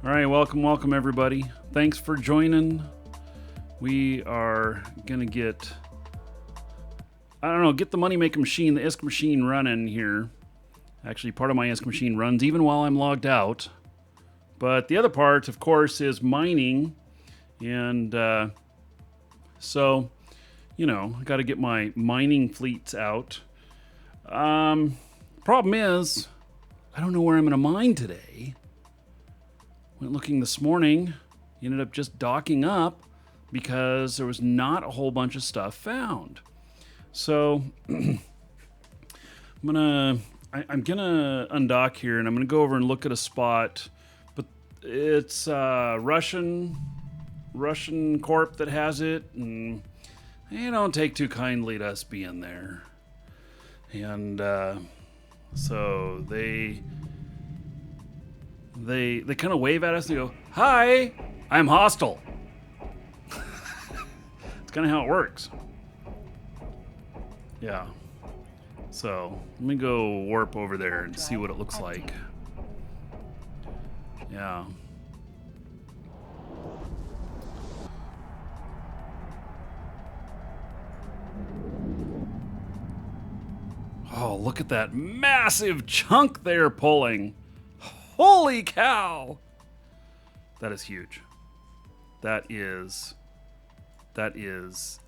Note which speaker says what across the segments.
Speaker 1: All right, welcome everybody. Thanks for joining. We are gonna get, get the money making machine, the ISK machine running here. Actually, part of my ISK machine runs even while I'm logged out. But the other part, of course, is mining. And so, I got to get my mining fleets out. Problem is, I don't know where I'm going to mine today. Went looking this morning, ended up just docking up because there was not a whole bunch of stuff found. So I'm gonna undock here and I'm gonna go over and look at a spot, but it's Russian corp that has it, and they don't take too kindly to us being there. And so they kind of wave at us and go, "Hi, I'm hostile." It's kind of how it works. Yeah. So let me go warp over there and see what it looks like. Yeah. Oh, look at that massive chunk they're pulling. Holy cow! That is huge. That is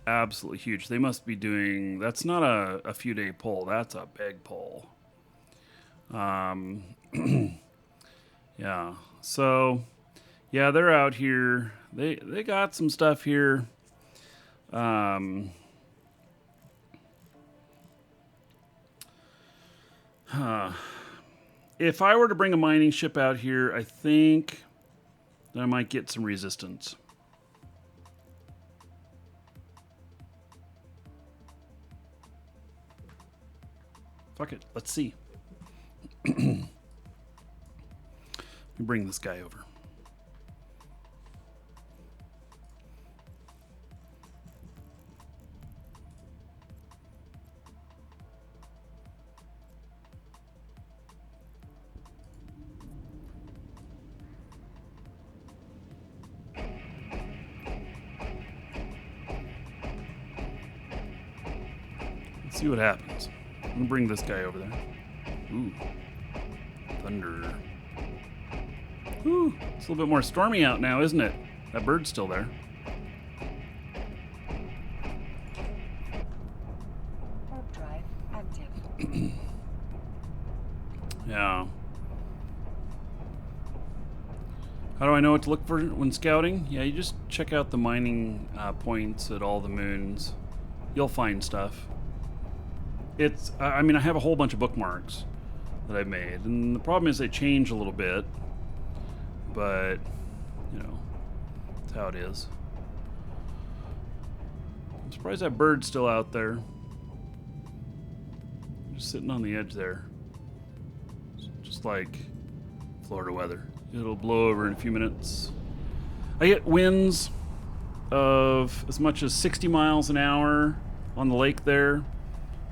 Speaker 1: absolutely huge. They must be doing, that's not a few day pull, that's a big pull. Yeah. So, yeah, they're out here. They got some stuff here. If I were to bring a mining ship out here, I think that I might get some resistance. Fuck it. Let's see. Let me bring this guy over. Let's see what happens. I'm gonna bring this guy over there. Ooh. Thunder. Ooh. It's a little bit more stormy out now, isn't it? That bird's still there.
Speaker 2: Warp drive active.
Speaker 1: Yeah. How do I know what to look for when scouting? Yeah, you just check out the mining points at all the moons. You'll find stuff. I have a whole bunch of bookmarks that I've made, and the problem is they change a little bit, but, that's how it is. I'm surprised that bird's still out there. Just sitting on the edge there. Just like Florida weather. It'll blow over in a few minutes. I get winds of as much as 60 miles an hour on the lake there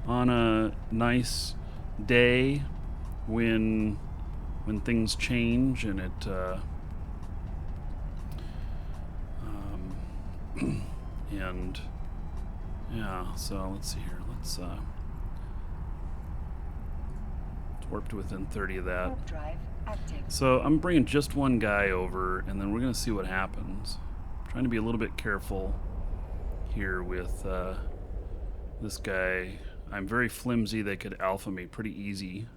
Speaker 1: on a nice day when things change and it and yeah, so let's see here. Let's warp to within 30 of that.
Speaker 2: Warp drive active.
Speaker 1: So I'm bringing just one guy over, and then we're going to see what happens. I'm trying to be a little bit careful here with this guy. I'm very flimsy. They could alpha me pretty easy.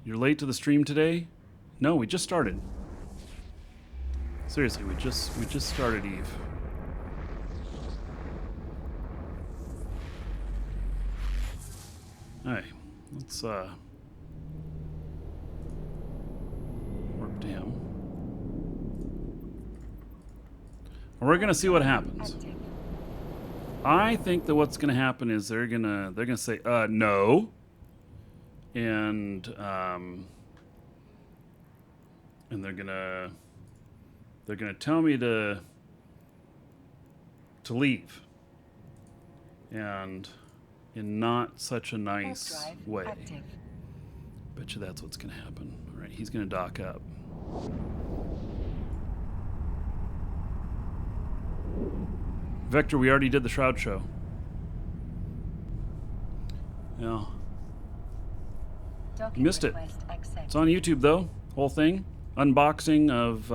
Speaker 1: You're late to the stream today? No, we just started. Seriously, we just started, Eve. Alright, let's warp to him. And we're gonna see what happens.
Speaker 2: Active.
Speaker 1: I think that what's gonna happen is they're gonna say no, and they're gonna tell me to leave. and in not such a nice
Speaker 2: Drive
Speaker 1: way.
Speaker 2: active.
Speaker 1: Bet you that's what's going to happen. All right, he's going to dock up. Vector, we already did the Shroud Show. Yeah.
Speaker 2: Docking
Speaker 1: Missed it.
Speaker 2: request accepted.
Speaker 1: It's on YouTube, though. Whole thing. Unboxing of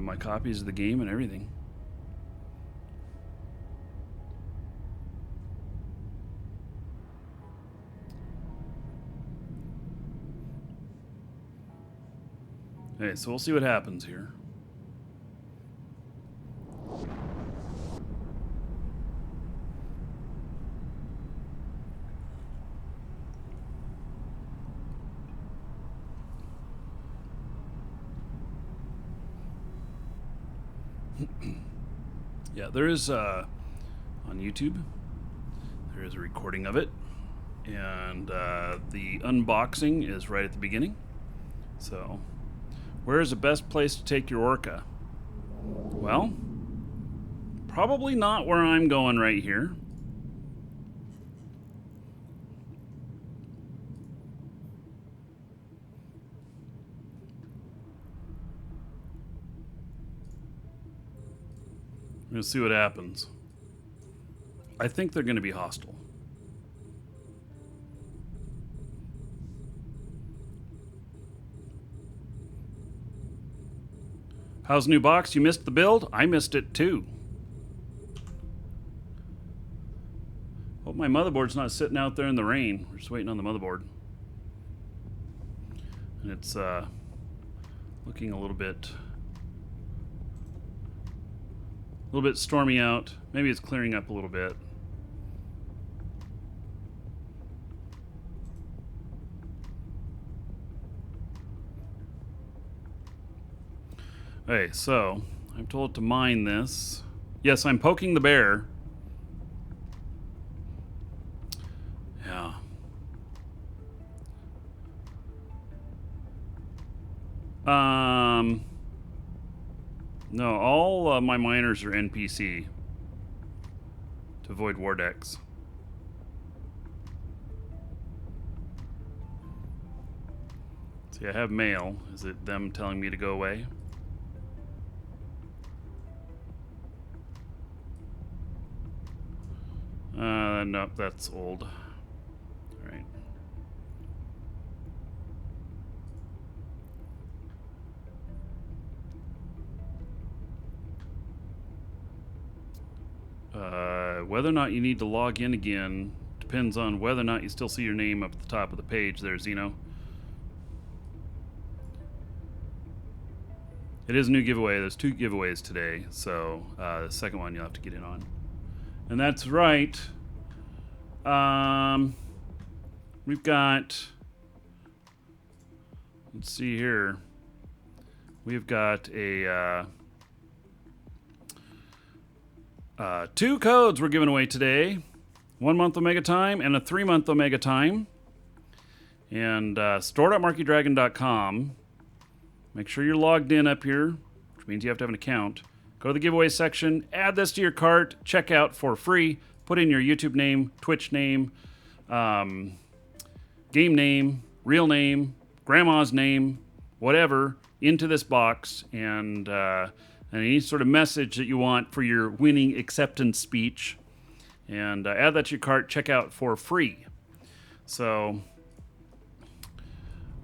Speaker 1: my copies of the game and everything. Okay, so we'll see what happens here. Yeah, there is on YouTube. There is a recording of it, and the unboxing is right at the beginning. So, where is the best place to take your orca? Well, probably not where I'm going right here. We're going to see what happens. I think they're going to be hostile. How's the new box? You missed the build? I missed it too. Hope my motherboard's not sitting out there in the rain. We're just waiting on the motherboard. And it's looking a little bit stormy out. Maybe it's clearing up a little bit. Okay, so I'm told to mine this. Yes, I'm poking the bear. Yeah. No, all my miners are NPC to avoid war decks. See, I have mail. Is it them telling me to go away? Nope, that's old. All right. Whether or not you need to log in again depends on whether or not you still see your name up at the top of the page there, Zeno. It is a new giveaway. There's 2 giveaways today, so the second one you'll have to get in on. And that's right. We've got, let's see here. We've got a 2 codes we're giving away today. 1 month Omega Time and a 3 month Omega Time. And store.markeedragon.com. Make sure you're logged in up here, which means you have to have an account. Go to the giveaway section, add this to your cart, check out for free. Put in your YouTube name, Twitch name, game name, real name, grandma's name, whatever, into this box, and any sort of message that you want for your winning acceptance speech. And add that to your cart, check out for free. So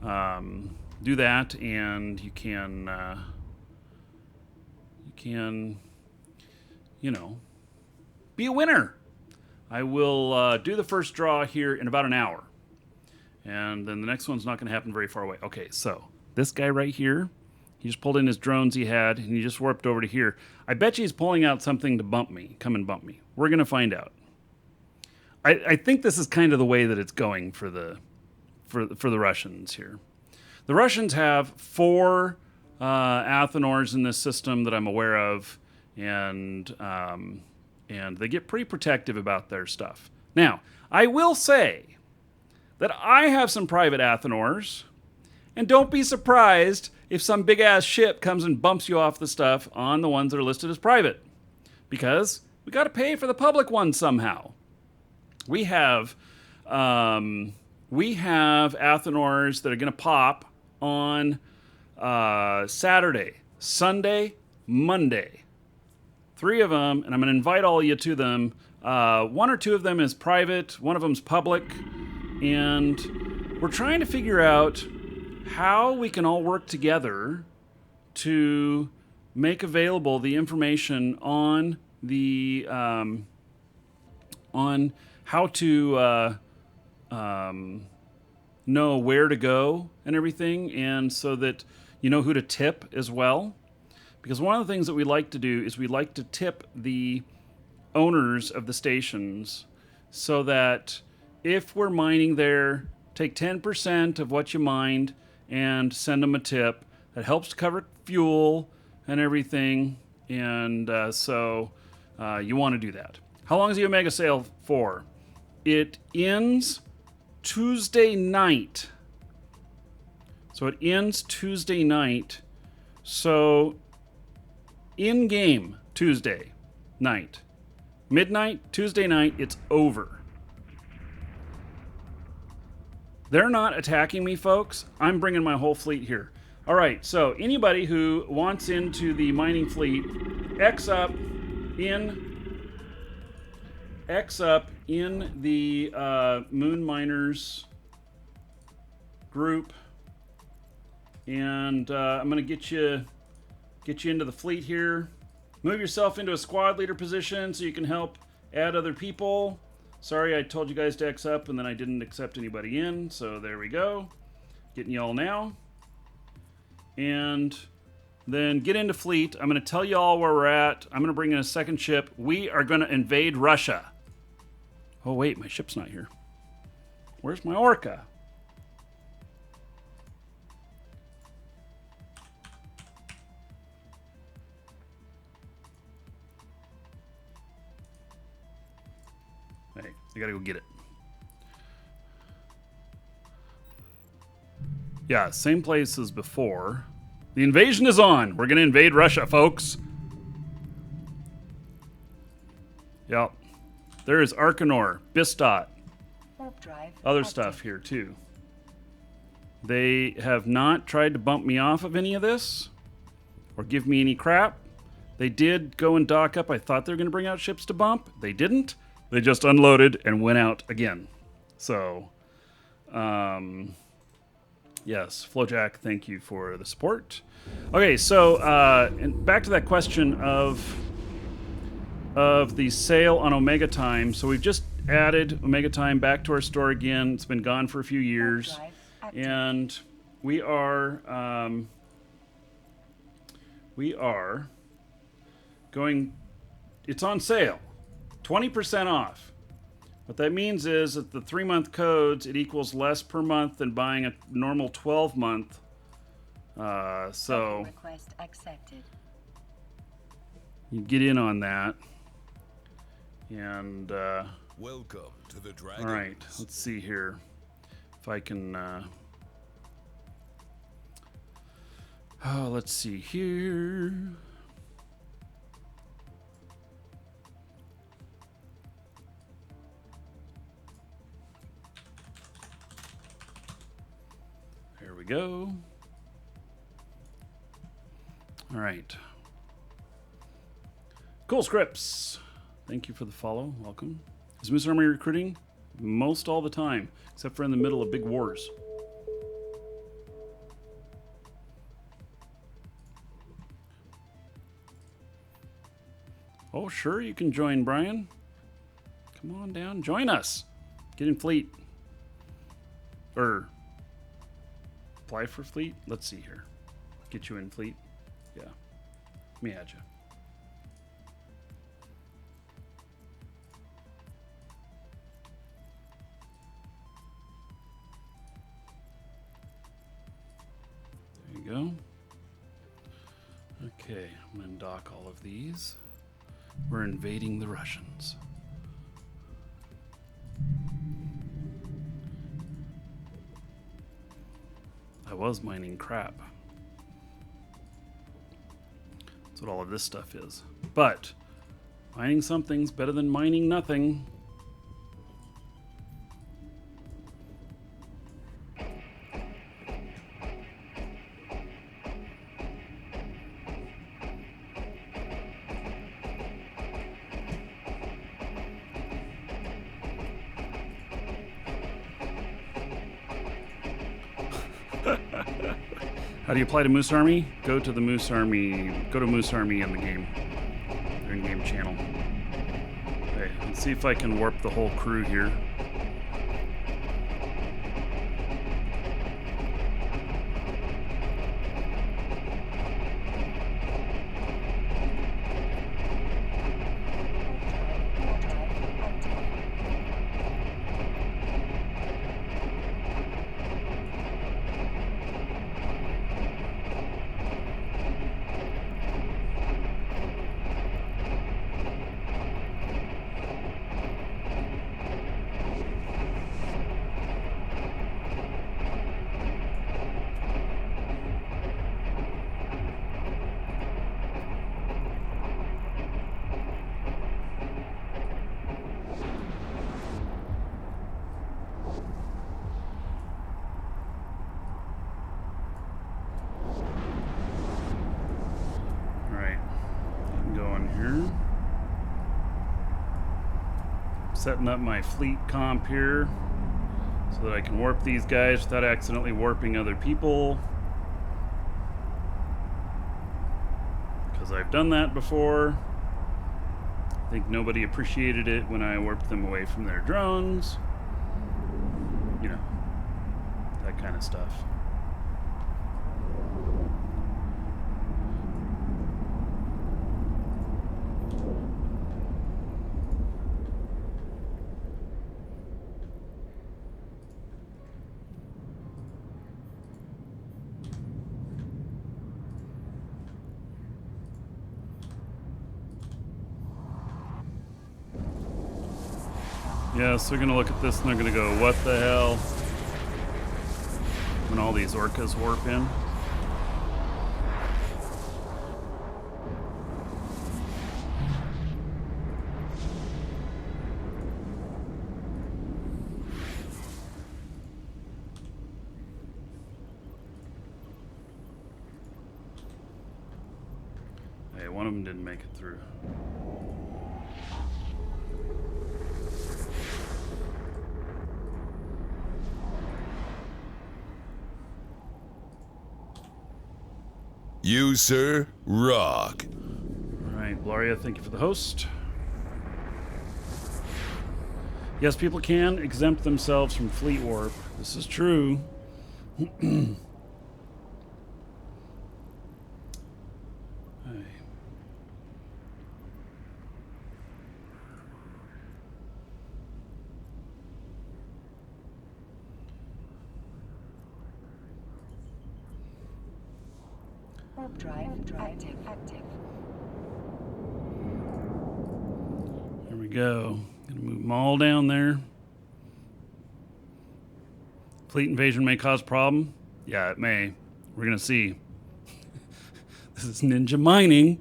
Speaker 1: do that, and you can, you know, be a winner. I will do the first draw here in about an hour. And then the next one's not going to happen very far away. Okay, so this guy right here, he just pulled in his drones he had, and he just warped over to here. I bet you he's pulling out something to bump me. Come and bump me. We're going to find out. I think this is kind of the way that it's going for the Russians here. The Russians have 4 Athenors in this system that I'm aware of, and they get pretty protective about their stuff. Now, I will say that I have some private Athenors, and don't be surprised if some big-ass ship comes and bumps you off the stuff on the ones that are listed as private. Because we got to pay for the public one somehow. We have Athenors that are going to pop on Saturday, Sunday, Monday. 3 of them, and I'm going to invite all of you to them. 1 or 2 of them is private, 1 of them's public, and we're trying to figure out how we can all work together to make available the information on the on how to know where to go and everything, and so that you know who to tip as well. Because one of the things that we like to do is we like to tip the owners of the stations so that if we're mining there, take 10% of what you mined and send them a tip. That helps to cover fuel and everything. And so you want to do that. How long is the Omega sale for? It ends Tuesday night. So it ends Tuesday night. So in-game Tuesday night. Midnight, Tuesday night, it's over. They're not attacking me, folks. I'm bringing my whole fleet here. All right, so anybody who wants into the mining fleet, X up in the Moon Miners group, and I'm going to get you into the fleet here. Move yourself into a squad leader position so you can help add other people. Sorry, I told you guys to X up and then I didn't accept anybody in, so there we go. Getting y'all now. And then get into fleet. I'm going to tell you all where we're at. I'm going to bring in a second ship. We are going to invade Russia. Oh wait, my ship's not here. Where's my Orca? Hey, I gotta go get it. Yeah, same place as before. The invasion is on. We're gonna invade Russia, folks. Yep. There's Arcanor, Bistot,
Speaker 2: Warp drive
Speaker 1: other
Speaker 2: active.
Speaker 1: stuff here too. They have not tried to bump me off of any of this or give me any crap. They did go and dock up. I thought they were going to bring out ships to bump. They didn't. They just unloaded and went out again. So, yes, Flowjack, thank you for the support. Okay, so and back to that question of the sale on Omega Time. So we've just added Omega Time back to our store again. It's been gone for a few years.
Speaker 2: Warp drive active.
Speaker 1: And we are going, it's on sale, 20% off. What that means is that the 3-month codes, it equals less per month than buying a normal 12-month. So
Speaker 2: Second request accepted.
Speaker 1: you get in on that. And
Speaker 3: Welcome to the Dragon.
Speaker 1: all right, let's see here if I can. Oh, let's see here. There we go. All right. Cool Scripts. Thank you for the follow. Welcome. Is Moose Army recruiting? Most all the time, except for in the middle of big wars. Oh, sure, you can join, Brian. Come on down, join us. Get in fleet. Or apply for fleet. Let's see here. Get you in fleet. Yeah. Let me add you. There you go. Okay, I'm going to dock all of these. We're invading the Russians. I was mining crap. That's what all of this stuff is. But Finding something's better than mining nothing. How do you apply to Moose Army? Go to Moose Army in the game. Their in-game channel. Okay, let's see if I can warp the whole crew here. Setting up my fleet comp here so that I can warp these guys without accidentally warping other people, because I've done that before. I think nobody appreciated it when I warped them away from their drones. You know, that kind of stuff. Yeah, so they're going to look at this and they're going to go, what the hell? When all these orcas warp in. Hey, one of them didn't make it through.
Speaker 3: You, sir, rock.
Speaker 1: All right, Gloria, thank you for the host. Yes, people can exempt themselves from fleet warp. This is true. Hey.
Speaker 2: Warp drive active.
Speaker 1: There we go. Gonna move them all down there. Fleet invasion may cause problem. Yeah, it may. We're gonna see. This is ninja mining.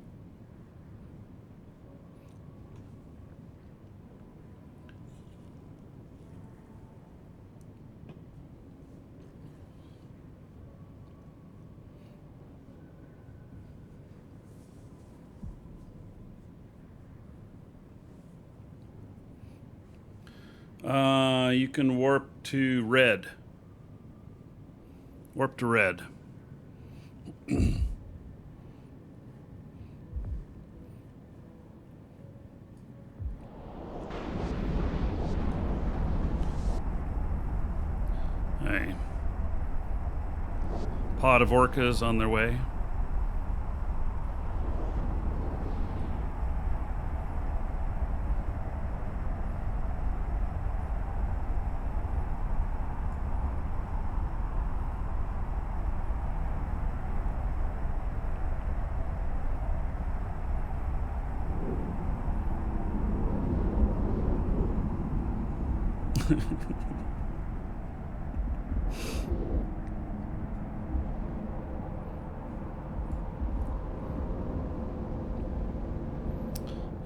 Speaker 1: You can warp to red. Warp to red. Hey. Pod of orcas on their way.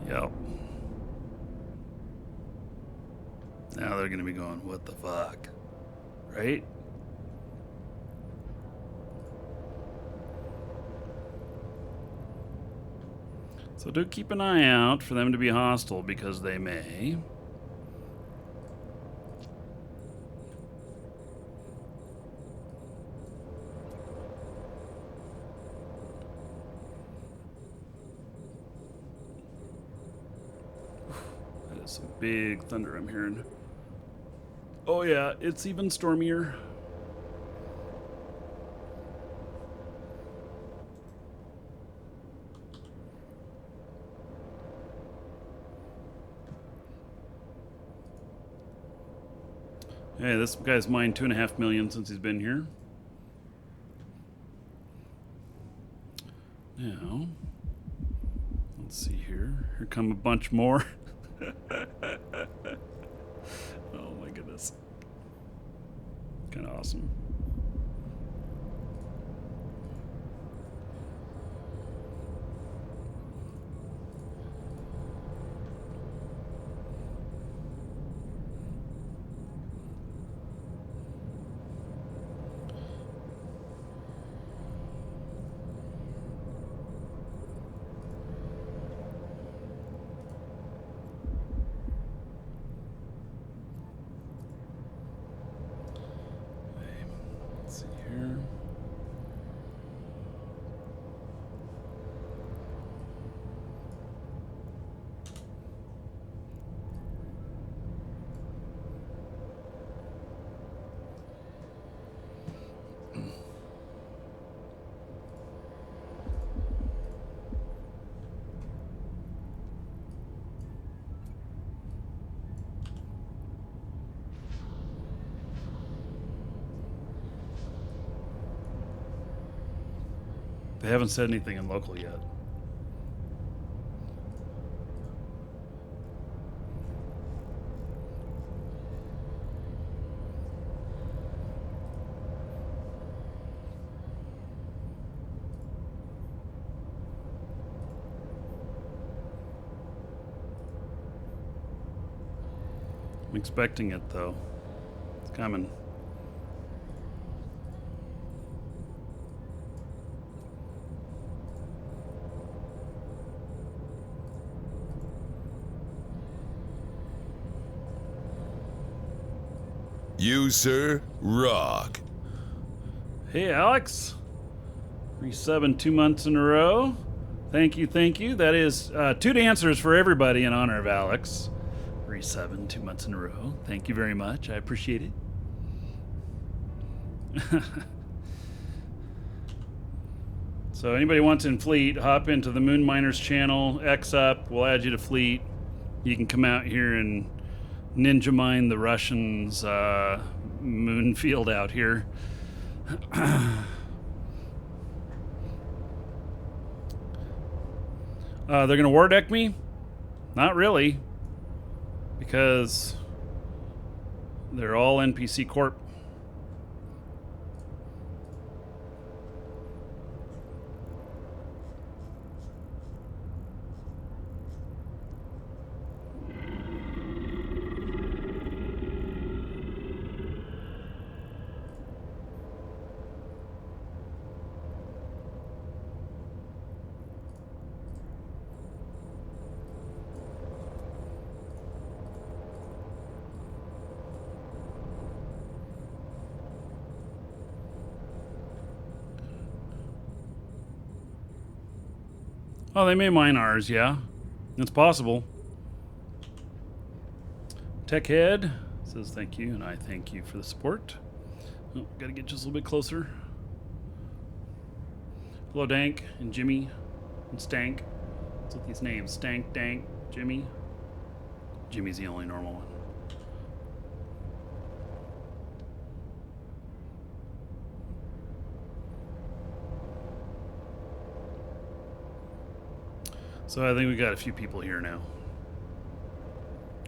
Speaker 1: Yep. Now they're going to be going, what the fuck? Right? So do keep an eye out for them to be hostile because they may. That is some big thunder I'm hearing. Oh yeah, it's even stormier. Hey, this guy's mined 2.5 million since he's been here. Now, let's see here. Here come a bunch more. Oh my goodness. Kind of awesome. Let's see here. They haven't said anything in local yet. I'm expecting it though. It's coming.
Speaker 3: You, sir, rock.
Speaker 1: Hey, Alex. Resubbing 2 months in a row. Thank you, thank you. That is 2 dancers for everybody in honor of Alex. Resubbing 2 months in a row. Thank you very much. I appreciate it. So anybody wants in fleet, hop into the Moon Miners channel, X up, we'll add you to fleet. You can come out here and ninja mine the Russians' moon field out here. They're going to war deck me? Not really. Because they're all NPC Corp. Oh, they may mine ours, yeah. It's possible. Tech Head says thank you, and I thank you for the support. Oh, gotta get just a little bit closer. Hello, Dank and Jimmy and Stank. What's with these names? Stank, Dank, Jimmy. Jimmy's the only normal one. So I think we got a few people here now.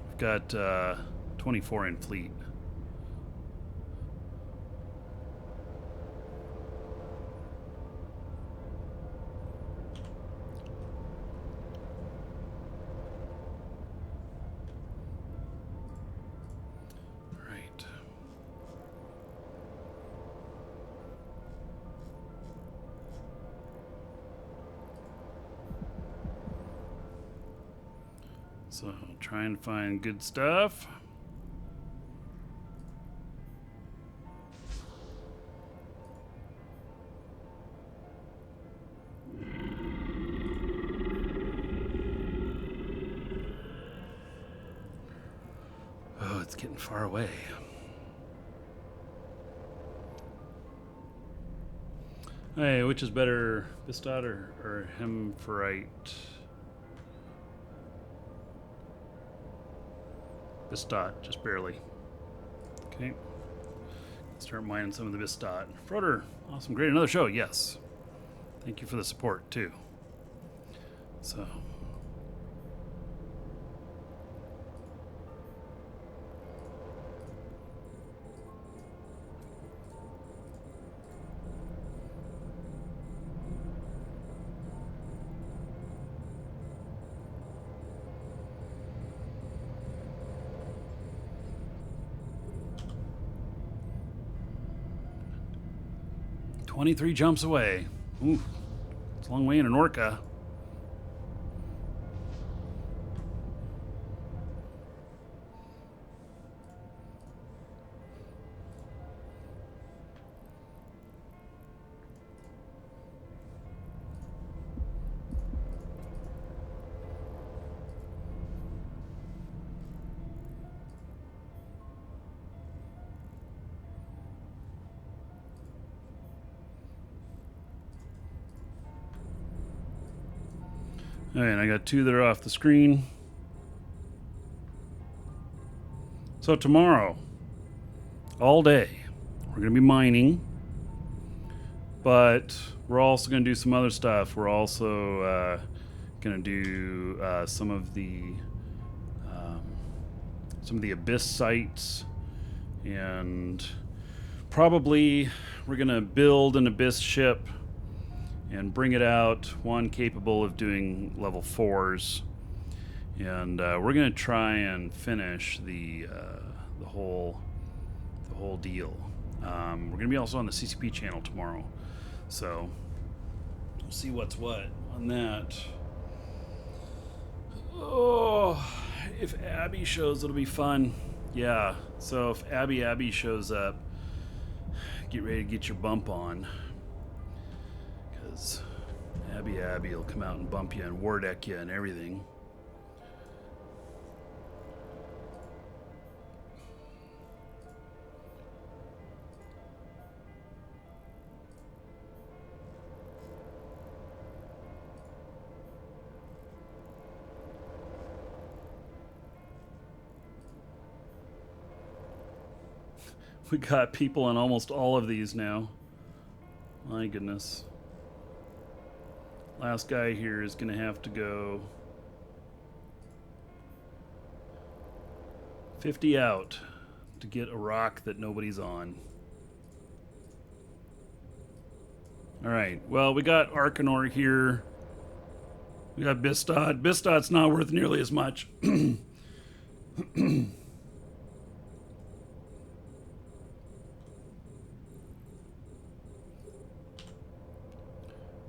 Speaker 1: We've got 24 in fleet. So try and find good stuff. Oh, it's getting far away. Hey, which is better, Bistad or Hemferite? Bistad, just barely. Okay. Start mining some of the Bistad. Froder, awesome, great, another show, yes. Thank you for the support, too. So... "23 jumps away. Ooh, it's a long way in an orca." All right, I got 2 that are off the screen. So tomorrow, all day, we're going to be mining, but we're also going to do some other stuff. We're also going to do some of the abyss sites, and probably we're going to build an abyss ship and bring it out, one capable of doing level 4s, and we're gonna try and finish the whole deal. We're gonna be also on the CCP channel tomorrow, so we'll see what's what on that. Oh, if Abby shows, it'll be fun. Yeah, so if Abby shows up, get ready to get your bump on. Abby will come out and bump you and war deck you and everything. We got people on almost all of these now. My goodness. Last guy here is going to have to go 50 out to get a rock that nobody's on. All right, well, we got Arcanor here. We got Bistad. Bistad's not worth nearly as much.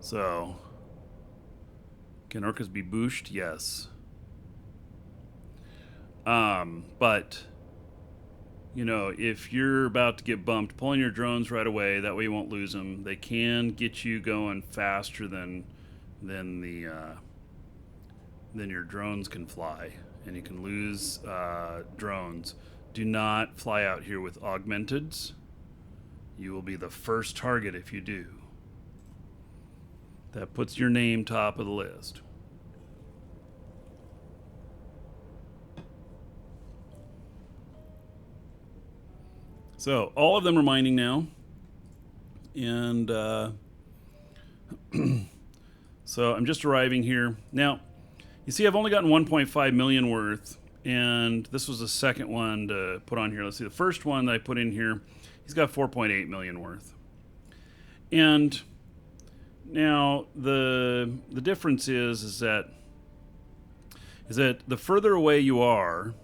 Speaker 1: So, can orcas be booshed? Yes. But, you know, if you're about to get bumped, pull in your drones right away. That way you won't lose them. They can get you going faster than your drones can fly, and you can lose drones. Do not fly out here with augmenteds. You will be the first target if you do. That puts your name top of the list. So all of them are mining now, and so I'm just arriving here now. You see, I've only gotten 1.5 million worth, and this was the second one to put on here. Let's see, the first one that I put in here, he's got 4.8 million worth, and now the difference is that the further away you are,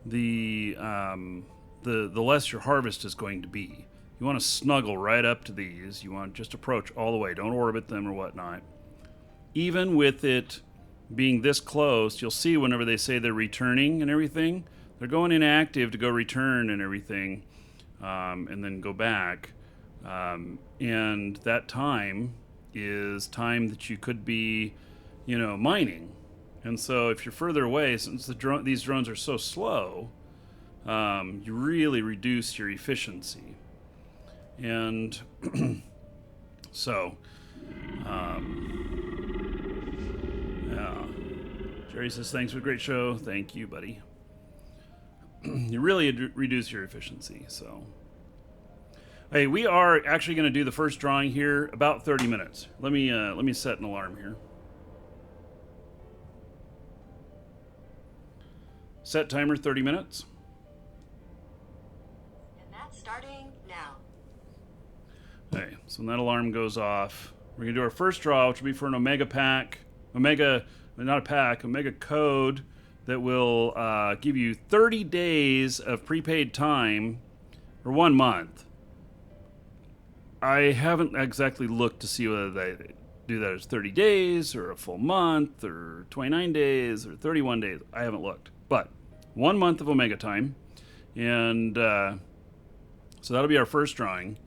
Speaker 1: the less your harvest is going to be. You want to snuggle right up to these. You want to just approach all the way. Don't orbit them or whatnot. Even with it being this close, you'll see whenever they say they're returning and everything, they're going inactive to go return and everything, and then go back. And that time is time that you could be, mining. And so if you're further away, since these drones are so slow, you really reduce your efficiency. And so, yeah. Jerry says, thanks for a great show. Thank you, buddy. You really reduce your efficiency. So, hey, we are actually going to do the first drawing here about 30 minutes. Let me set an alarm here. Set timer 30 minutes.
Speaker 2: And that's starting now.
Speaker 1: Okay, so when that alarm goes off, we're going to do our first draw, which will be for an Omega pack. Omega code that will give you 30 days of prepaid time, or 1 month. I haven't exactly looked to see whether they do that as 30 days, or a full month, or 29 days, or 31 days. I haven't looked. But 1 month of Omega time. And so that'll be our first drawing.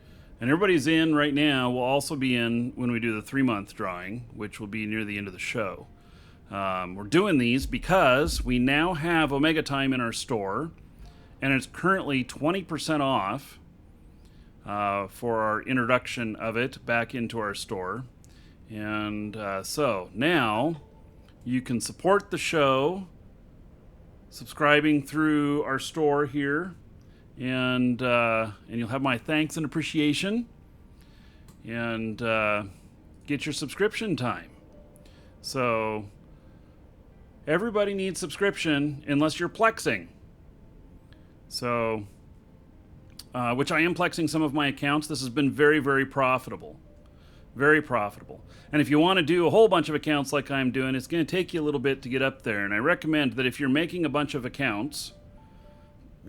Speaker 1: And everybody's in right now. Will also be in when we do the 3-month drawing, which will be near the end of the show. We're doing these because we now have Omega Time in our store, and it's currently 20% off for our introduction of it back into our store. And so now you can support the show subscribing through our store here, and you'll have my thanks and appreciation, and get your subscription time. So everybody needs subscription unless you're plexing. So, which I am plexing some of my accounts. This has been very, very profitable. Very profitable. And if you want to do a whole bunch of accounts like I'm doing, it's going to take you a little bit to get up there. And I recommend that if you're making a bunch of accounts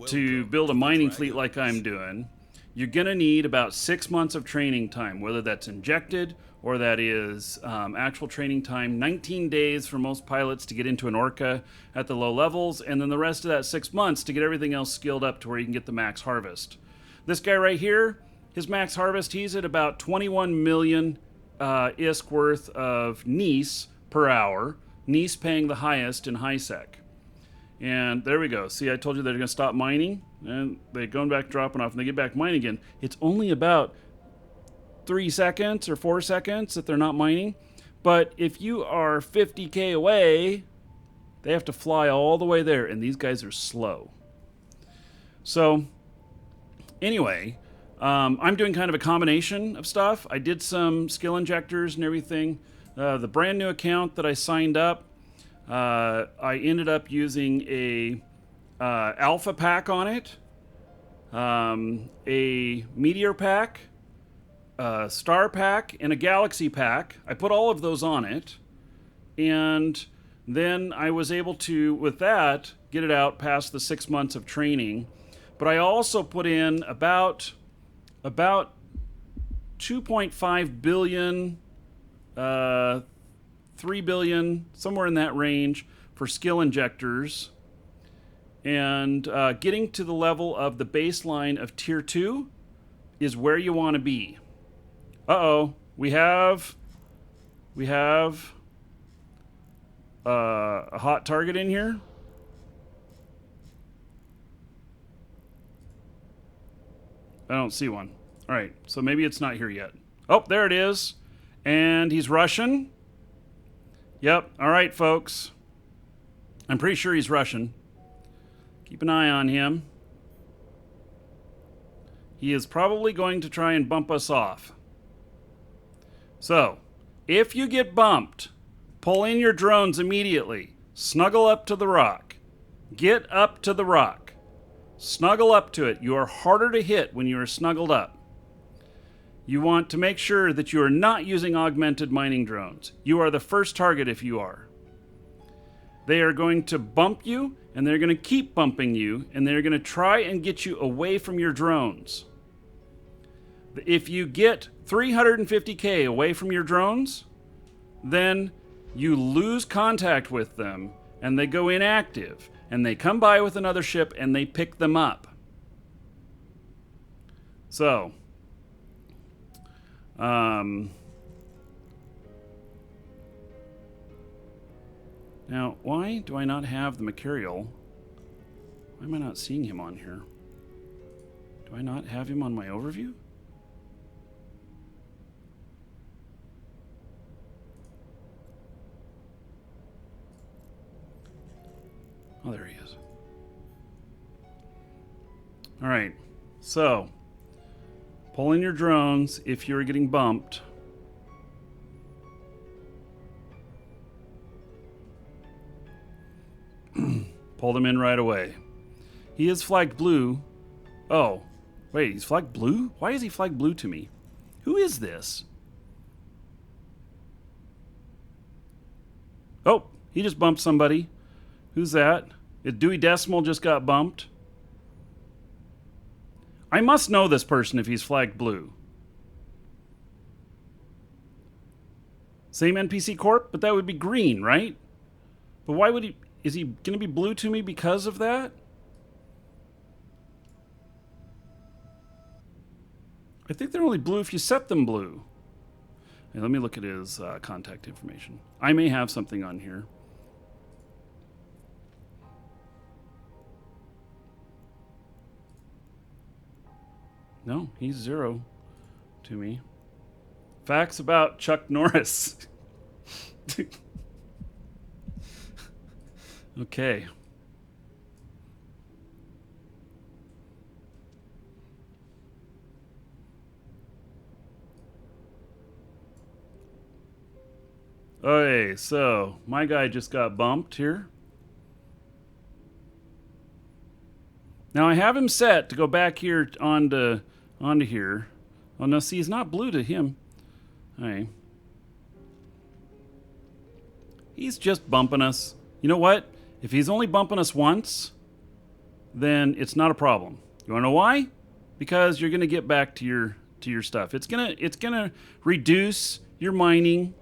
Speaker 1: to build a mining fleet like I'm doing, you're going to need about 6 months of training time, whether that's injected or that is actual training time. 19 days for most pilots to get into an Orca at the low levels, and then the rest of that 6 months to get everything else skilled up to where you can get the max harvest. This guy right here, his max harvest, he's at about 21 million ISK worth of NEAS per hour. NEAS paying the highest in HiSec. And there we go. See, I told you they're going to stop mining, and they're going back dropping off, and they get back mining again. It's only about 3 seconds or 4 seconds that they're not mining. But if you are 50K away, they have to fly all the way there, and these guys are slow. So, anyway, I'm doing kind of a combination of stuff. I did some skill injectors and everything. The brand new account that I signed up, I ended up using a alpha pack on it, a meteor pack, a star pack, and a galaxy pack. I put all of those on it, and then I was able to, with that, get it out past the 6 months of training. But I also put in about 2.5 billion, 3 billion, somewhere in that range for skill injectors, and getting to the level of the baseline of tier 2 is where you want to be. We have a hot target in here. I don't see one. All right, so maybe it's not here yet. Oh, there it is. And he's Russian. Yep, all right, folks. I'm pretty sure he's Russian. Keep an eye on him. He is probably going to try and bump us off. So, if you get bumped, pull in your drones immediately. Snuggle up to the rock. Get up to the rock. Snuggle up to it. You are harder to hit when you are snuggled up. You want to make sure that you are not using augmented mining drones. You are the first target if you are. They are going to bump you, and they're going to keep bumping you, and they're going to try and get you away from your drones. If you get 350K away from your drones, then you lose contact with them and they go inactive and they come by with another ship and they pick them up. So, now, why do I not have the material? Why am I not seeing him on here? Do I not have him on my overview? Oh, there he is. All right. So, pull in your drones if you're getting bumped. Pull them in right away. He is flagged blue. Oh, wait, he's flagged blue? Why is he flagged blue to me? Who is this? Oh, he just bumped somebody. Who's that? Dewey Decimal just got bumped. I must know this person if he's flagged blue. Same NPC Corp, but that would be green, right? But why would he... Is he going to be blue to me because of that? I think they're only blue if you set them blue. Hey, let me look at his contact information. I may have something on here. No, he's 0 to me. Facts about Chuck Norris. Okay. Okay, so my guy just got bumped here. Now I have him set to go back here onto here. Oh no, see, he's not blue to him. All right. He's just bumping us. You know what? If he's only bumping us once, then it's not a problem. You want to know why? Because you're going to get back to your stuff. It's gonna reduce your mining.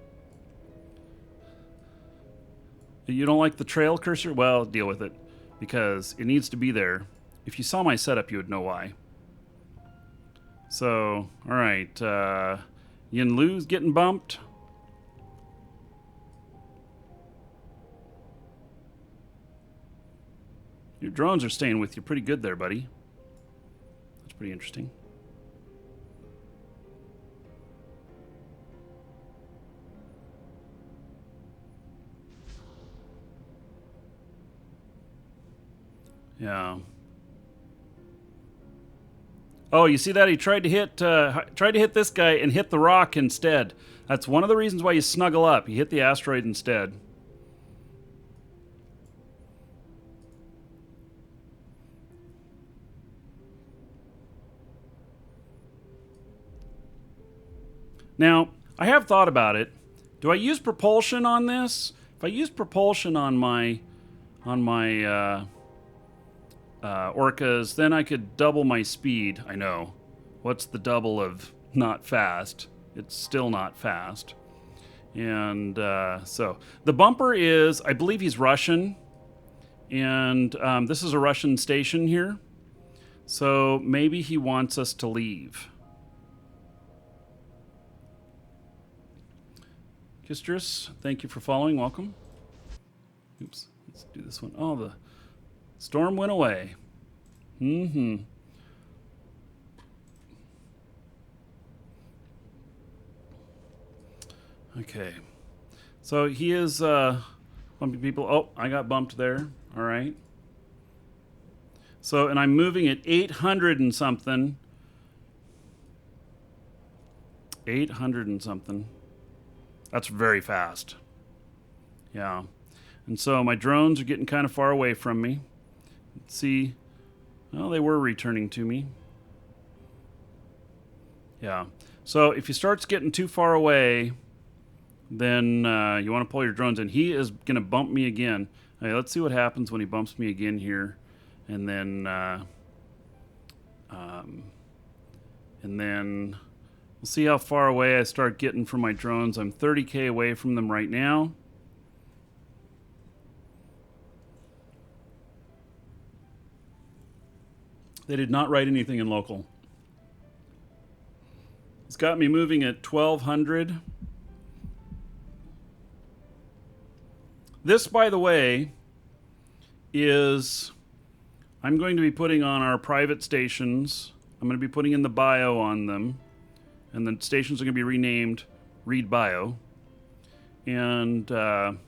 Speaker 1: You don't like the trail cursor? Well, deal with it, because it needs to be there. If you saw my setup, you would know why. So, all right, Yin Lu's getting bumped. Your drones are staying with you pretty good there, buddy. That's pretty interesting. Yeah. Oh, you see that? He tried to hit this guy and hit the rock instead. That's one of the reasons why you snuggle up. He hit the asteroid instead. Now, I have thought about it. Do I use propulsion on this? If I use propulsion on my orcas, then I could double my speed. I know. What's the double of not fast? It's still not fast. And so the bumper is, I believe he's Russian. And this is a Russian station here. So maybe he wants us to leave. Kistrus, thank you for following. Welcome. Oops, let's do this one. Oh, the storm went away. Mm-hmm. Okay. So he is bumping people. Oh, I got bumped there. All right. So, and I'm moving at 800 and something. 800 and something. That's very fast. Yeah. And so my drones are getting kind of far away from me. Let's see. Well, they were returning to me. Yeah. So if he starts getting too far away, then you want to pull your drones in. He is going to bump me again. Okay, let's see what happens when he bumps me again here. And then we'll see how far away I start getting from my drones. I'm 30K away from them right now. They did not write anything in local. It's got me moving at 1200. This, by the way, is I'm going to be putting on our private stations. I'm going to be putting in the bio on them. And the stations are going to be renamed Read Bio. And on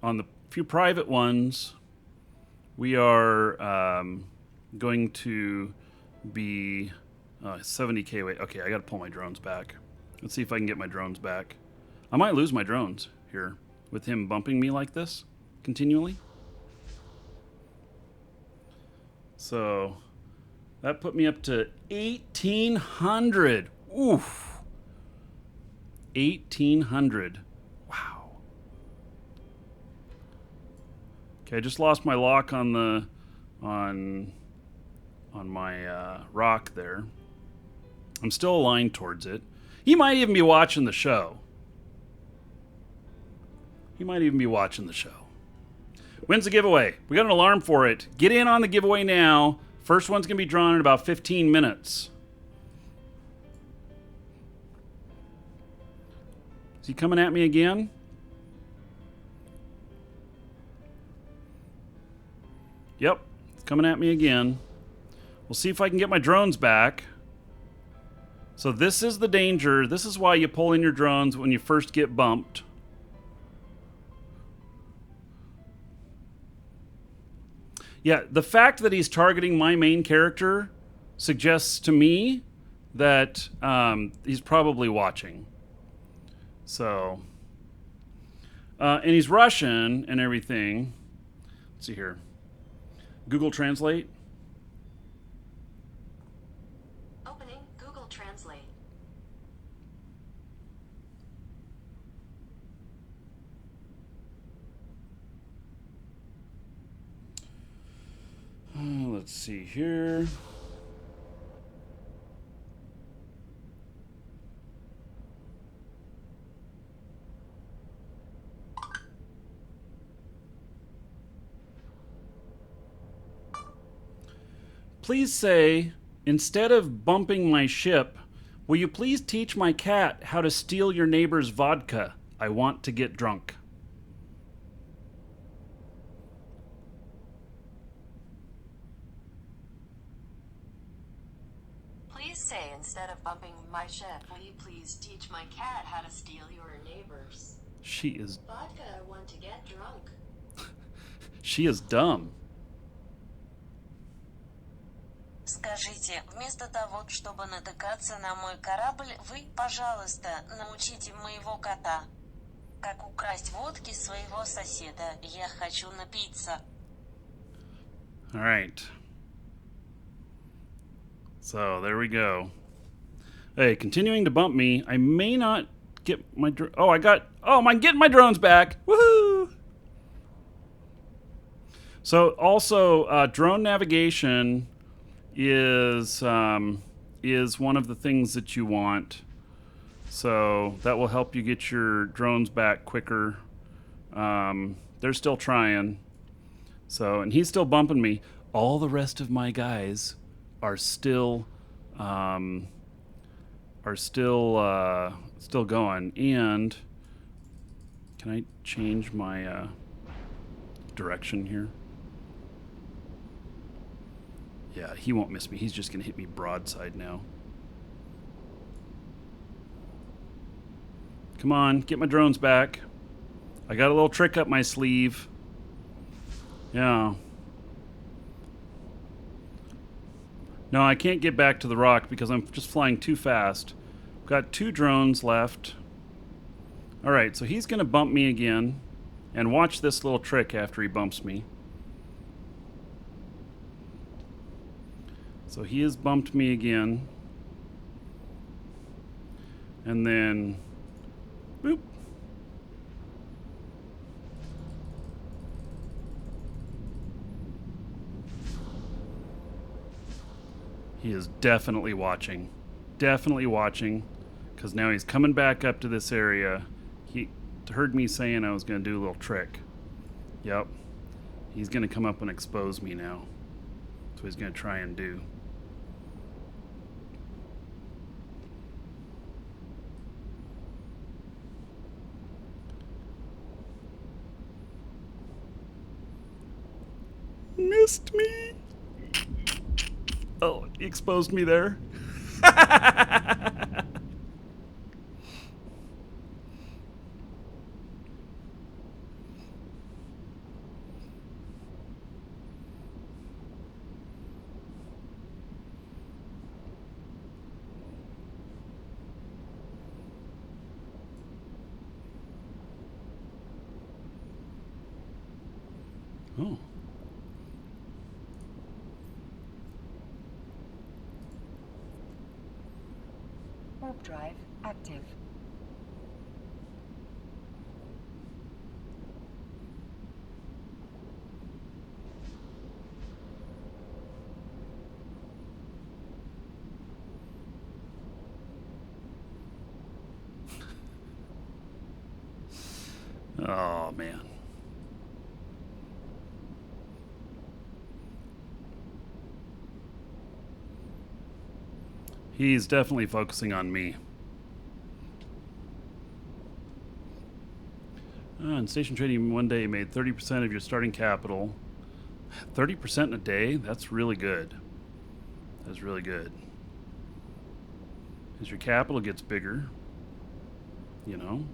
Speaker 1: the few private ones, we are going to be 70K. Wait, okay, I got to pull my drones back. Let's see if I can get my drones back. I might lose my drones here with him bumping me like this continually. So that put me up to 1,800. Oof. 1,800. Wow. Okay, I just lost my lock on the on my rock there. I'm still aligned towards it. He might even be watching the show. He might even be watching the show. When's the giveaway? We got an alarm for it. Get in on the giveaway now. First one's going to be drawn in about 15 minutes. Is he coming at me again? Yep, it's coming at me again. We'll see if I can get my drones back. So this is the danger. This is why you pull in your drones when you first get bumped. Yeah, the fact that he's targeting my main character suggests to me that he's probably watching. So, and he's Russian and everything. Let's see here. Google Translate.
Speaker 2: Opening Google Translate.
Speaker 1: Let's see here. Please say, instead of bumping my ship, will you please teach my cat how to steal your neighbor's vodka? I want to get drunk.
Speaker 2: Please say, instead of bumping my ship, will you please teach my cat how to steal your neighbors?
Speaker 1: She is
Speaker 2: Vodka, I want to get drunk.
Speaker 1: she is dumb.
Speaker 4: Скажите, вместо того, чтобы натыкаться на мой корабль, вы, пожалуйста, научите моего кота. Как украсть водки своего соседа? Я хочу напиться.
Speaker 1: All right. So there we go. Hey, continuing to bump me. I may not get my I'm getting my drones back. Woohoo! So also, drone navigation is one of the things that you want. So that will help you get your drones back quicker. They're still trying. So, and he's still bumping me. All the rest of my guys are still still going. And can I change my direction here? Yeah, he won't miss me. He's just going to hit me broadside now. Come on, get my drones back. I got a little trick up my sleeve. Yeah. No, I can't get back to the rock because I'm just flying too fast. Got 2 drones left. All right, so he's going to bump me again. And watch this little trick after he bumps me. So he has bumped me again. And then, boop. He is definitely watching. Definitely watching. Because now he's coming back up to this area. He heard me saying I was going to do a little trick. Yep. He's going to come up and expose me now. That's what he's going to try and do. Missed me. Oh, he exposed me there. Oh.
Speaker 5: Warp drive active.
Speaker 1: Oh, man. He's definitely focusing on me. In station trading, one day you made 30% of your starting capital. 30% in a day? That's really good. That's really good. As your capital gets bigger, you know.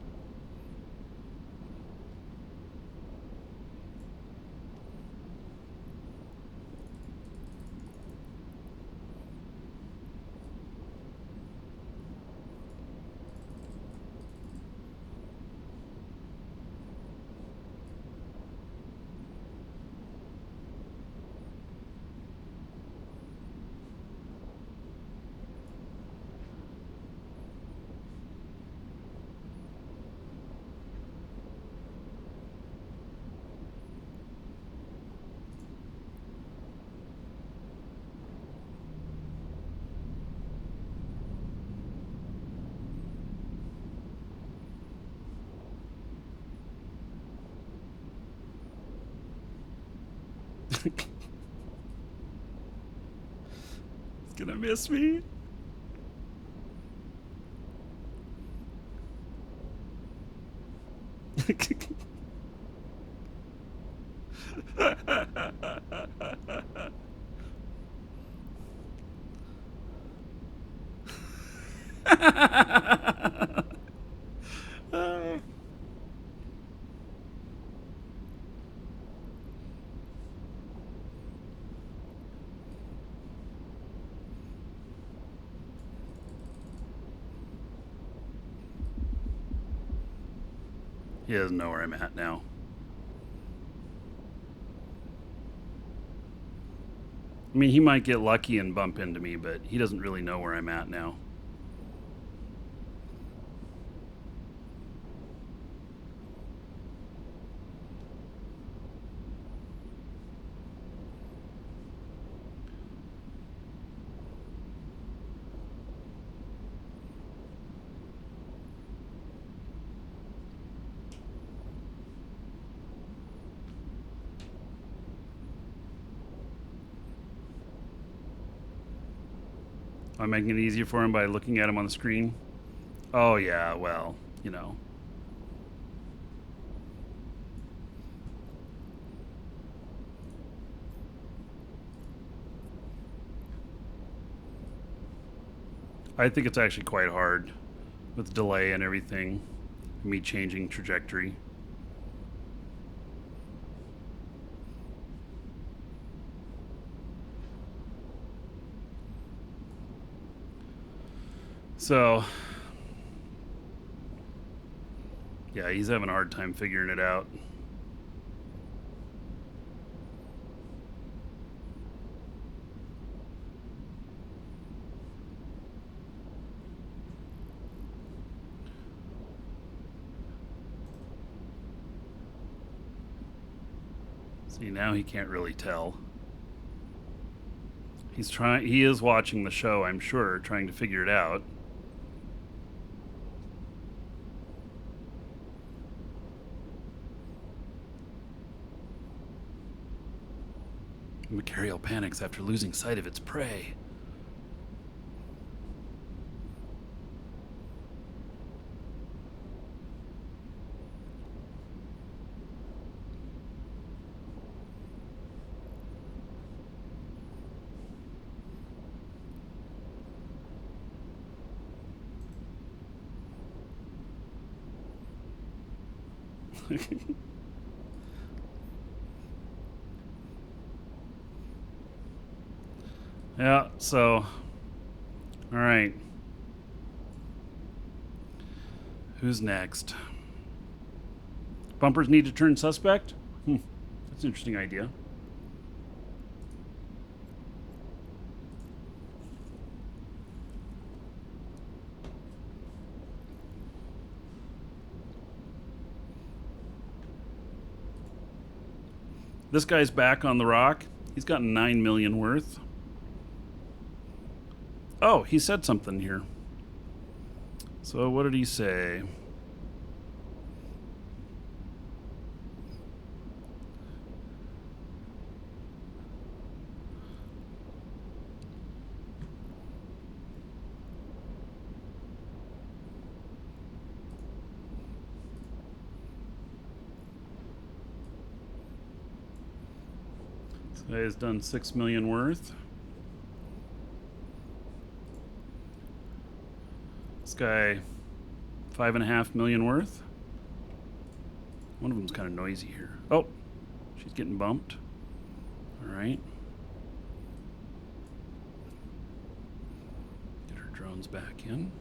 Speaker 1: It's gonna miss me. He doesn't know where I'm at now. I mean, he might get lucky and bump into me, but he doesn't really know where I'm at now. I'm making it easier for him by looking at him on the screen. Oh, yeah, well, you know. I think it's actually quite hard with delay and everything, me changing trajectory. So, yeah, he's having a hard time figuring it out. See, now he can't really tell. He is watching the show, I'm sure, trying to figure it out. The Macarial panics after losing sight of its prey. Yeah, so, all right. Who's next? Bumpers need to turn suspect? That's an interesting idea. This guy's back on the rock. He's got 9 million worth. Oh, he said something here. So what did he say? This guy has done 6 million worth. This guy, 5.5 million worth. One of them's kind of noisy here. Oh, she's getting bumped. All right. Get her drones back in.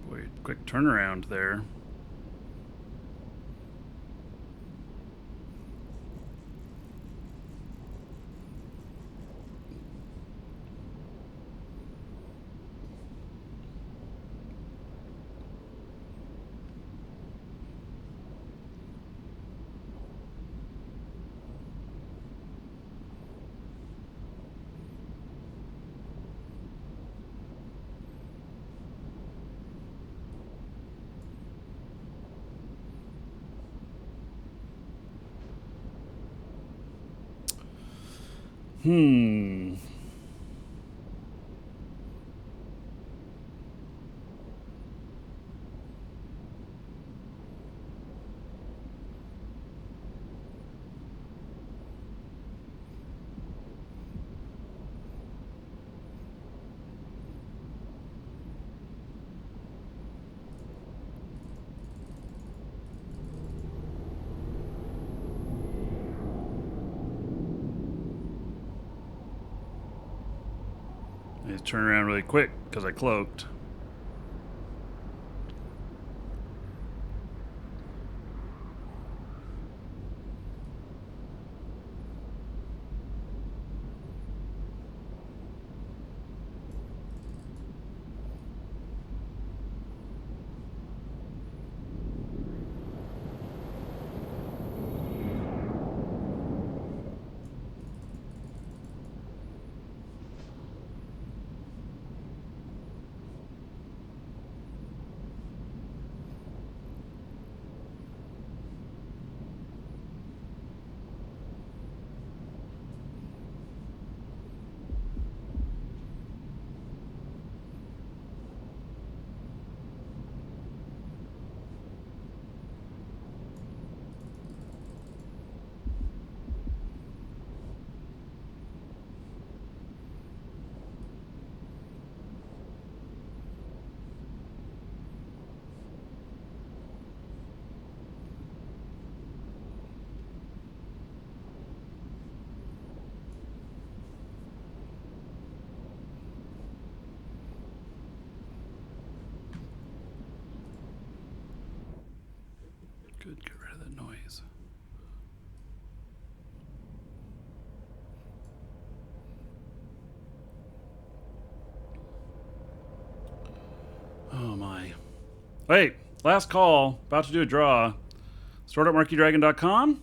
Speaker 1: Boy, quick turnaround there. Hmm. I just turned around really quick because I cloaked. Good, get rid of that noise. Oh my. Wait, last call. About to do a draw. Start at markeedragon.com.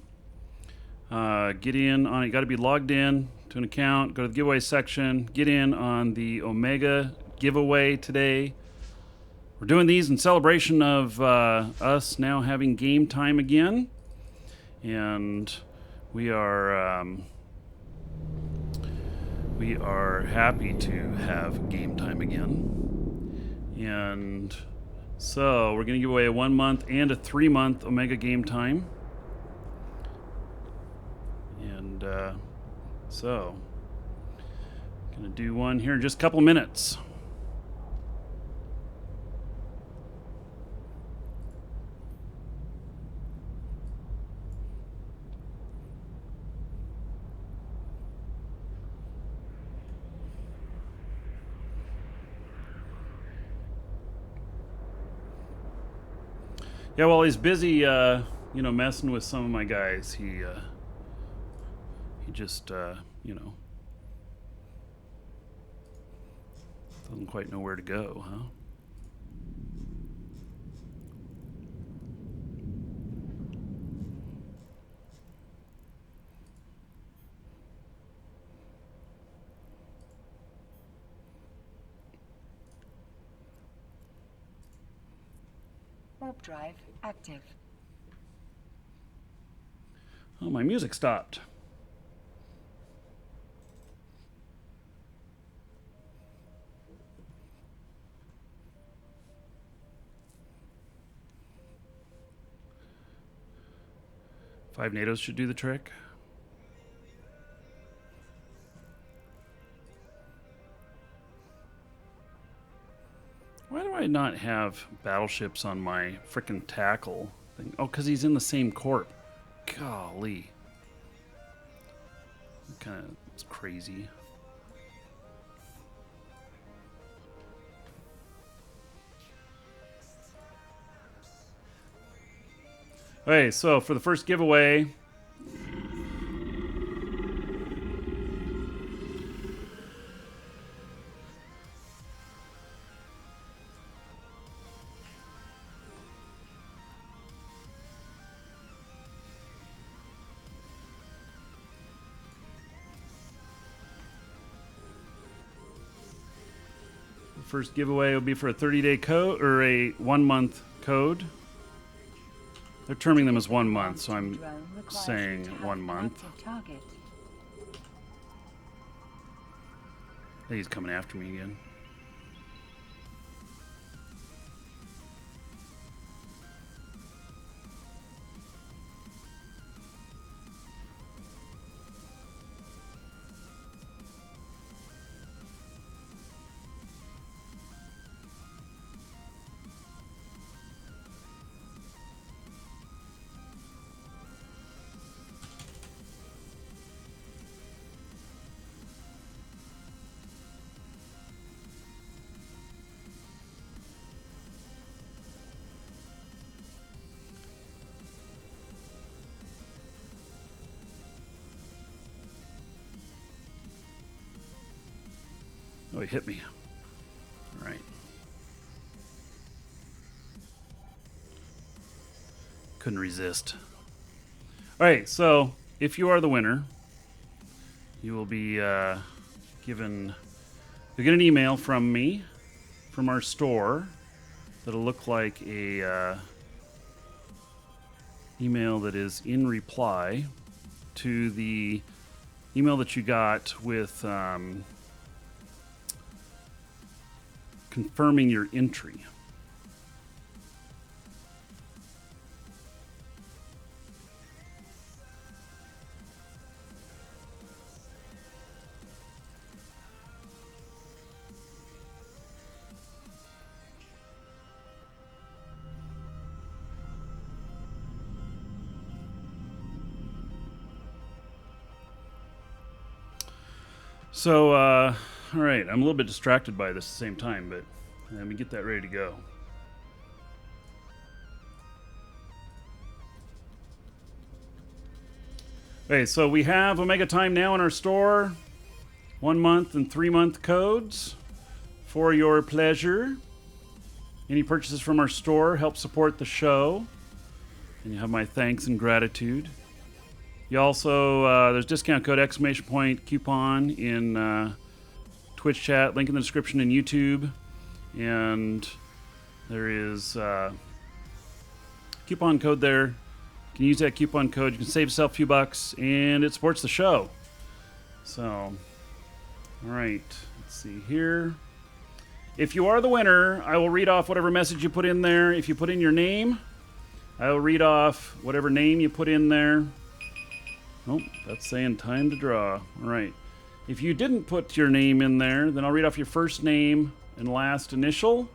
Speaker 1: Get in on it. You got to be logged in to an account. Go to the giveaway section. Get in on the Omega giveaway today. We're doing these in celebration of us now having game time again. And we are happy to have game time again. And so we're going to give away a 1 month and a 3 month Omega game time. And so going to do one here in just a couple minutes. Yeah, while he's busy, messing with some of my guys, he just, doesn't quite know where to go, huh?
Speaker 5: Warp drive active.
Speaker 1: Oh, my music stopped. Five NATOs should do the trick. Why do I not have battleships on my frickin' tackle thing? Oh, because he's in the same corp. Golly. It's crazy. Okay, so for the first giveaway, will be for a 30-day code or a 1 month code. They're terming them as 1 month, so I'm saying 1 month. I think he's coming after me again. Oh, he hit me. All right. Couldn't resist. All right, so if you are the winner, you will be given... You'll get an email from me, from our store, that'll look like a email that is in reply to the email that you got with confirming your entry. So, all right, I'm a little bit distracted by this at the same time, but let me get that ready to go. Okay, so we have Omega Time now in our store. 1 month and 3 month codes for your pleasure. Any purchases from our store help support the show. And you have my thanks and gratitude. You also, there's discount code ! coupon in Twitch chat, link in the description in YouTube. And there is coupon code there. You can use that coupon code. You can save yourself a few bucks, and it supports the show. So, all right. Let's see here. If you are the winner, I will read off whatever message you put in there. If you put in your name, I will read off whatever name you put in there. Oh, that's saying time to draw. All right. If you didn't put your name in there, then I'll read off your first name and last initial.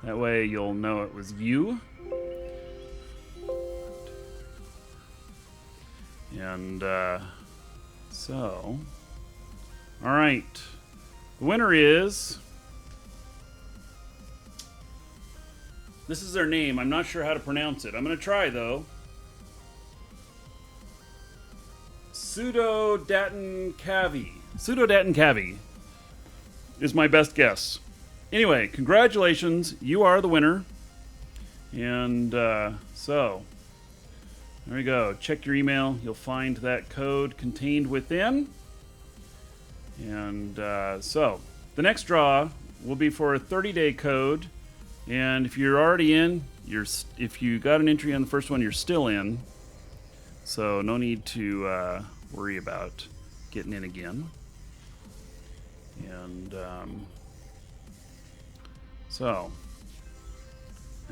Speaker 1: That way you'll know it was you. And so, all right. The winner is... This is their name. I'm not sure how to pronounce it. I'm going to try, though. Pseudodatincavi. Pseudodatincavi is my best guess. Anyway, congratulations. You are the winner. And so, there you go. Check your email. You'll find that code contained within. And so, the next draw will be for a 30-day code. And if you're already in, if you got an entry on the first one, you're still in. So no need to worry about getting in again. And and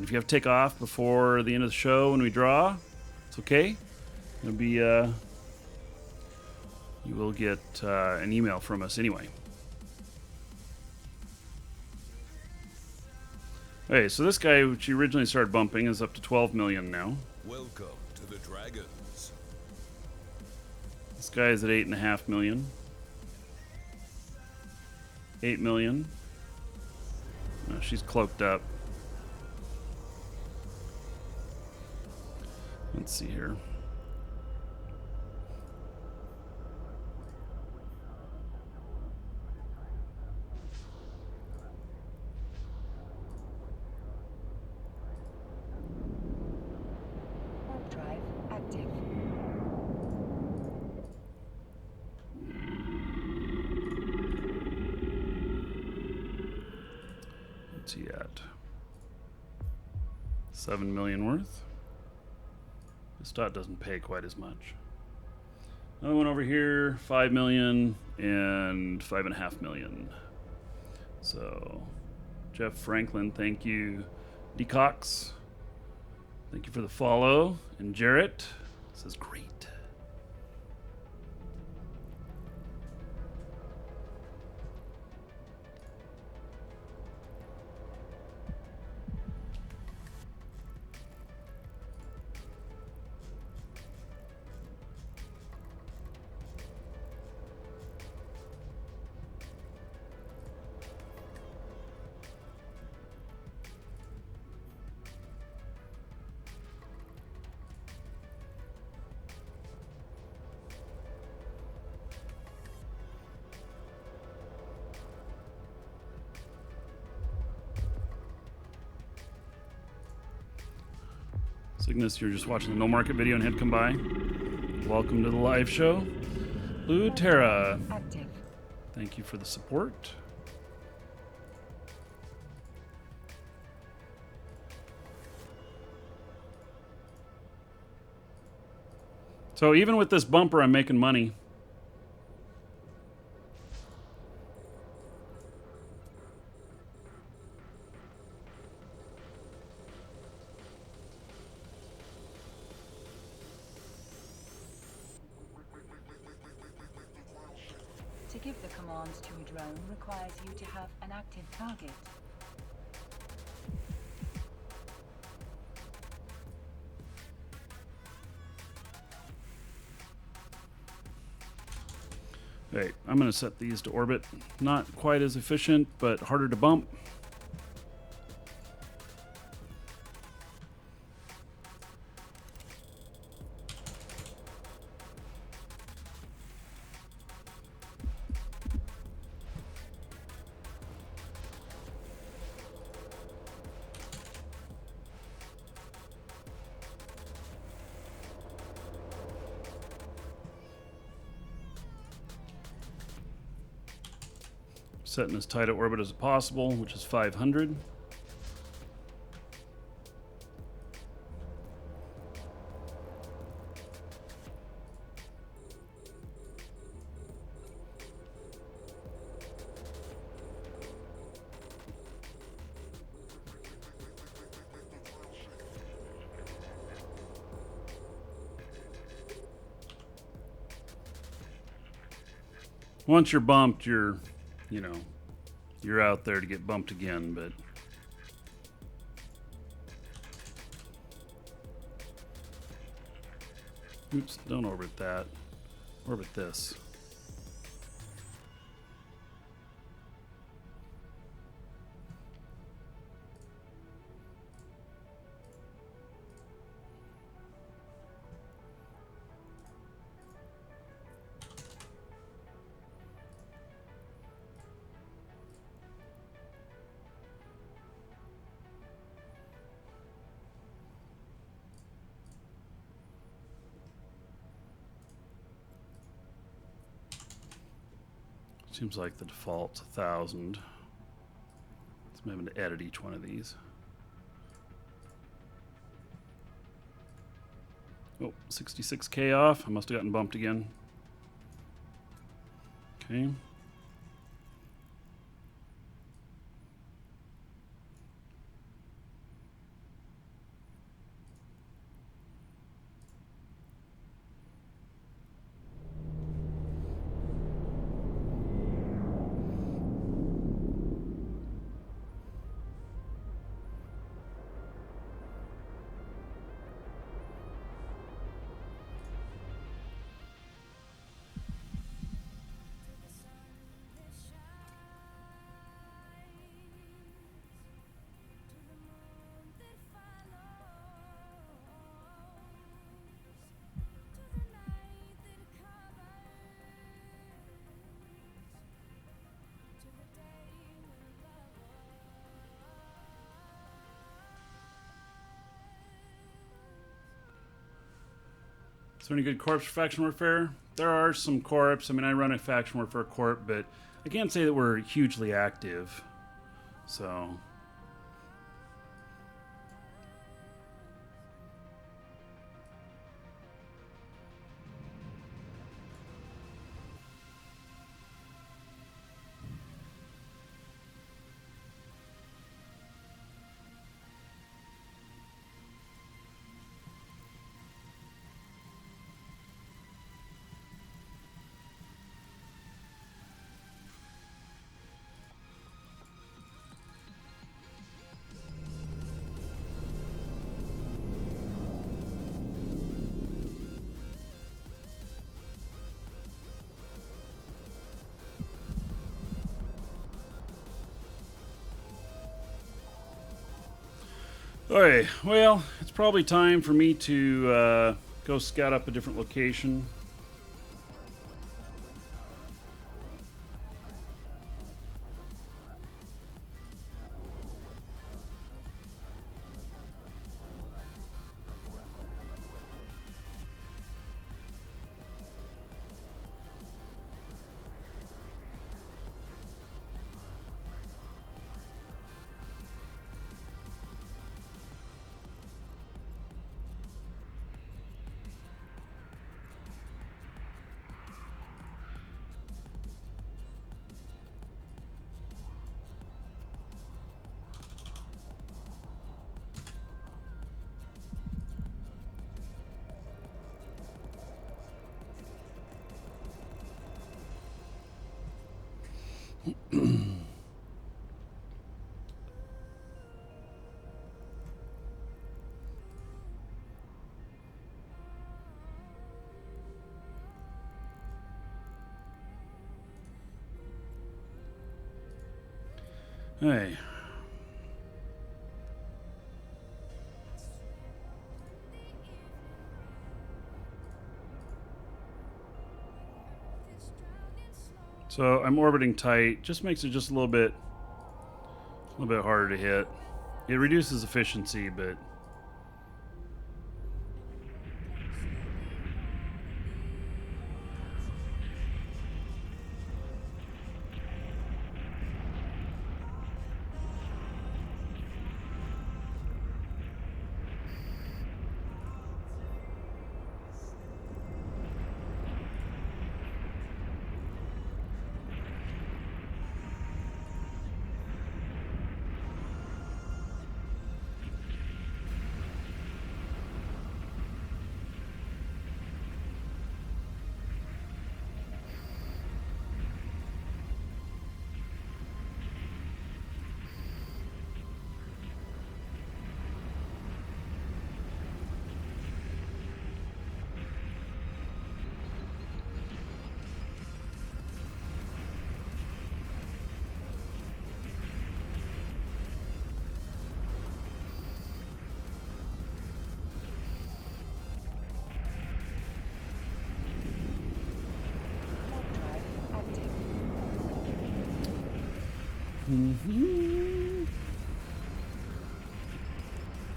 Speaker 1: if you have to take off before the end of the show when we draw, it's okay. It'll be you will get an email from us anyway. Okay, so this guy, which you originally started bumping, is up to 12 million now.
Speaker 3: Welcome to the Dragons.
Speaker 1: This guy is at 8.5 million. 8 million. No, she's cloaked up. Let's see here.
Speaker 5: Warp drive active.
Speaker 1: What's he at? 7 million worth. This dot doesn't pay quite as much. Another one over here, 5 million and 5.5 million. So, Jeff Franklin, thank you. D. Cox, thank you for the follow. And Jarrett says great. Cygnus, you're just watching the No Market video and had come by. Welcome to the live show. Blue Terra,
Speaker 5: Active.
Speaker 1: thank you for the support. So even with this bumper, I'm making money.
Speaker 5: To give the command to a drone requires you to have an active target.
Speaker 1: Okay, I'm going to set these to orbit. Not quite as efficient, but harder to bump. Setting as tight an orbit as possible, which is 500. Once you're bumped, you're out there to get bumped again, but oops, don't orbit that. Orbit this. Seems like the default's 1,000. So I'm having to edit each one of these. Oh, 66K off. I must have gotten bumped again. Okay. Is there any good corps for faction warfare? There are some corps. I mean, I run a faction warfare corps, but I can't say that we're hugely active. So okay, well, it's probably time for me to go scout up a different location. Hey. So I'm orbiting tight. Just makes it just a little bit harder to hit. It reduces efficiency, but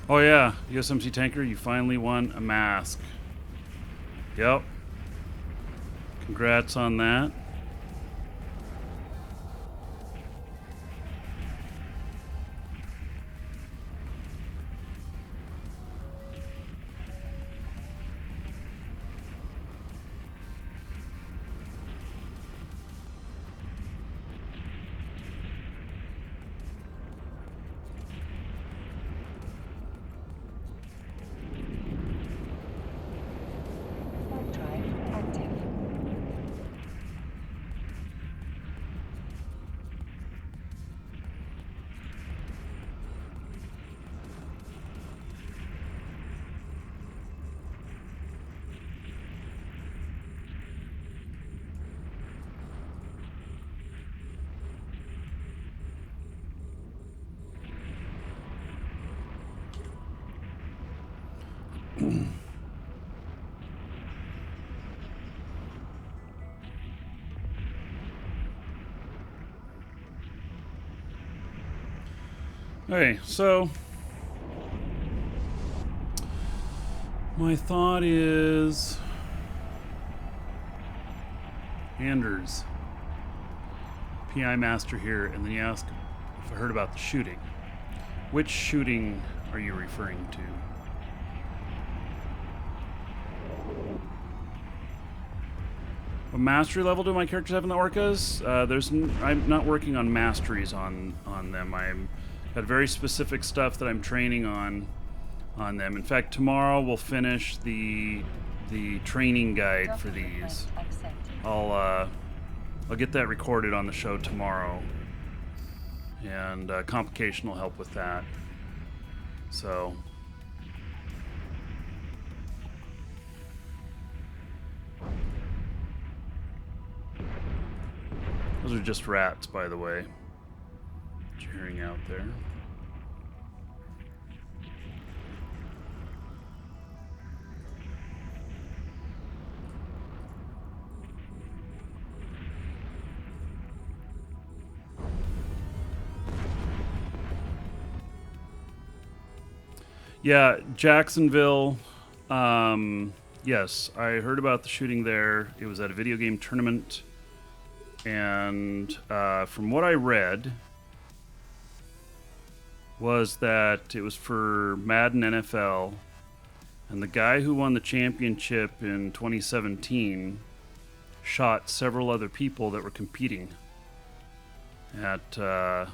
Speaker 1: Oh yeah, USMC Tanker, you finally won a mask. Yep. Congrats on that.
Speaker 5: Warp drive active.
Speaker 1: Okay, so my thought is Anders, PI master here, and then you ask if I heard about the shooting. Which shooting are you referring to? What mastery level do my characters have in the orcas? I'm not working on masteries on them. I'm got very specific stuff that I'm training on them. In fact, tomorrow we'll finish the training guide for
Speaker 5: Docking
Speaker 1: these.
Speaker 5: request accepted.
Speaker 1: I'll get that recorded on the show tomorrow, and Complication will help with that. So. Those are just rats, by the way. What you're hearing out there. Yeah, Jacksonville. Yes, I heard about the shooting there. It was at a video game tournament. And from what I read, was that it was for Madden NFL, and the guy who won the championship in 2017 shot several other people that were competing at that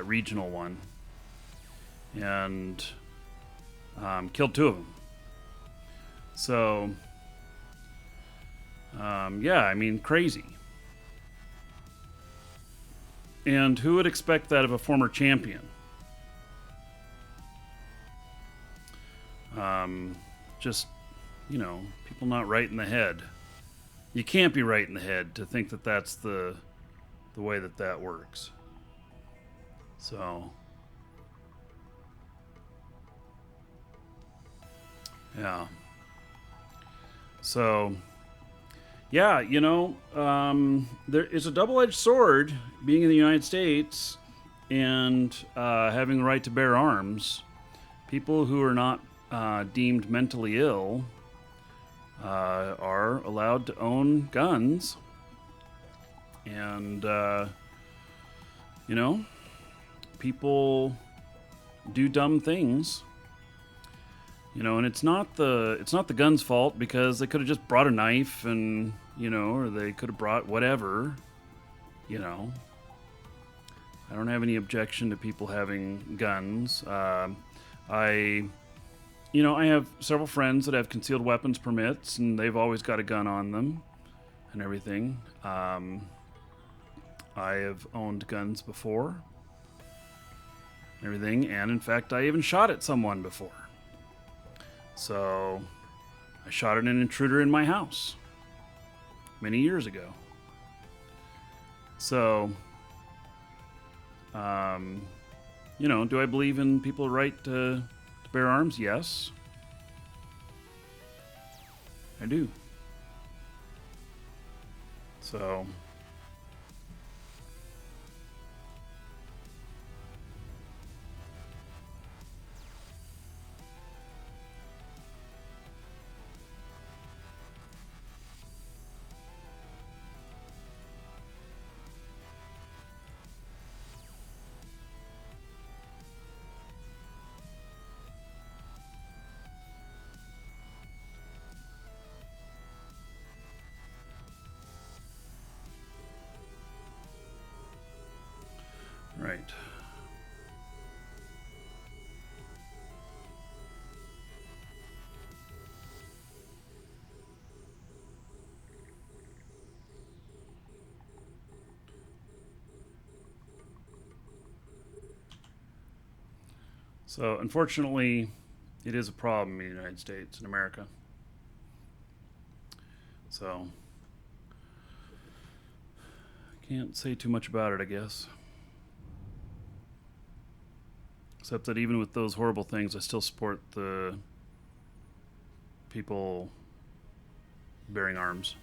Speaker 1: regional one, and killed two of them. So, yeah, I mean, crazy. And who would expect that of a former champion? Just, you know, people not right in the head. You can't be right in the head to think that that's the way that works. So, yeah. So, yeah, you know, there is a double-edged sword being in the United States and having the right to bear arms. People who are not deemed mentally ill are allowed to own guns. And, you know, people do dumb things. You know, and it's not the gun's fault, because they could have just brought a knife, and, you know, or they could have brought whatever, you know. I don't have any objection to people having guns. You know, I have several friends that have concealed weapons permits, and they've always got a gun on them and everything. I have owned guns before, everything, and in fact, I even shot at someone before. So, I shot at an intruder in my house many years ago. So, you know, do I believe in people's right to bear arms? Yes. I do. So, Right. So, unfortunately, it is a problem in the United States, in America. So, can't say too much about it, I guess. Except that even with those horrible things, I still support the people bearing arms.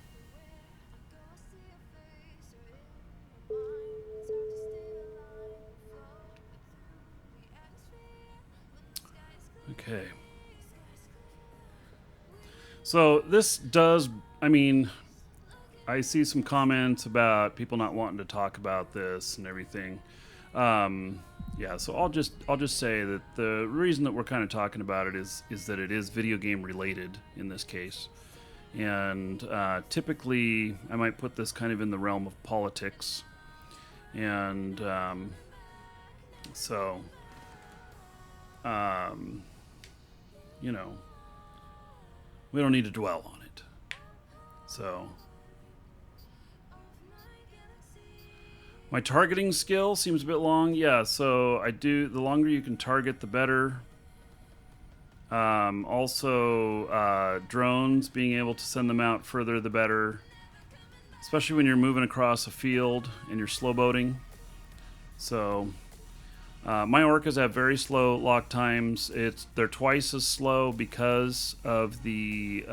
Speaker 1: Okay. So this does, I mean, I see some comments about people not wanting to talk about this and everything. Yeah, so I'll just say that the reason that we're kind of talking about it is that it is video game related in this case, and typically I might put this kind of in the realm of politics, and so you know, we don't need to dwell on it. So my targeting skill seems a bit long. Yeah, so I do. The longer you can target, the better. Also, drones, being able to send them out further, the better. Especially when you're moving across a field and you're slow boating. So, my orcas have very slow lock times. They're twice as slow because of the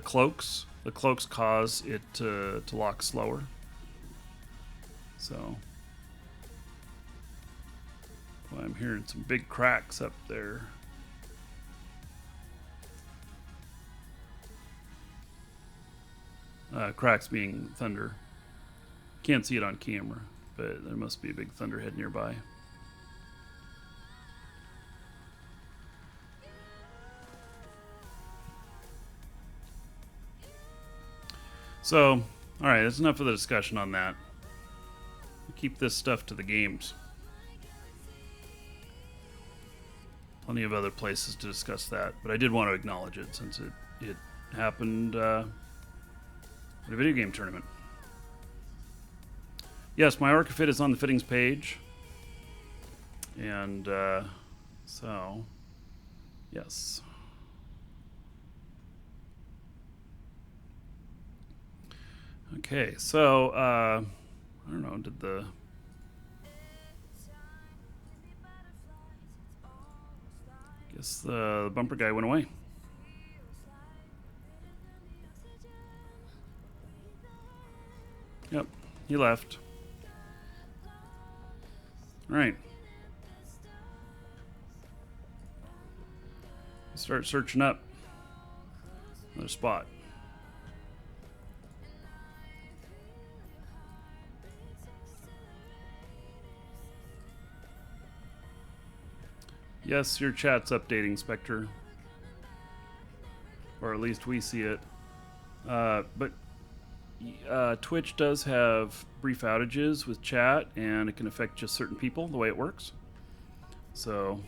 Speaker 1: cloaks. The cloaks cause it to lock slower. So, well, I'm hearing some big cracks up there. Cracks being thunder. Can't see it on camera, but there must be a big thunderhead nearby. So, all right, that's enough of the discussion on that. Keep this stuff to the games. Plenty of other places to discuss that, but I did want to acknowledge it since it happened at a video game tournament. Yes, my Orca fit is on the fittings page, and so yes. Okay, so I don't know, did the guess the bumper guy went away. Yep, he left. All right. Start searching up another spot. Yes, your chat's updating, Spectre. Or at least we see it. But Twitch does have brief outages with chat, and it can affect just certain people, the way it works. So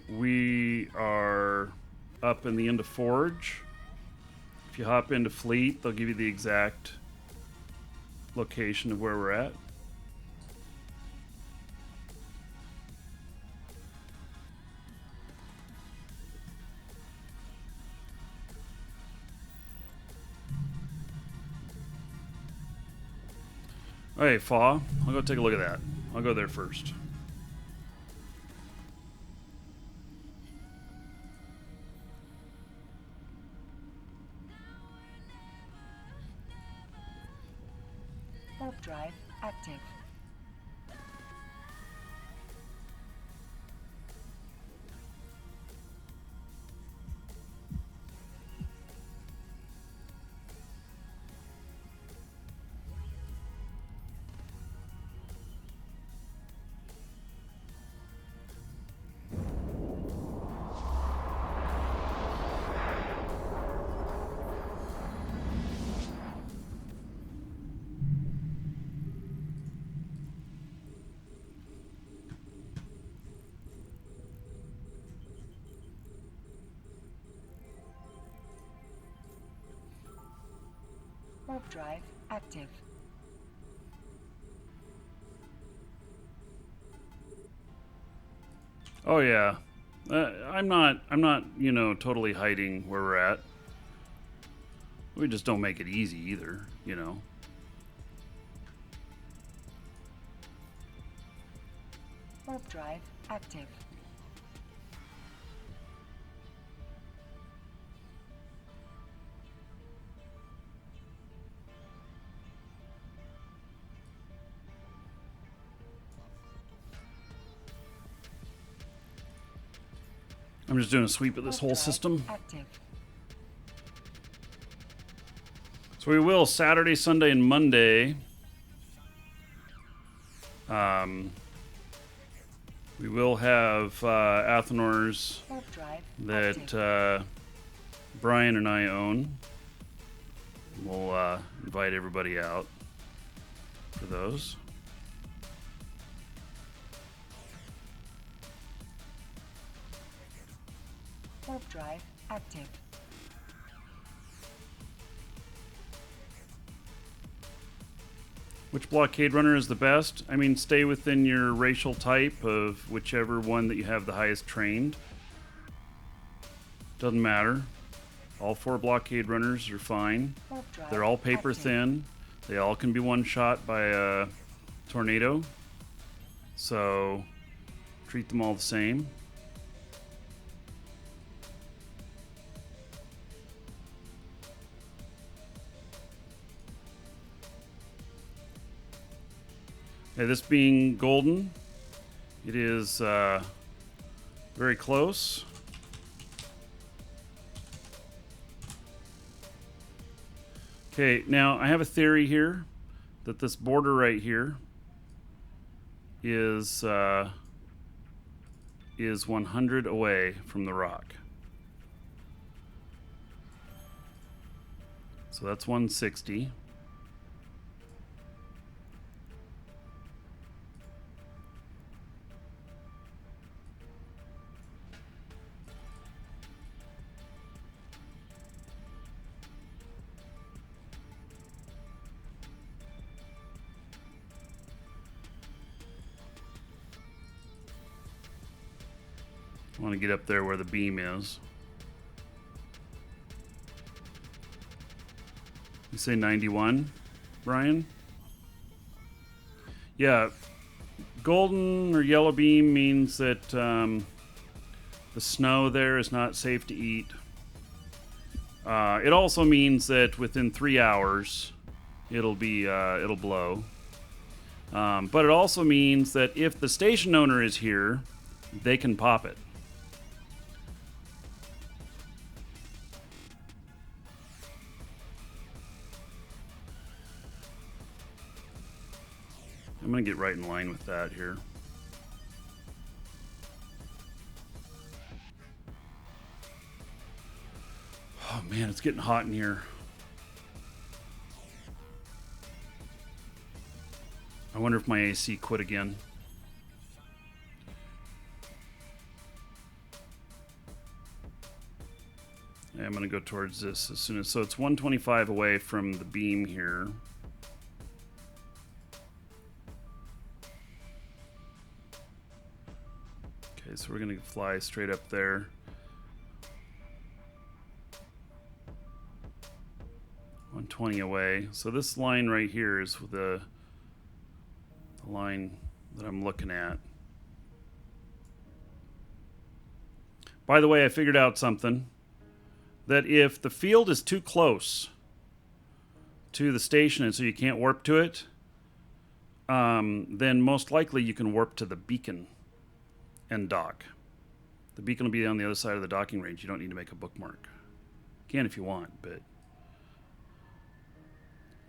Speaker 1: we are up in the end of Forge. If you hop into Fleet, they'll give you the exact location of where we're at. Hey, Fa, I'll go take a look at that. I'll go there first.
Speaker 5: Warp drive active. Warp drive active.
Speaker 1: Oh yeah, I'm not, you know, totally hiding where we're at. We just don't make it easy either, you know.
Speaker 5: Warp drive active.
Speaker 1: I'm just doing a sweep of this
Speaker 5: Warp
Speaker 1: whole
Speaker 5: drive
Speaker 1: system.
Speaker 5: active.
Speaker 1: So we will Saturday, Sunday, and Monday. We will have Athenors
Speaker 5: Warp drive
Speaker 1: that
Speaker 5: active.
Speaker 1: Brian and I own. We'll invite everybody out for those.
Speaker 5: Warp drive active.
Speaker 1: Which blockade runner is the best? I mean, stay within your racial type of whichever one that you have the highest trained. Doesn't matter. All 4 blockade runners are fine.
Speaker 5: Warp drive
Speaker 1: They're all paper
Speaker 5: active.
Speaker 1: thin. They all can be one shot by a tornado. So treat them all the same. Okay, this being golden, it is very close. Okay, now I have a theory here that this border right here is 100 away from the rock. So that's 160. I want to get up there where the beam is. You say 91, Brian? Yeah, golden or yellow beam means that the snow there is not safe to eat. It also means that within 3 hours it'll blow. But it also means that if the station owner is here, they can pop it. I'm going to get right in line with that here. Oh man, it's getting hot in here. I wonder if my AC quit again. Yeah, I'm going to go towards this as soon as... So it's 125 away from the beam here. Okay, so we're going to fly straight up there. $120 away. So this line right here is the line that I'm looking at. By the way, I figured out something. That if the field is too close to the station and so you can't warp to it, then most likely you can warp to the beacon and dock. The beacon will be on the other side of the docking range. You don't need to make a bookmark. You can if you want, but...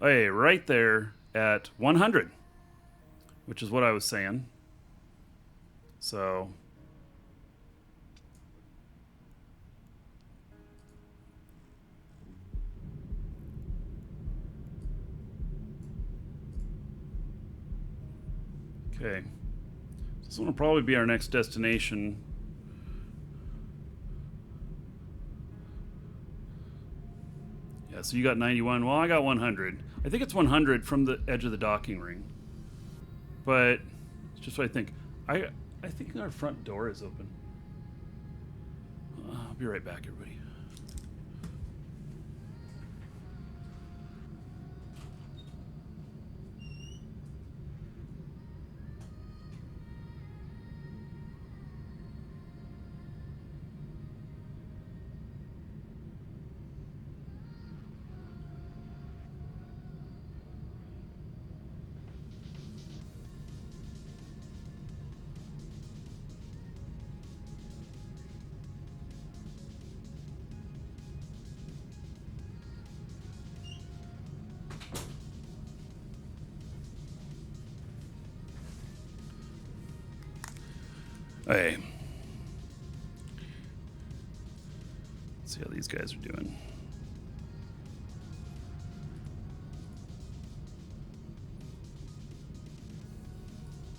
Speaker 1: Hey, right there at 100, which is what I was saying. So... Okay. This one will probably be our next destination. Yeah, so you got 91. Well, I got 100. I think it's 100 from the edge of the docking ring. But it's just what I think. I think our front door is open. I'll be right back, everybody. Hey. Let's see how these guys are doing.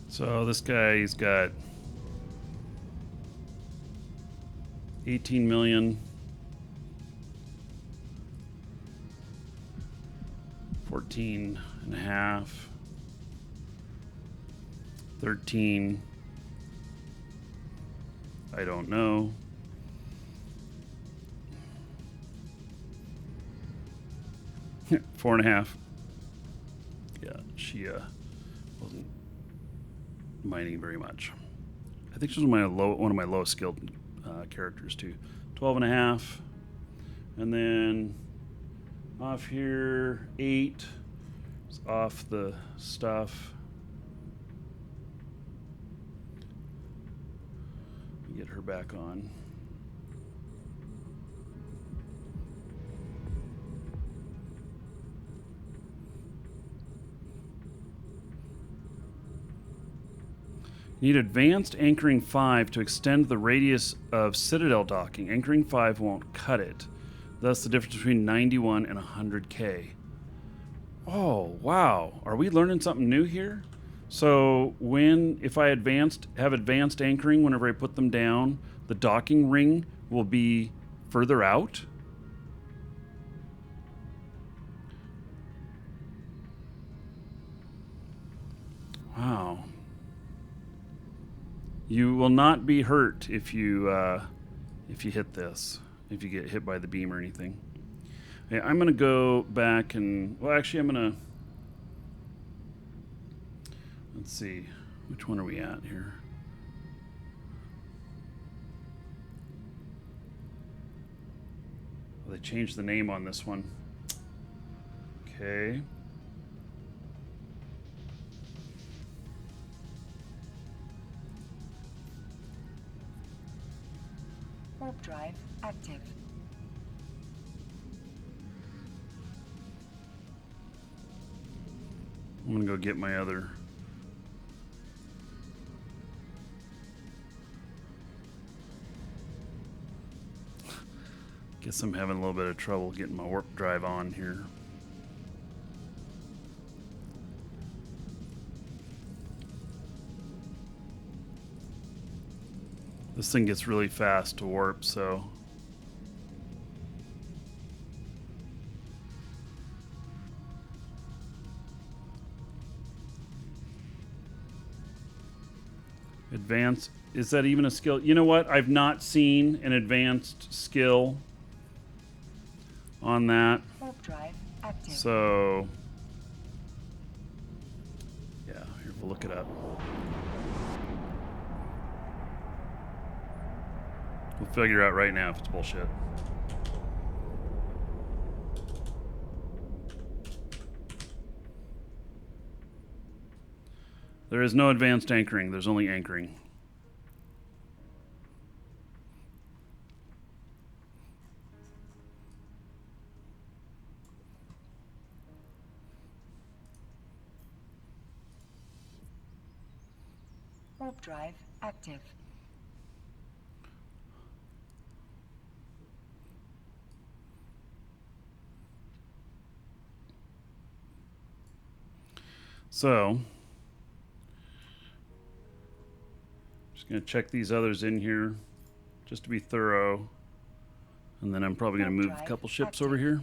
Speaker 1: So this guy, he's got 18 million. 14 and a half. 13. I don't know. Four and a half. Yeah, she wasn't mining very much. I think she was one of my lowest skilled characters too. 12 and a half. And then off here, 8. It's off the stuff. Get her back on. Need advanced anchoring 5 to extend the radius of Citadel docking. Anchoring 5 won't cut it. Thus the difference between 91 and 100K. Oh, wow. Are we learning something new here? So if I have advanced anchoring whenever I put them down, the docking ring will be further out? Wow. You will not be hurt if you hit this, if you get hit by the beam or anything. Okay, I'm going to go back and, well, actually I'm going to, let's see, which one are we at here? Well, they changed the name on this one. Okay.
Speaker 5: Warp drive active.
Speaker 1: I'm gonna go get my other. Guess I'm having a little bit of trouble getting my warp drive on here. This thing gets really fast to warp, so. Advanced, is that even a skill? You know what? I've not seen an advanced skill on that.
Speaker 5: Warp drive active.
Speaker 1: So, yeah, here, we'll look it up. We'll figure out right now if it's bullshit. There is no advanced anchoring. There's only anchoring.
Speaker 5: Warp drive active.
Speaker 1: So, just going to check these others in here just to be thorough. And then I'm probably going to move a couple ships over here.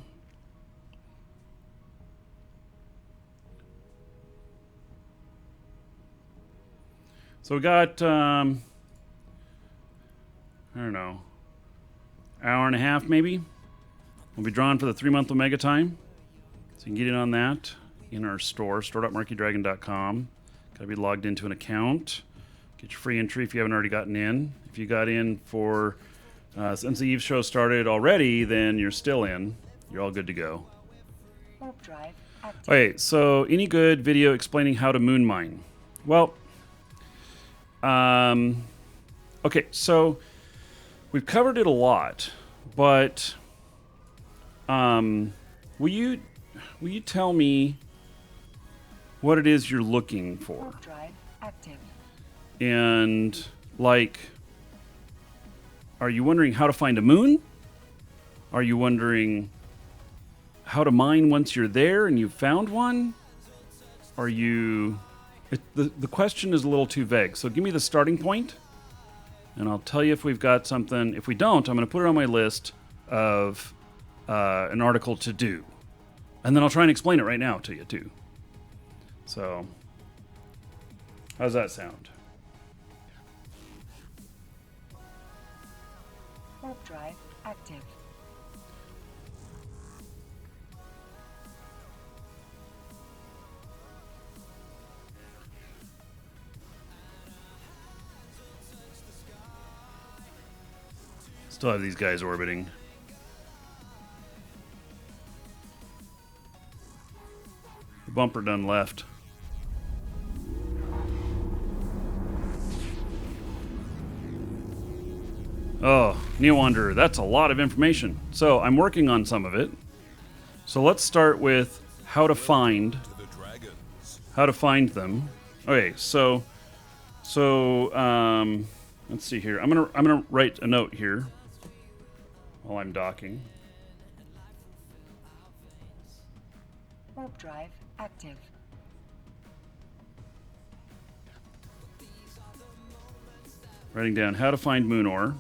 Speaker 1: So we got, I don't know, hour and a half maybe. We'll be drawn for the 3-month Omega time. So you can get in on that in our store, store.markeedragon.com. Got to be logged into an account. Get your free entry if you haven't already gotten in. If you got in for, since the Eve show started already, then you're still in. You're all good to go.
Speaker 5: Warp drive active.
Speaker 1: Okay, so any good video explaining how to moon mine? Well, okay, so we've covered it a lot, but will you tell me what it is you're looking for?
Speaker 5: Warp drive active.
Speaker 1: And like, are you wondering how to find a moon? Are you wondering how to mine once you're there and you've found one? Are you... The question is a little too vague, so give me the starting point, and I'll tell you if we've got something. If we don't, I'm going to put it on my list of an article to do. And then I'll try and explain it right now to you, too. So, how's that sound?
Speaker 5: Warp drive active.
Speaker 1: Still have these guys orbiting. The bumper done left. Oh, Neo Wanderer, that's a lot of information. So I'm working on some of it. So let's start with how to find
Speaker 3: To the dragons.
Speaker 1: them. Okay, so let's see here. I'm gonna write a note here while I'm docking.
Speaker 5: Warp drive active.
Speaker 1: Writing down how to find moon ore.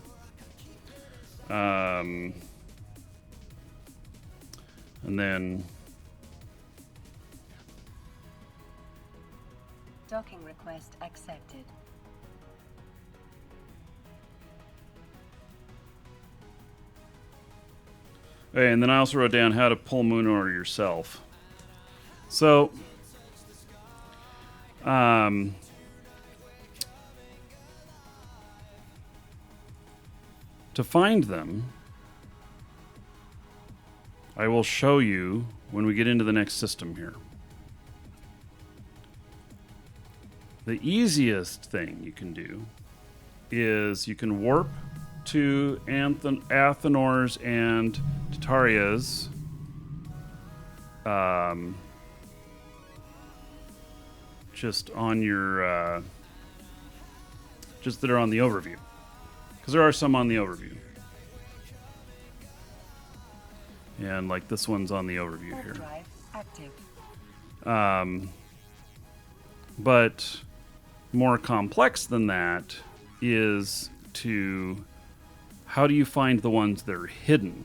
Speaker 1: And then
Speaker 5: Docking request accepted.
Speaker 1: okay, and then I also wrote down how to pull moon ore yourself. So to find them, I will show you when we get into the next system here. The easiest thing you can do is you can warp to Athenor's and Tataria's just on your just that are on the overview, because there are some on the overview, and like this one's on the overview
Speaker 5: Warp
Speaker 1: here.
Speaker 5: drive active.
Speaker 1: But more complex than that is to how do you find the ones that are hidden?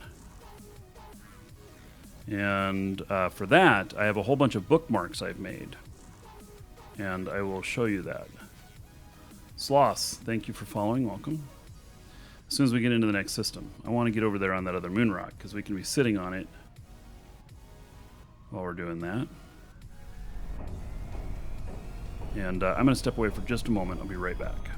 Speaker 1: And for that, I have a whole bunch of bookmarks I've made, and I will show you that. Sloths, thank you for following. Welcome. As soon as we get into the next system, I want to get over there on that other moon rock because we can be sitting on it while we're doing that. And I'm going to step away for just a moment. I'll be right back.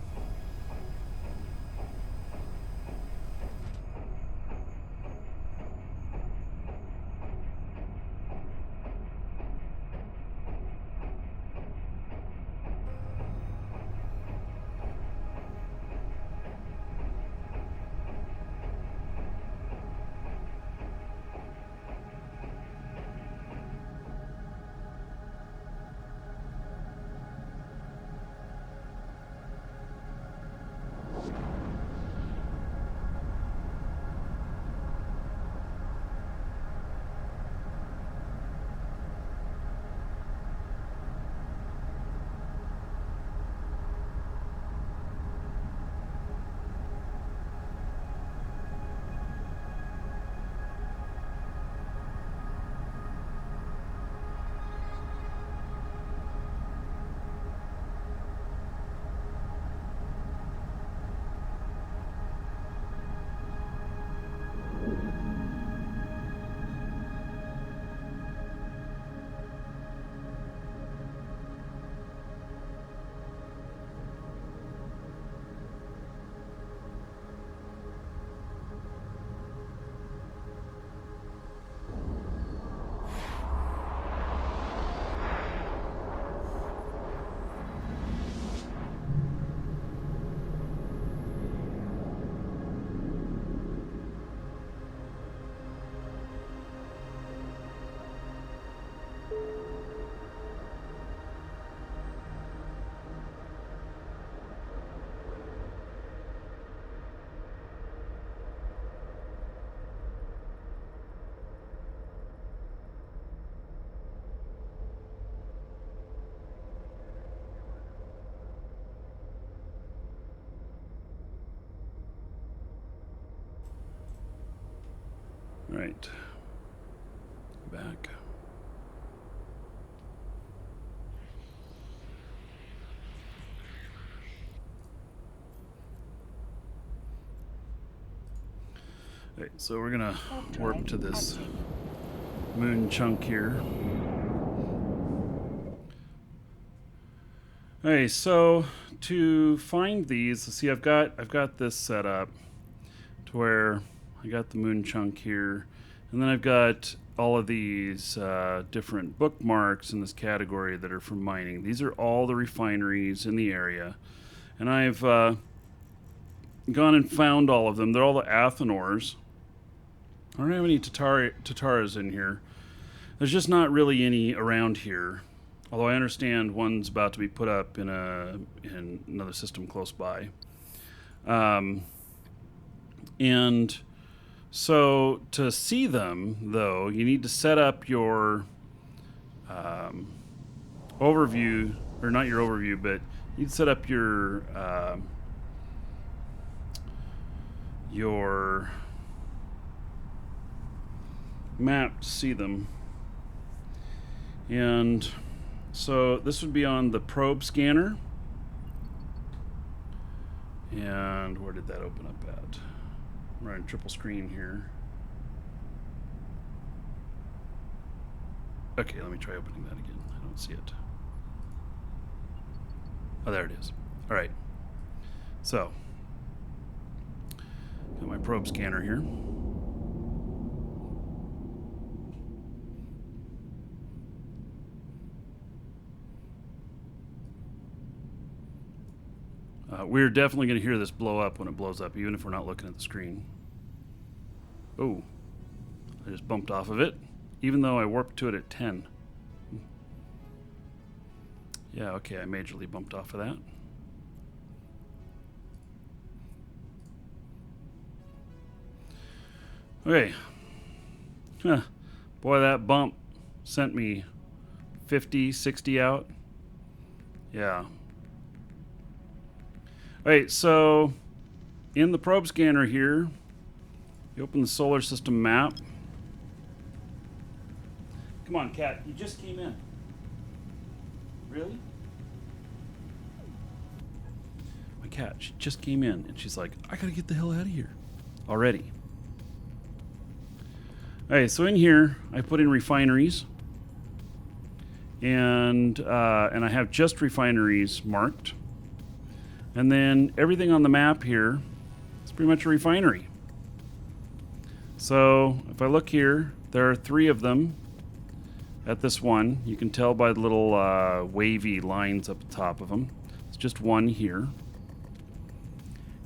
Speaker 1: All right. Back. All right, so we're gonna warp to this moon chunk here. Okay, so to find these, see, I've got this set up to where I got the moon chunk here, and then I've got all of these different bookmarks in this category that are from mining. These are all the refineries in the area, and I've gone and found all of them. They're all the Athenors. I don't have any Tataras in here. There's just not really any around here. Although I understand one's about to be put up in another system close by. And so to see them, though, you need to set up your overview, or not your overview, but you need to set up your map to see them. And so this would be on the probe scanner. And where did that open up at? We're on triple screen here. Okay, let me try opening that again. I don't see it. Oh, there it is. All right. So, got my probe scanner here. We're definitely going to hear this blow up when it blows up, even if we're not looking at the screen. Oh, I just bumped off of it, even though I warped to it at 10. Yeah, okay, I majorly bumped off of that. Okay. Huh. Boy, that bump sent me 50, 60 out. Yeah. Alright, so in the probe scanner here, you open the solar system map. Come on, Kat, you just came in. Really? My cat, she just came in and she's like, I gotta get the hell out of here already. Alright, so in here, I put in refineries. And I have just refineries marked. And then everything on the map here is pretty much a refinery. So if I look here, there are 3 of them at this one. You can tell by the little wavy lines up the top of them. It's just one here.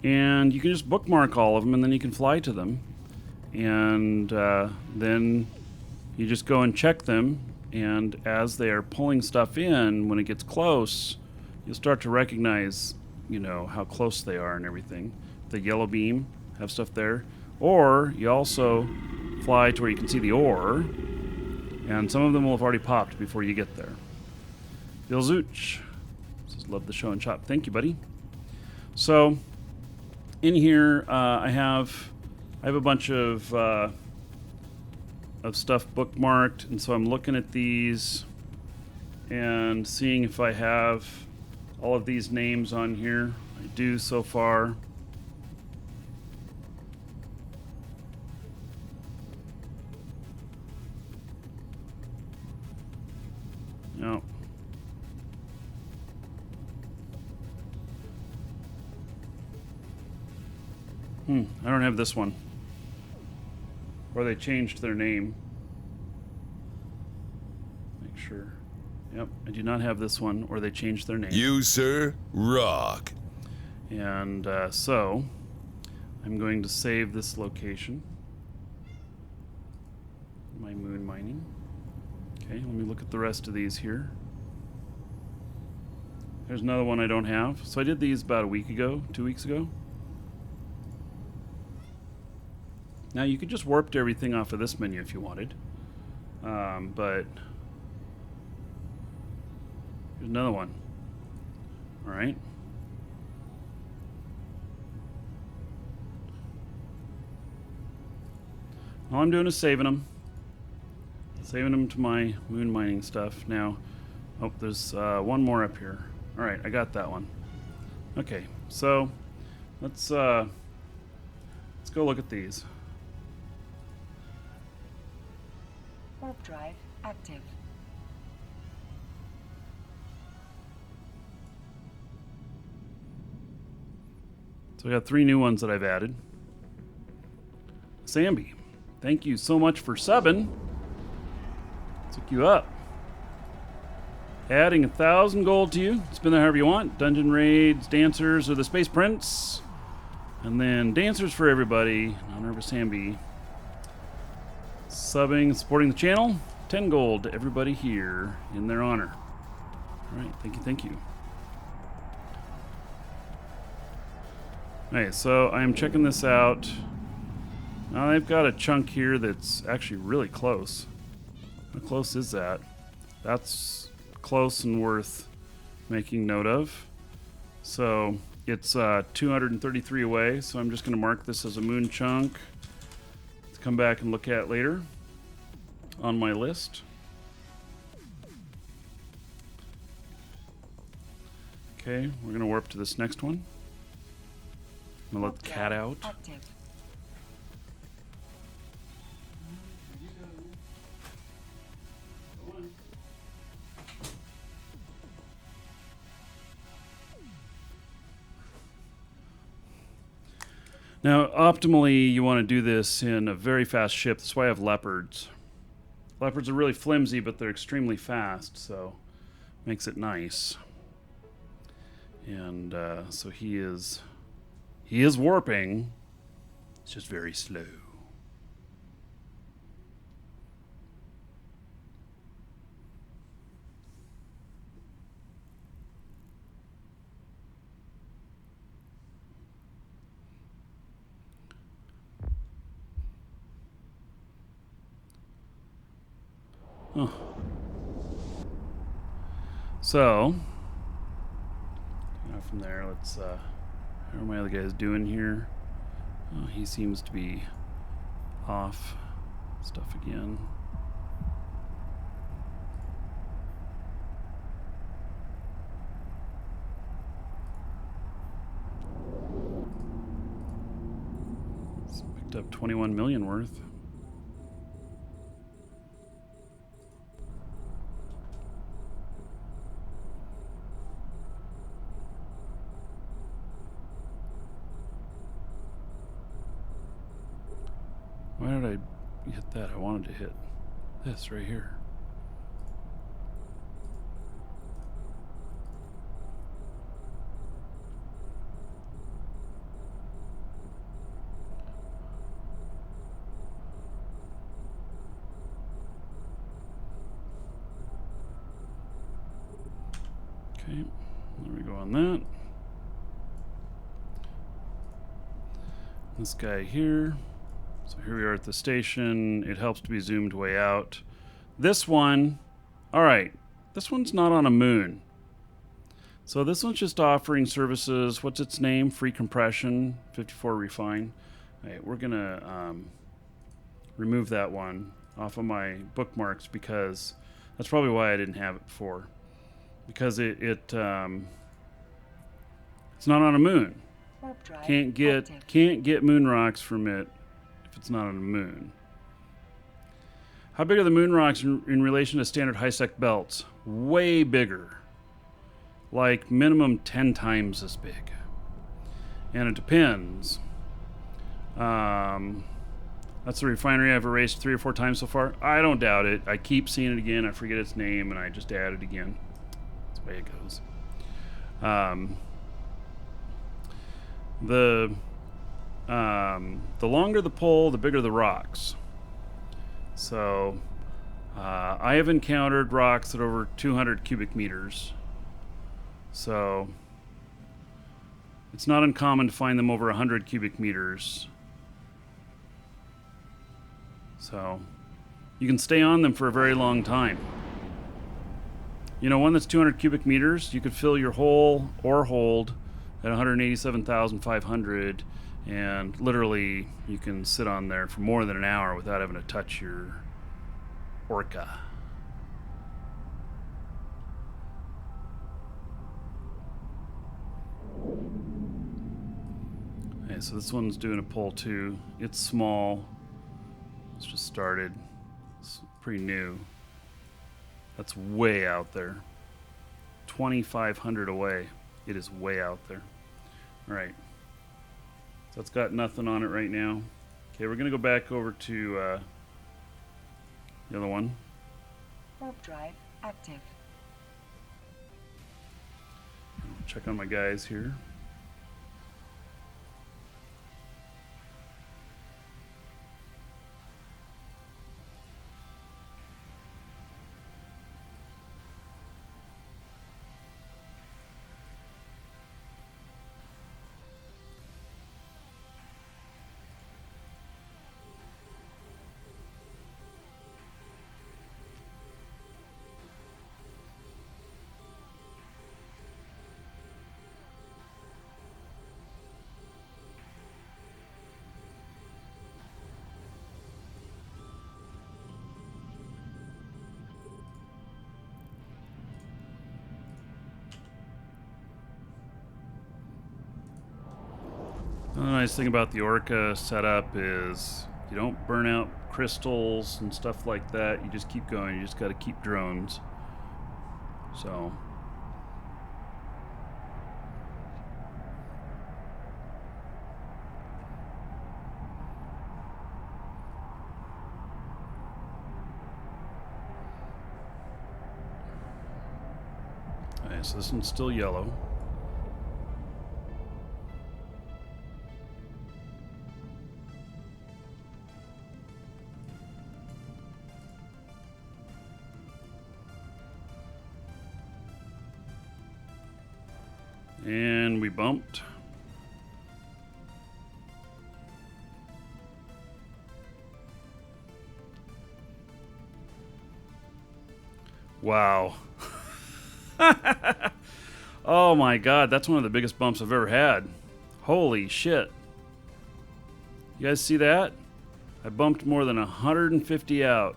Speaker 1: And you can just bookmark all of them, and then you can fly to them. And then you just go and check them. And as they are pulling stuff in, when it gets close, you'll start to recognize, you know, how close they are and everything. The yellow beam, have stuff there. Or you also fly to where you can see the ore, and some of them will have already popped before you get there. Bill Zooch says, love the show and shop. Thank you, buddy. So in here, I have a bunch of stuff bookmarked, and so I'm looking at these and seeing if I have all of these names on here. I do so far. No. I don't have this one. Or they changed their name. Make sure. Yep, I do not have this one, or they changed their name.
Speaker 3: You, sir, rock.
Speaker 1: And so, I'm going to save this location. My moon mining. Okay, let me look at the rest of these here. There's another one I don't have. So I did these about a week ago, 2 weeks ago. Now you could just warp to everything off of this menu if you wanted. But here's another one. All right. All I'm doing is saving them. Saving them to my moon mining stuff. Now, oh, there's one more up here. All right, I got that one. Okay, so let's go look at these.
Speaker 5: Warp drive active.
Speaker 1: So I got 3 new ones that I've added. Samby, thank you so much for subbing. Took you up. Adding 1,000 gold to you. Spend that however you want. Dungeon raids, dancers, or the Space Prince. And then dancers for everybody. In honor of Samby. Subbing, supporting the channel. 10 gold to everybody here in their honor. All right, thank you, thank you. Alright, so I'm checking this out. Now they've got a chunk here that's actually really close. How close is that? That's close and worth making note of. So it's 233 away, so I'm just going to mark this as a moon chunk to come back and look at later on my list. Okay, we're going to warp to this next one. I'm gonna let the cat out.
Speaker 5: Active.
Speaker 1: Now, optimally, you want to do this in a very fast ship. That's why I have leopards. Leopards are really flimsy, but they're extremely fast, so makes it nice. And so he is warping. It's just very slow. Oh. So, from there, let's how are my other guys doing here? Oh, he seems to be off stuff again. It's picked up 21 million worth. Why did I hit that? I wanted to hit this right here. Okay, there we go on that. This guy here. So here we are at the station. It helps to be zoomed way out. This one, all right, this one's not on a moon. So this one's just offering services. What's its name? Free compression, 54 refine. All right, we're gonna remove that one off of my bookmarks because that's probably why I didn't have it before. Because it's not on a moon.
Speaker 5: Warp drive
Speaker 1: Can't get moon rocks from it if it's not on a moon. How big are the moon rocks in relation to standard high-sec belts? Way bigger. Like minimum 10 times as big. And it depends. That's the refinery I've erased 3 or 4 times so far. I don't doubt it. I keep seeing it again. I forget its name and I just add it again. That's the way it goes. The longer the pole, the bigger the rocks. So I have encountered rocks at over 200 cubic meters. So it's not uncommon to find them over 100 cubic meters. So you can stay on them for a very long time. You know, one that's 200 cubic meters, you could fill your whole ore hold at 187,500 And literally, you can sit on there for more than an hour without having to touch your orca. Okay, so this one's doing a pull too. It's small. It's just started. It's pretty new. That's way out there. 2,500 away. It is way out there. All right. So it's got nothing on it right now. Okay, we're gonna go back over to the other one.
Speaker 5: Warp drive active.
Speaker 1: Check on my guys here. The nice thing about the Orca setup is you don't burn out crystals and stuff like that. You just keep going. You just got to keep drones. So. Okay, so this one's still yellow. And we bumped. Wow. Oh my God, that's one of the biggest bumps I've ever had. Holy shit. You guys see that? I bumped more than 150 out.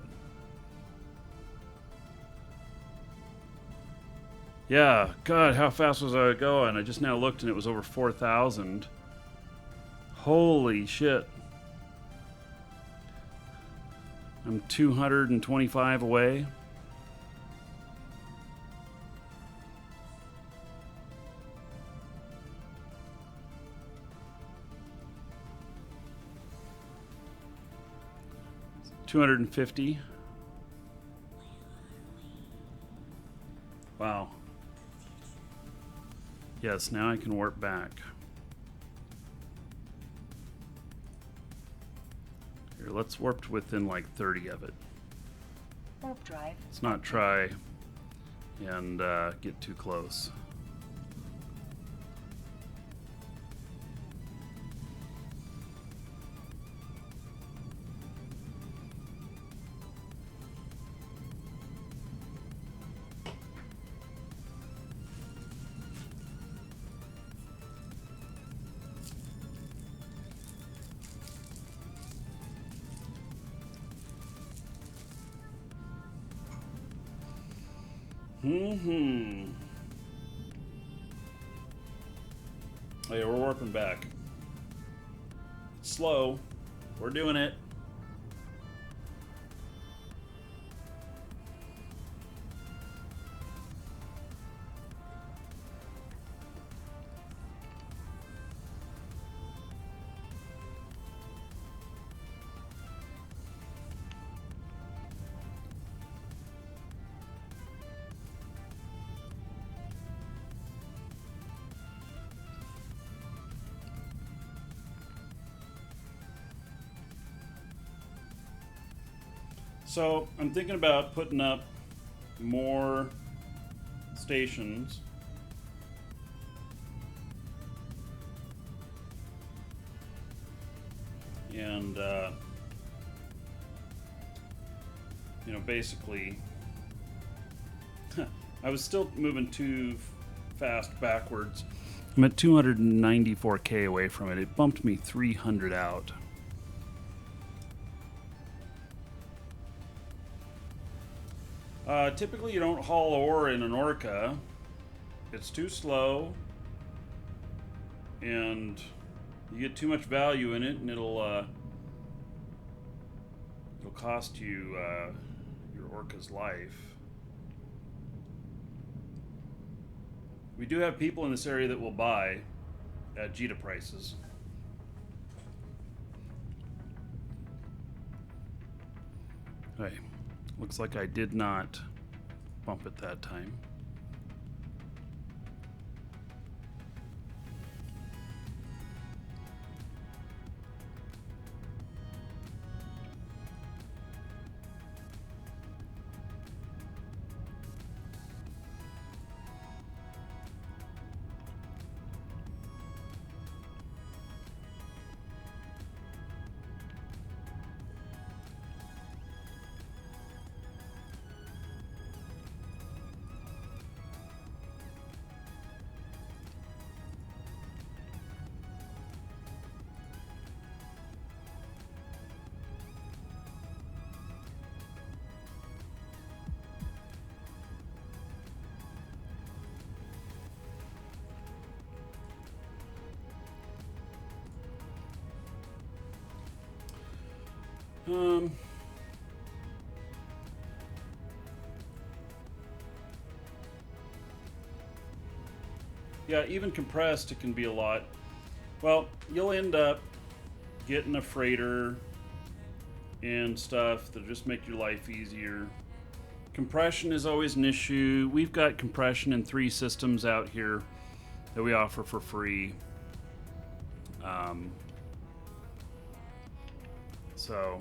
Speaker 1: Yeah, God, how fast was I going? I just now looked and it was over 4,000. Holy shit. I'm 225 away. $250. Wow. Yes, now I can warp back. Here, let's warp to within like 30 of it.
Speaker 5: Warp drive.
Speaker 1: Let's not try and get too close. Oh yeah, we're warping back. It's slow. We're doing it. So I'm thinking about putting up more stations. And, you know, basically, I was still moving too fast backwards. I'm at 294k away from it. It bumped me 300 out. Typically you don't haul ore in an orca. It's too slow, and you get too much value in it, and it'll cost you your orca's life. We do have people in this area that will buy at Jita prices. Hey, looks like I did not bump it that time. Yeah, even compressed, it can be a lot. Well, you'll end up getting a freighter and stuff that just make your life easier. Compression is always an issue. We've got compression in 3 systems out here that we offer for free. So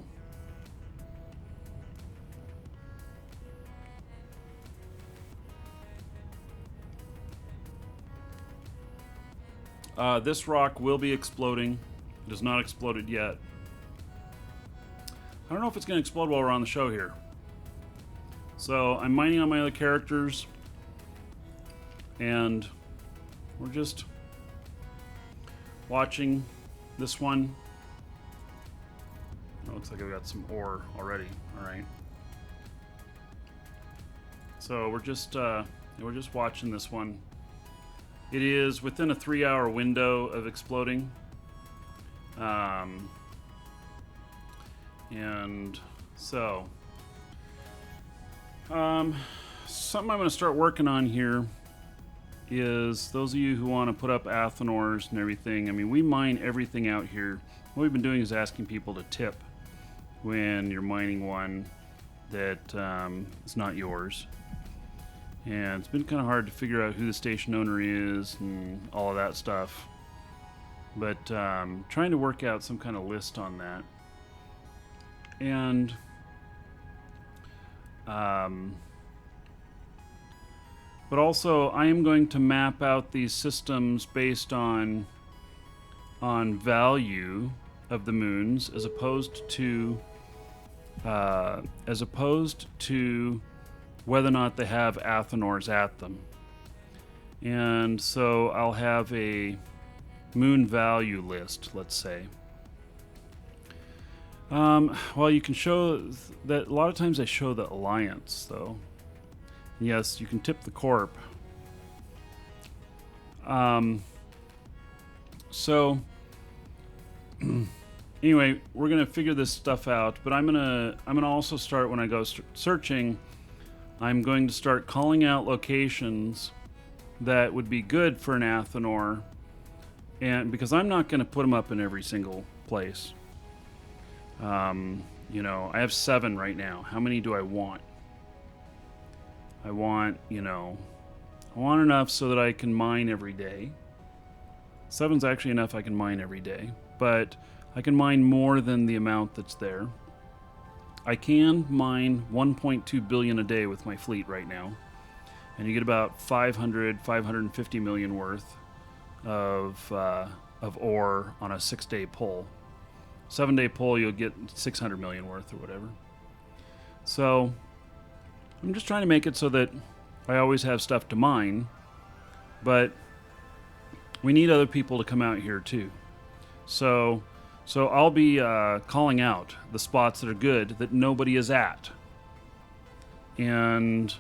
Speaker 1: this rock will be exploding. It has not exploded yet. I don't know if it's going to explode while we're on the show here. So I'm mining on my other characters, and we're just watching this one. It looks like I've got some ore already. All right. So we're just watching this one. It is within a 3-hour window of exploding. And so, something I'm going to start working on here is those of you who want to put up athenors and everything. I mean, we mine everything out here. What we've been doing is asking people to tip when you're mining one that is not yours. And it's been kind of hard to figure out who the station owner is and all of that stuff. But trying to work out some kind of list on that. And but also I am going to map out these systems based on value of the moons as opposed to whether or not they have athenors at them. And so I'll have a moon value list, let's say. Well, you can show that a lot of times I show the alliance, though. Yes, you can tip the corp. So anyway, we're gonna figure this stuff out. But I'm gonna also start when I go searching. I'm going to start calling out locations that would be good for an athenor, and because I'm not going to put them up in every single place. You know, I have 7 right now. How many do I want? I want, I want enough so that I can mine every day. 7's actually enough I can mine every day, but I can mine more than the amount that's there. I can mine 1.2 billion a day with my fleet right now, and you get about 550 million worth of ore on a 6-day pull. 7-day pull, you'll get 600 million worth or whatever. So I'm just trying to make it so that I always have stuff to mine, but we need other people to come out here too. So I'll be calling out the spots that are good that nobody is at. And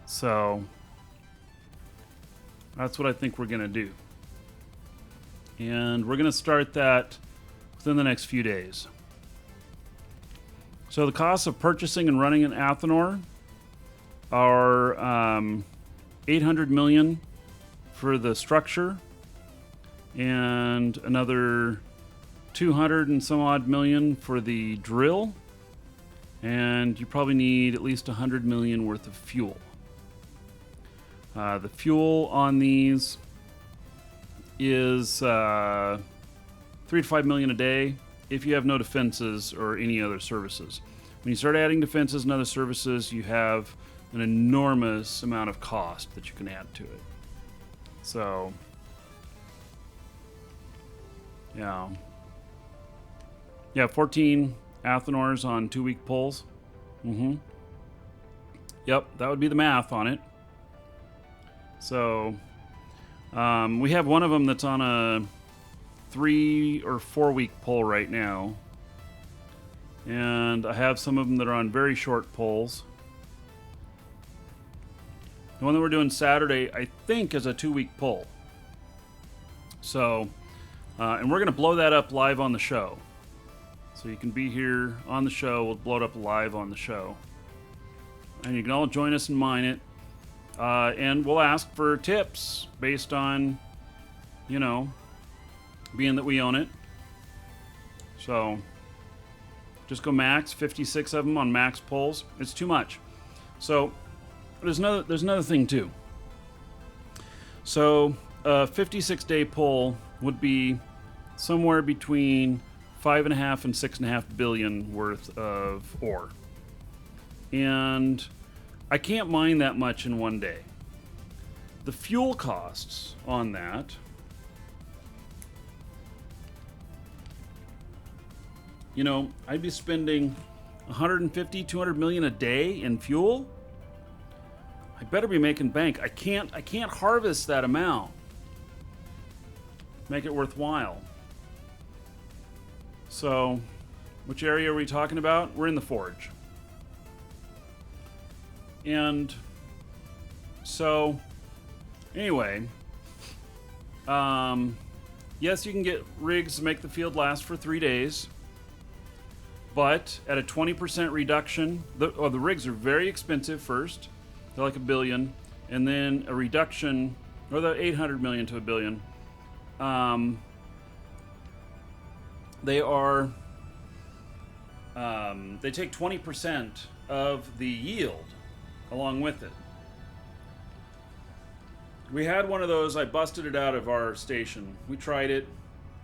Speaker 1: so that's what I think we're going to do. And we're going to start that within the next few days. So the costs of purchasing and running an Athenor are 800 million for the structure and another 200 and some odd million for the drill. And you probably need at least 100 million worth of fuel. The fuel on these is 3 to 5 million a day if you have no defenses or any other services. When you start adding defenses and other services, you have an enormous amount of cost that you can add to it. So, yeah. Yeah, 14 Athenors on 2-week pulls. Yep, that would be the math on it. So, we have one of them that's on a 3 or 4 week pull right now. And I have some of them that are on very short pulls. The one that we're doing Saturday, I think, is a 2-week pull. So, and we're going to blow that up live on the show. So you can be here on the show. We'll blow it up live on the show. And you can all join us and mine it. And we'll ask for tips based on, being that we own it. So just go max, 56 of them on max pulls. It's too much. So there's another thing too. So a 56-day pull would be somewhere between 5.5 and 6.5 billion worth of ore. And I can't mine that much in one day. The fuel costs on that, I'd be spending 150, 200 million a day in fuel. I better be making bank. I can't harvest that amount. Make it worthwhile. So, which area are we talking about? We're in the forge. And so, anyway, yes, you can get rigs to make the field last for 3 days, but at a 20% reduction, the rigs are very expensive first. They're like $1 billion, and then a reduction, or the 800 million to $1 billion. They are, they take 20% of the yield along with it. We had one of those. I busted it out of our station. We tried it.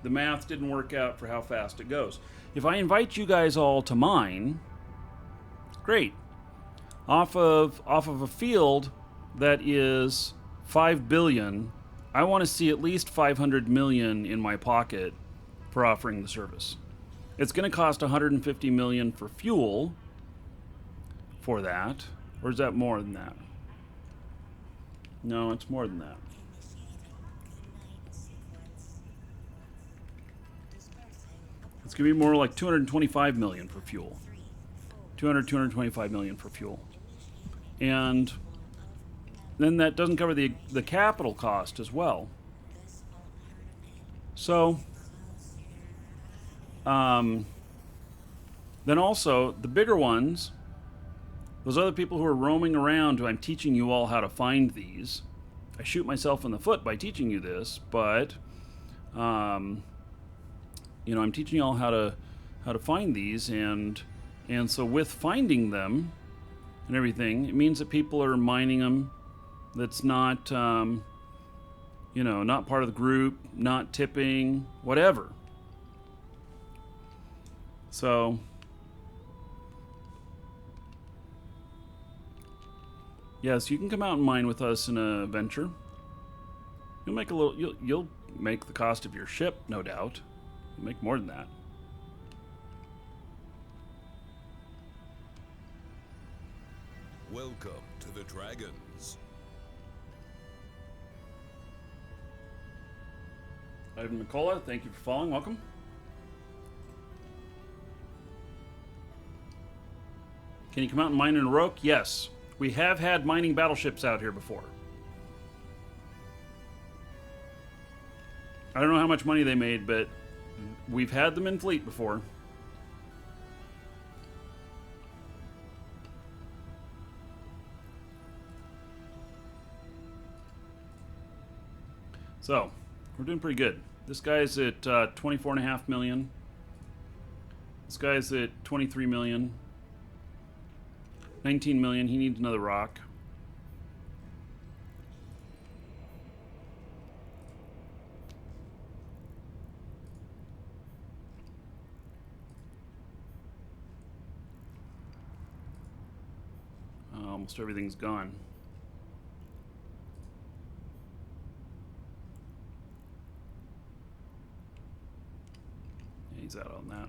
Speaker 1: The math didn't work out for how fast it goes. If I invite you guys all to mine, great. Off of a field that is 5 billion, I want to see at least 500 million in my pocket for offering the service. It's going to cost 150 million for fuel for that. Or is that more than that? No, it's more than that. It's going to be more like 225 million for fuel. 225 million for fuel. And then that doesn't cover the capital cost as well. So, then also, the bigger ones, those other people who are roaming around who I'm teaching you all how to find these. I shoot myself in the foot by teaching you this, but I'm teaching you all how to find these, and so with finding them and everything, it means that people are mining them. That's not not part of the group, not tipping, whatever. So yes, you can come out and mine with us in a venture. You'll make you'll make the cost of your ship, no doubt. You'll make more than that.
Speaker 3: Welcome to the Dragons.
Speaker 1: Ivan McCullough, thank you for following. Welcome. Can you come out and mine in a Rook? Yes. We have had mining battleships out here before. I don't know how much money they made, but we've had them in fleet before. So, we're doing pretty good. This guy's at 24.5 million. This guy's at 23 million. 19 million. He needs another rock. Almost everything's gone. Yeah, he's out on that.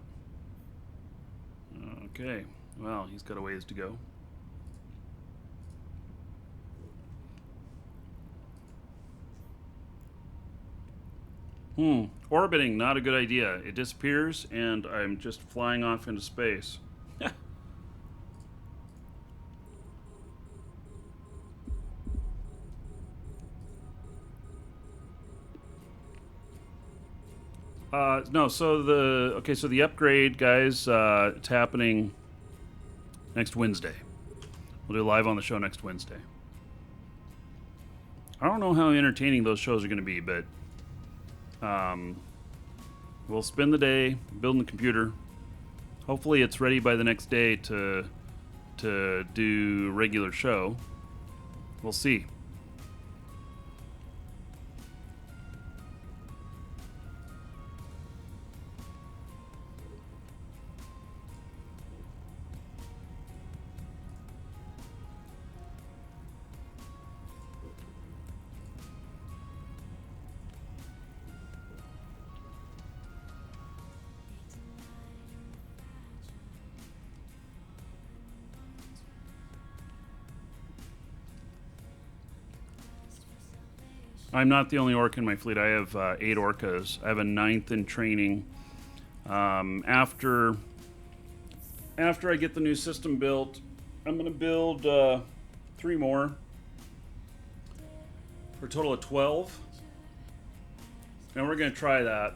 Speaker 1: Okay. Well, he's got a ways to go. Orbiting, not a good idea. It disappears, and I'm just flying off into space. No, so the upgrade, guys, it's happening next Wednesday. We'll do live on the show next Wednesday. I don't know how entertaining those shows are going to be, but we'll spend the day building the computer. Hopefully it's ready by the next day to do regular show. We'll see. I'm not the only orc in my fleet. I have 8 orcas. I have a 9th in training. After I get the new system built, I'm going to build 3 more for a total of 12. And we're going to try that.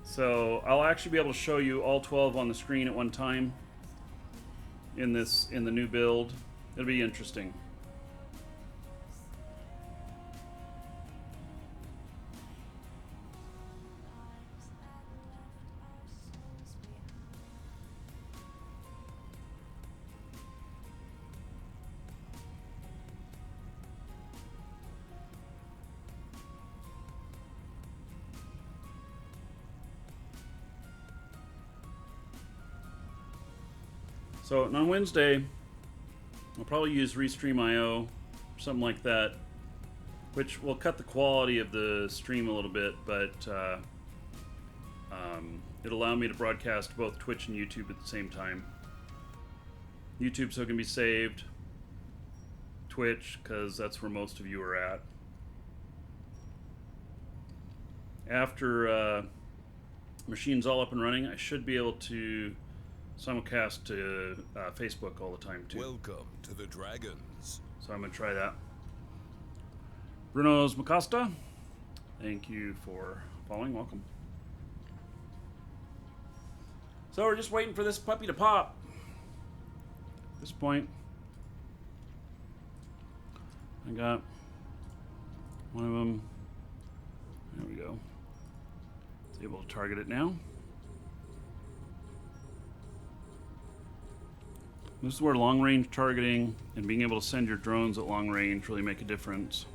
Speaker 1: So I'll actually be able to show you all 12 on the screen at one time in the new build. It'll be interesting. So on Wednesday, I'll probably use Restream.io or something like that, which will cut the quality of the stream a little bit, but it'll allow me to broadcast both Twitch and YouTube at the same time. YouTube so it can be saved. Twitch, because that's where most of you are at. After machine's all up and running, I should be able to simulcast to Facebook all the time too.
Speaker 3: Welcome to the Dragons.
Speaker 1: So I'm going to try that. Bruno's Macosta, thank you for following. Welcome. So we're just waiting for this puppy to pop. At this point, I got one of them. There we go. It's able to target it now. This is where long-range targeting and being able to send your drones at long range really make a difference.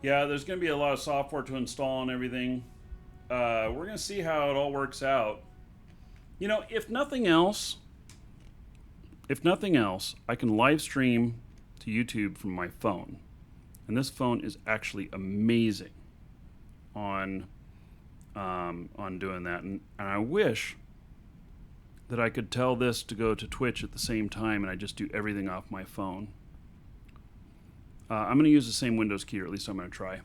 Speaker 1: Yeah, there's going to be a lot of software to install and everything. We're going to see how it all works out. You know, if nothing else, I can live stream to YouTube from my phone. And this phone is actually amazing on doing that. And I wish that I could tell this to go to Twitch at the same time, and I just do everything off my phone. I'm going to use the same Windows key, or at least I'm going to try.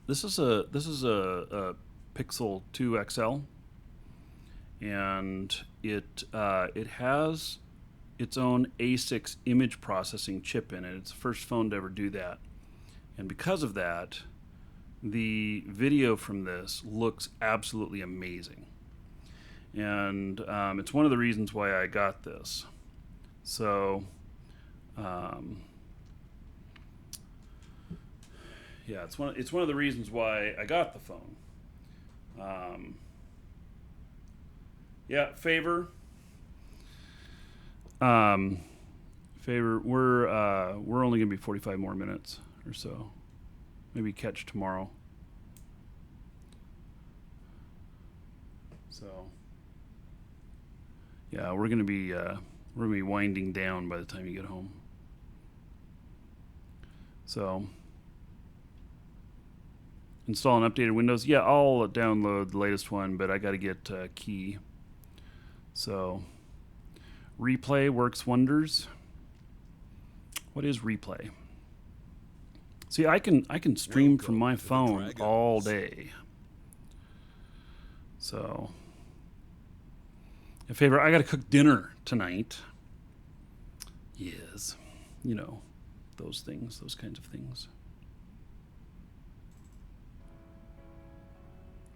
Speaker 1: This is a Pixel 2 XL, and it has its own A6 image processing chip in it. It's the first phone to ever do that, and because of that, the video from this looks absolutely amazing. And it's one of the reasons why I got this. So, yeah, it's one of the reasons why I got the phone. Yeah, favor. Favor. We're only gonna be 45 more minutes or so. Maybe catch tomorrow. So, yeah, we're gonna be winding down by the time you get home. So, install an updated Windows. Yeah, I'll download the latest one, but I got to get Key. So, Replay works wonders. What is Replay? See, I can stream from my phone all day. So, in favor, I got to cook dinner tonight. Yes, you know, those things, those kinds of things.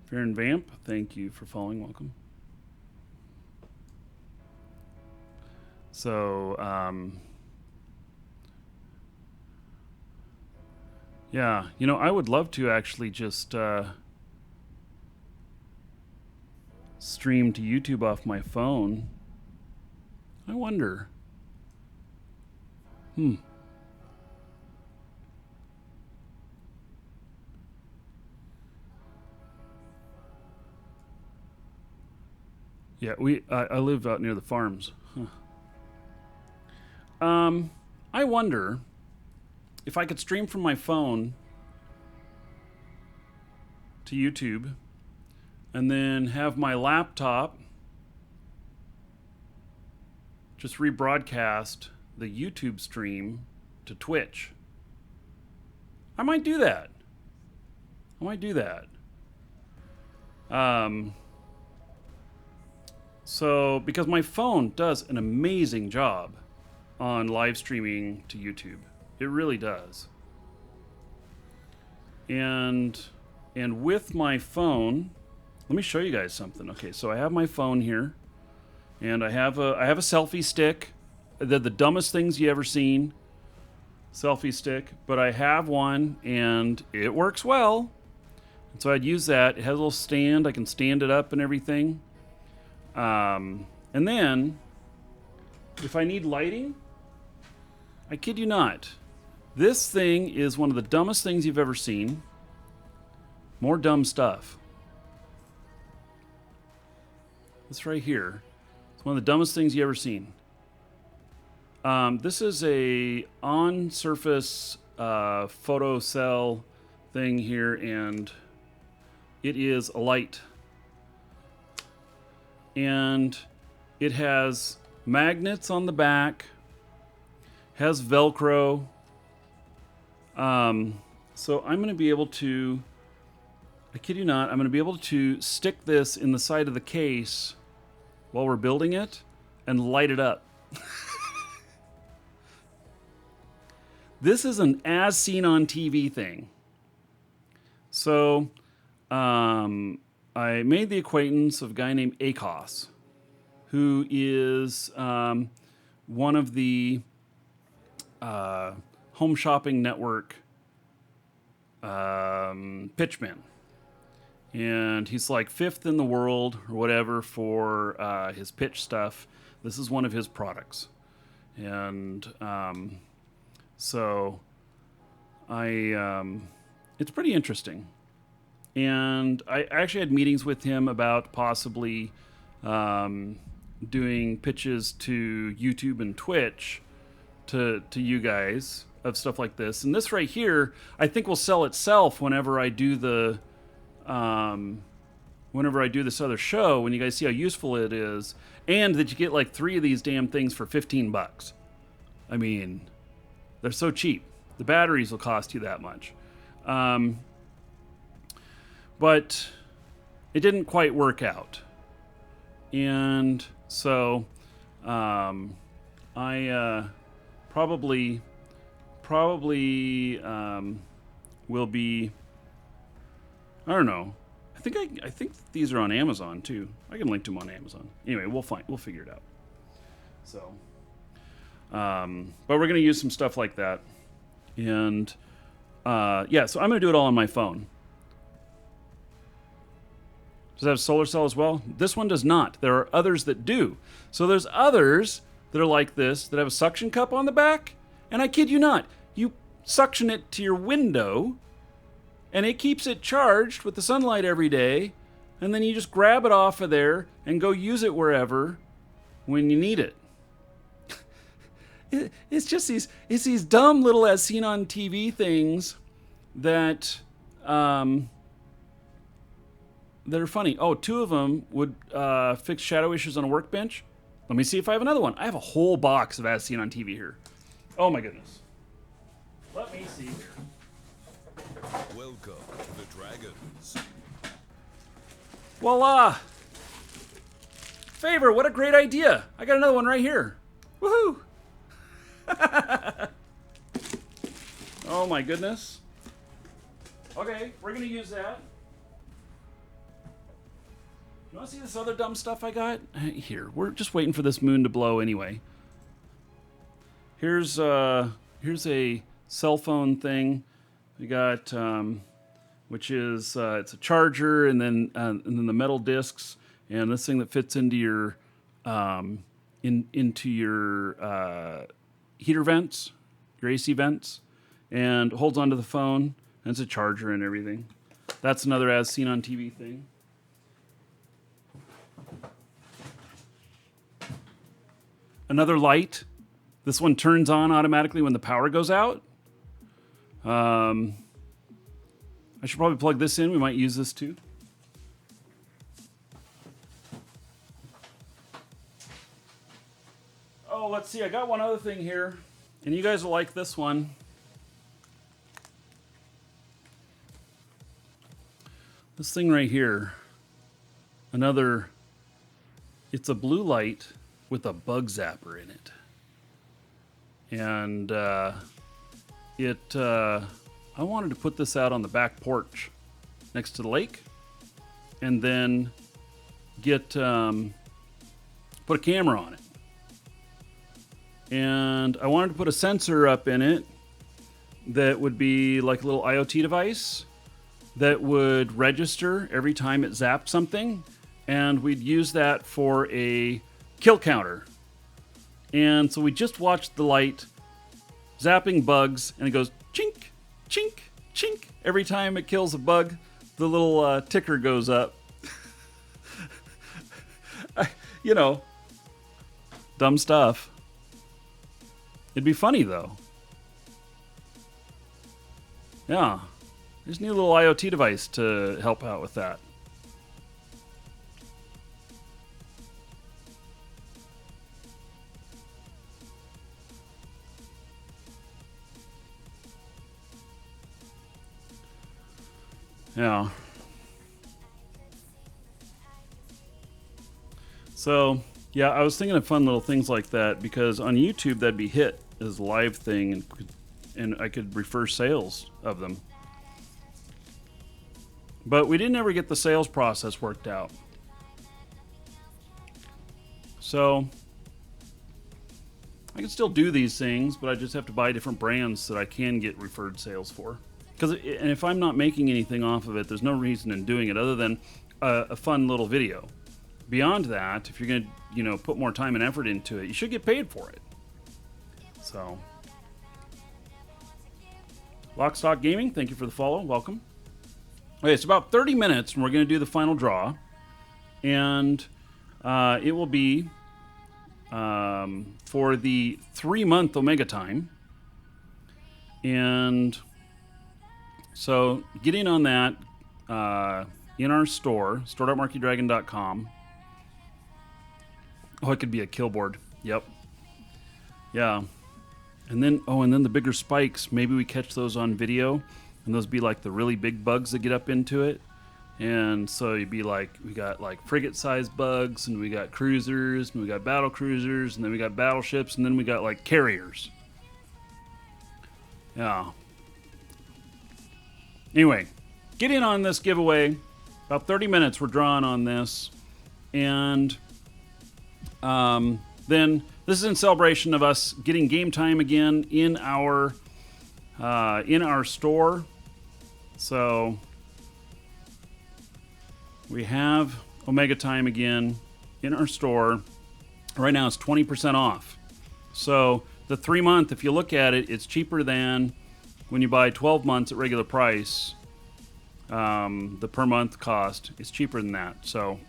Speaker 1: Fair and Vamp, thank you for following. Welcome. So, yeah, you know, I would love to actually just stream to YouTube off my phone. I wonder. Yeah, I live out near the farms. Huh. I wonder if I could stream from my phone to YouTube and then have my laptop just rebroadcast the YouTube stream to Twitch. I might do that. So, because my phone does an amazing job on live streaming to YouTube. It really does. And with my phone, let me show you guys something. Okay, so I have my phone here, and I have a selfie stick. They're the dumbest things you ever seen. Selfie stick, but I have one, and it works well. And so I'd use that. It has a little stand. I can stand it up and everything. And then, if I need lighting, I kid you not, this thing is one of the dumbest things you've ever seen. More dumb stuff. This right here. It's one of the dumbest things you ever seen. This is a on-surface photo cell thing here, and it is a light. And it has magnets on the back, has Velcro. So I'm going to be able to, I kid you not, I'm going to be able to stick this in the side of the case while we're building it and light it up. This is an as seen on TV thing. So, I made the acquaintance of a guy named Akos, who is one of the Home Shopping Network pitchmen. And he's like 5th in the world or whatever for his pitch stuff. This is one of his products. And so it's pretty interesting. And I actually had meetings with him about possibly doing pitches to YouTube and Twitch to you guys of stuff like this. And this right here, I think will sell itself whenever I do the this other show, when you guys see how useful it is, and that you get like 3 of these damn things for $15. I mean, they're so cheap. The batteries will cost you that much. But it didn't quite work out. And so I probably will be, I don't know. I think these are on Amazon too. I can link to them on Amazon. Anyway, we'll figure it out. So, but we're gonna use some stuff like that, and yeah. So I'm gonna do it all on my phone. Does it have solar cell as well? This one does not. There are others that do. So there's others that are like this that have a suction cup on the back, and I kid you not, you suction it to your window, and it keeps it charged with the sunlight every day, and then you just grab it off of there and go use it wherever when you need it. It's just these dumb little as seen on TV things that that are funny. Oh, 2 of them would fix shadow issues on a workbench. Let me see if I have another one. I have a whole box of as seen on TV here. Oh my goodness. Let me see here.
Speaker 3: Welcome to the Dragons.
Speaker 1: Voila! Favor, what a great idea. I got another one right here. Woohoo! Oh my goodness. Okay, we're gonna use that. You wanna see this other dumb stuff I got? Here, we're just waiting for this moon to blow anyway. Here's a cell phone thing. We got, which is it's a charger, and then the metal discs, and this thing that fits into your into your heater vents, your AC vents, and holds onto the phone. And it's a charger and everything. That's another as seen on TV thing. Another light. This one turns on automatically when the power goes out. I should probably plug this in. We might use this too. Oh, let's see. I got one other thing here, and you guys will like this one. This thing right here. It's a blue light with a bug zapper in it. And I wanted to put this out on the back porch next to the lake, and then put a camera on it. And I wanted to put a sensor up in it that would be like a little IoT device that would register every time it zapped something, and we'd use that for a kill counter. And so we just watched the light zapping bugs, and it goes chink, chink, chink. Every time it kills a bug, the little ticker goes up. You know, dumb stuff. It'd be funny, though. Yeah. I just need a little IoT device to help out with that. Yeah. So, yeah, I was thinking of fun little things like that, because on YouTube that'd be hit as a live thing, and I could refer sales of them. But we didn't ever get the sales process worked out. So I can still do these things, but I just have to buy different brands that I can get referred sales for. And if I'm not making anything off of it, there's no reason in doing it other than a fun little video. Beyond that, if you're going to, put more time and effort into it, you should get paid for it. So, Lockstock Gaming, thank you for the follow. Welcome. Okay, it's about 30 minutes, and we're going to do the final draw. And it will be for the 3-month Omega time. And so get in on that in our store, store.markeedragon.com. Oh, it could be a kill board. Yep. Yeah. And then the bigger spikes, maybe we catch those on video, and those be like the really big bugs that get up into it. And so you'd be like, we got like frigate-sized bugs, and we got cruisers, and we got battle cruisers, and then we got battleships, and then we got like carriers. Yeah. Anyway, get in on this giveaway. About 30 minutes we're drawing on this. And then this is in celebration of us getting game time again in our store. So we have Omega Time again in our store. Right now it's 20% off. So the 3-month, if you look at it, it's cheaper than when you buy 12 months at regular price. The per month cost is cheaper than that. So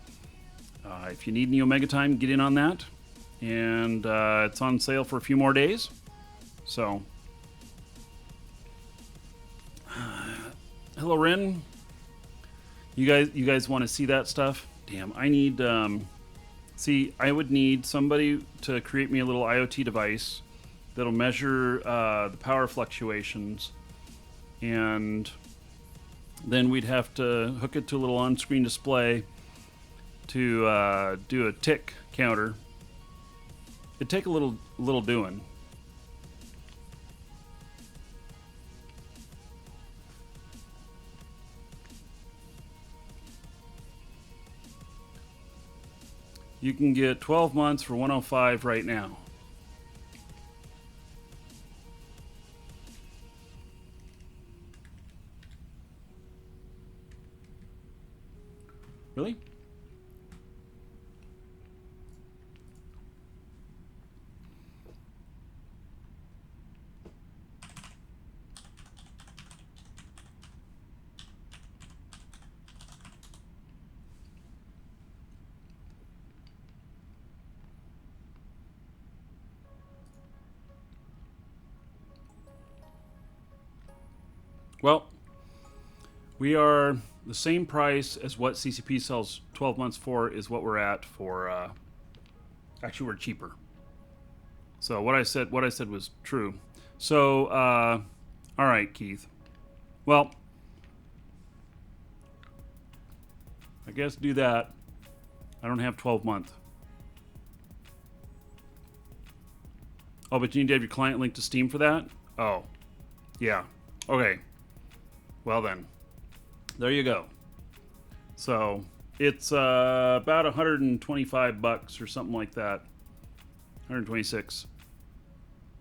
Speaker 1: if you need any Omega Time, get in on that. And it's on sale for a few more days. So hello, Ren. You guys want to see that stuff? Damn, I need. I would need somebody to create me a little IoT device that'll measure the power fluctuations, and then we'd have to hook it to a little on-screen display to do a tick counter. It'd take a little doing. You can get 12 months for $105 right now. Really? Well, we are the same price as what CCP sells 12 months for is what we're at for, actually we're cheaper. So what I said was true. So, all right, Keith. Well, I guess do that. I don't have 12 month. Oh, but you need to have your client link to Steam for that? Oh, yeah. Okay. Well then, there you go. So it's about $125 or something like that. 126.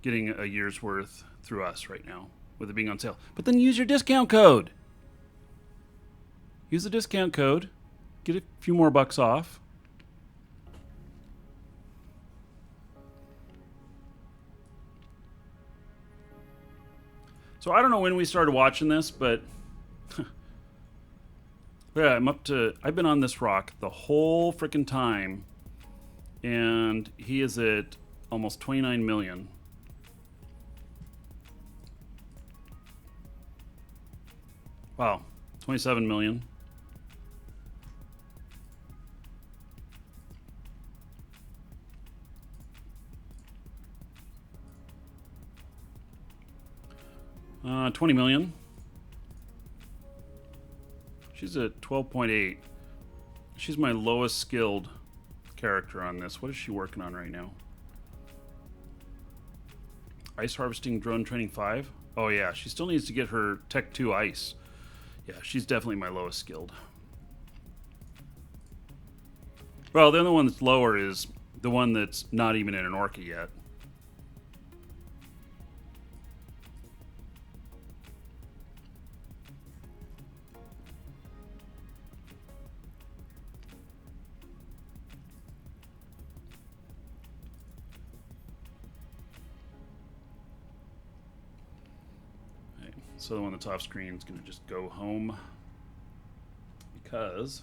Speaker 1: Getting a year's worth through us right now with it being on sale. But then use your discount code. Use the discount code. Get a few more bucks off. So I don't know when we started watching this, but yeah, I've been on this rock the whole freaking time, and he is at almost 29 million. Wow, 27 million. $20 million. She's at 12.8. She's my lowest skilled character on this. What is she working on right now? Ice harvesting drone training 5. Oh yeah, she still needs to get her Tech 2 ice. Yeah, she's definitely my lowest skilled. Well, the other one that's lower is the one that's not even in an Orca yet. So the one that's off screen is going to just go home because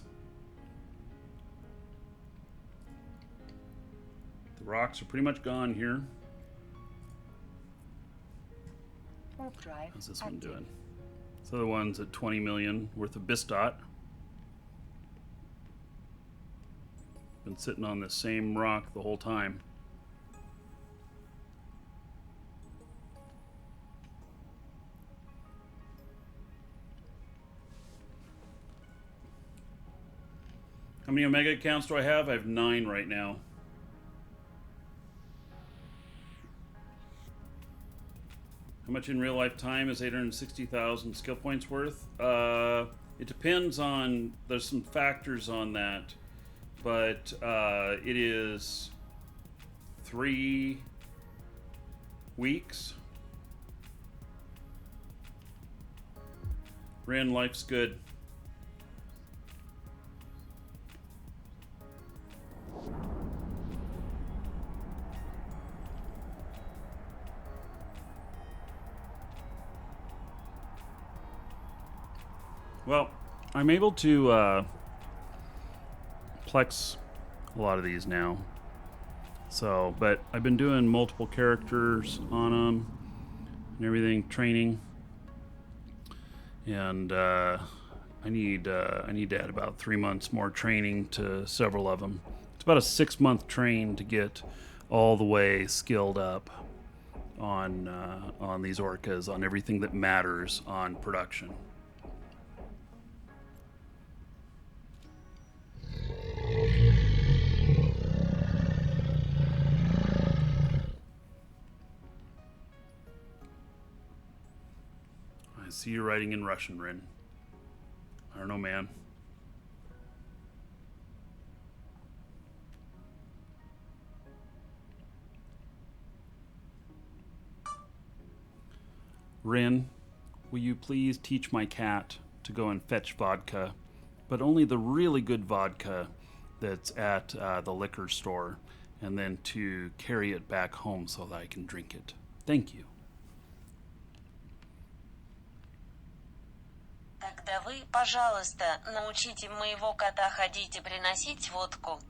Speaker 1: the rocks are pretty much gone here.
Speaker 5: Warp drive.
Speaker 1: How's this one
Speaker 5: active.
Speaker 1: doing? So the one's at 20 million worth of bistot. Been sitting on the same rock the whole time. How many Omega accounts do I have? I have 9 right now. How much in real life time is 860,000 skill points worth? It depends on, there's some factors on that, but it is 3 weeks. Ren, life's good. Well, I'm able to plex a lot of these now. So, but I've been doing multiple characters on them and everything, training. And I need to add about 3 months more training to several of them. It's about a 6-month train to get all the way skilled up on these orcas, on everything that matters on production. I see you writing in Russian, Rin. I don't know, man. Rin, will you please teach my cat to go and fetch vodka, but only the really good vodka that's at the liquor store, and then to carry it back home so that I can drink it. Thank you.
Speaker 4: Тогда вы, пожалуйста, научите моего кота ходить и приносить водку.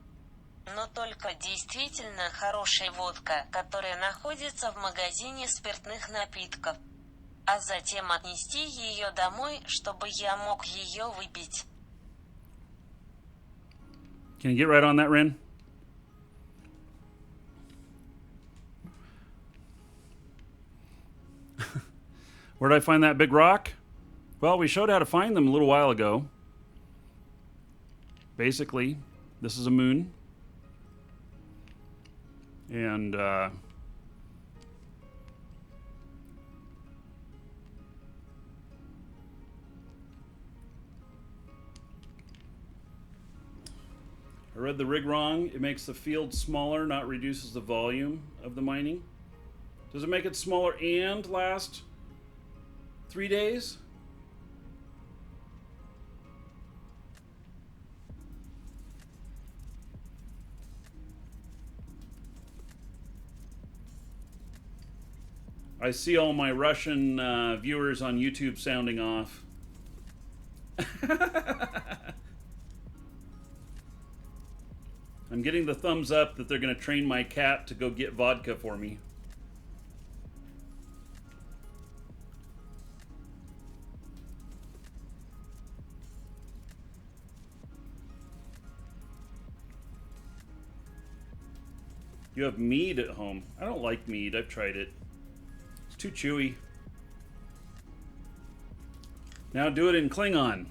Speaker 4: Но только действительно хорошая водка, которая находится в магазине спиртных напитков. А затем отнести ее домой, чтобы я мог ее выпить.
Speaker 1: Can you get right on that, Rin? Where did I find that big rock? Well, we showed how to find them a little while ago. Basically, this is a moon. And I read the rig wrong. It makes the field smaller, not reduces the volume of the mining. Does it make it smaller and last 3 days? I see all my Russian viewers on YouTube sounding off. I'm getting the thumbs up that they're going to train my cat to go get vodka for me. You have mead at home. I don't like mead. I've tried it. It's too chewy. Now do it in Klingon.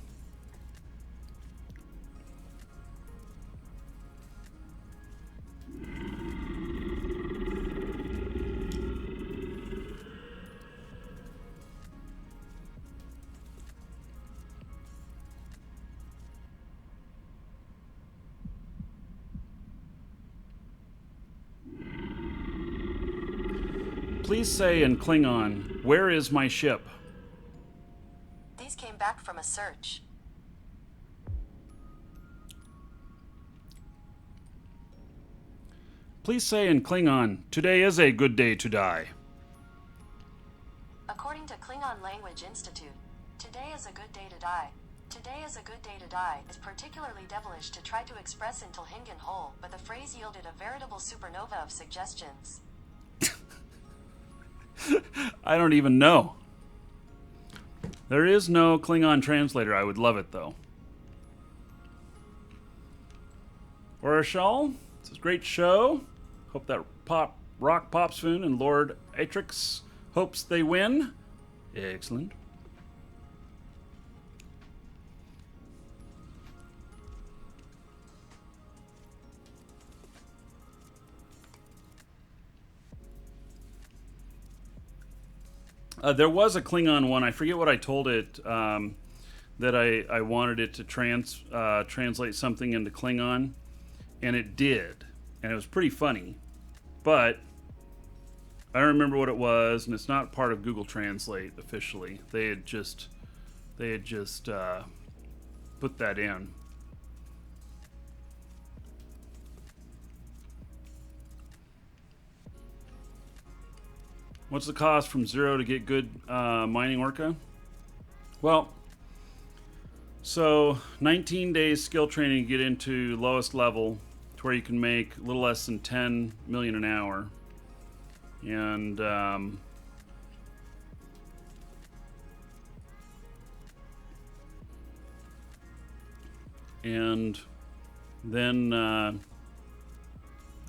Speaker 1: Please say in Klingon, where is my ship?
Speaker 2: These came back from a search.
Speaker 1: Please say in Klingon, today is a good day to die.
Speaker 2: According According to Klingon Language Institute, today is a good day to die. Today is a good day to die is particularly devilish to try to express until Hingen whole, but the phrase yielded a veritable supernova of suggestions.
Speaker 1: I don't even know. There is no Klingon translator. I would love it, though. Orishal, it's a great show. Hope that Rock Popspoon and Lord Atrix hopes they win. Excellent. There was a Klingon one. I forget what I told it. That I wanted it to translate something into Klingon, and it did, and it was pretty funny. But I don't remember what it was, and it's not part of Google Translate officially. They had just put that in. What's the cost from 0 to get good mining orca? Well, so 19 days skill training to get into lowest level to where you can make a little less than 10 million an hour. And then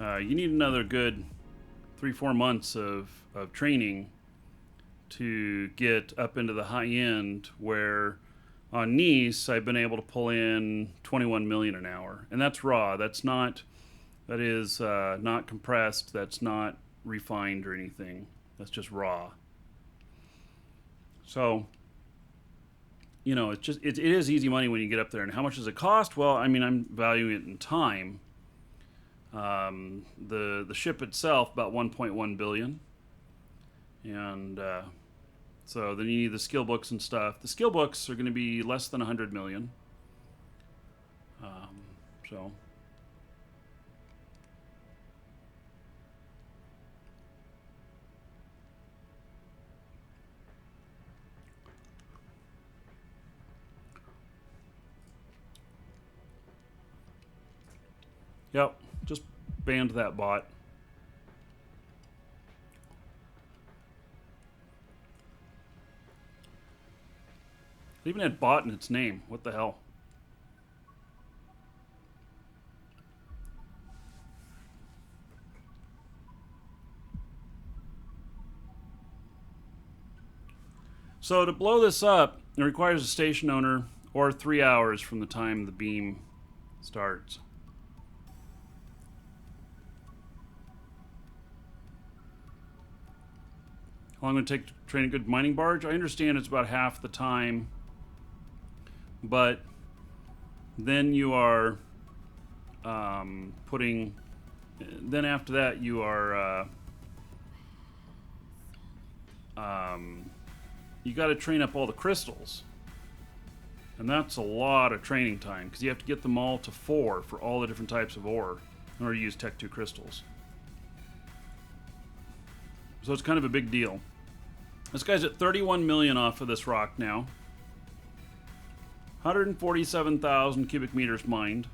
Speaker 1: you need another good 3-4 months of training to get up into the high end, where on Nice I've been able to pull in 21 million an hour, and that's raw. That is not compressed. That's not refined or anything. That's just raw. So, you know, it is easy money when you get up there. And how much does it cost? Well, I mean, I'm valuing it in time. The ship itself about 1.1 billion, and so then you need the skill books and stuff. The skill books are going to be less than 100 million. So yep, just banned that bot. It even had bot in its name. What the hell? So to blow this up, it requires a station owner or 3 hours from the time the beam starts. How long would it take to train a good mining barge? I understand it's about half the time, but then you are putting. Then after that, you are you got to train up all the crystals, and that's a lot of training time because you have to get them all to 4 for all the different types of ore in order to use Tech 2 crystals. So it's kind of a big deal. This guy's at 31 million off of this rock now. 147,000 cubic meters mined.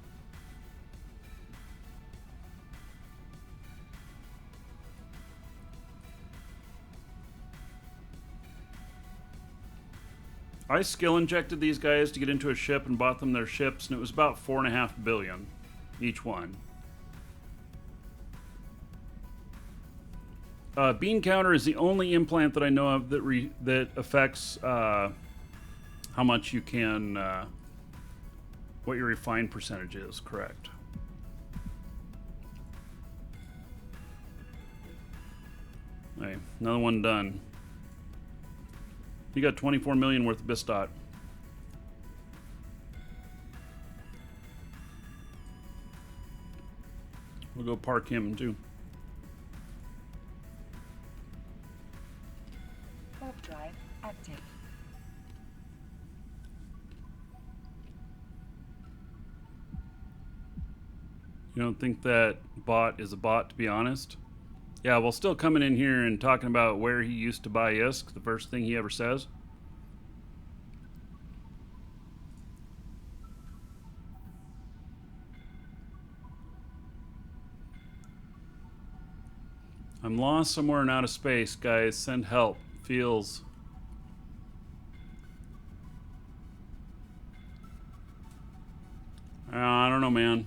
Speaker 1: I skill injected these guys to get into a ship and bought them their ships, and it was about 4.5 billion each one. Bean counter is the only implant that I know of that affects how much you can, what your refined percentage is. Correct. Hey, another one done. You got 24 million worth of Bistot. We'll go park him too.
Speaker 5: Warp drive active.
Speaker 1: You don't think that bot is a bot, to be honest? Yeah, well, still coming in here and talking about where he used to buy ISK, the first thing he ever says. I'm lost somewhere in outer space, guys. Send help. Feels. I don't know, man.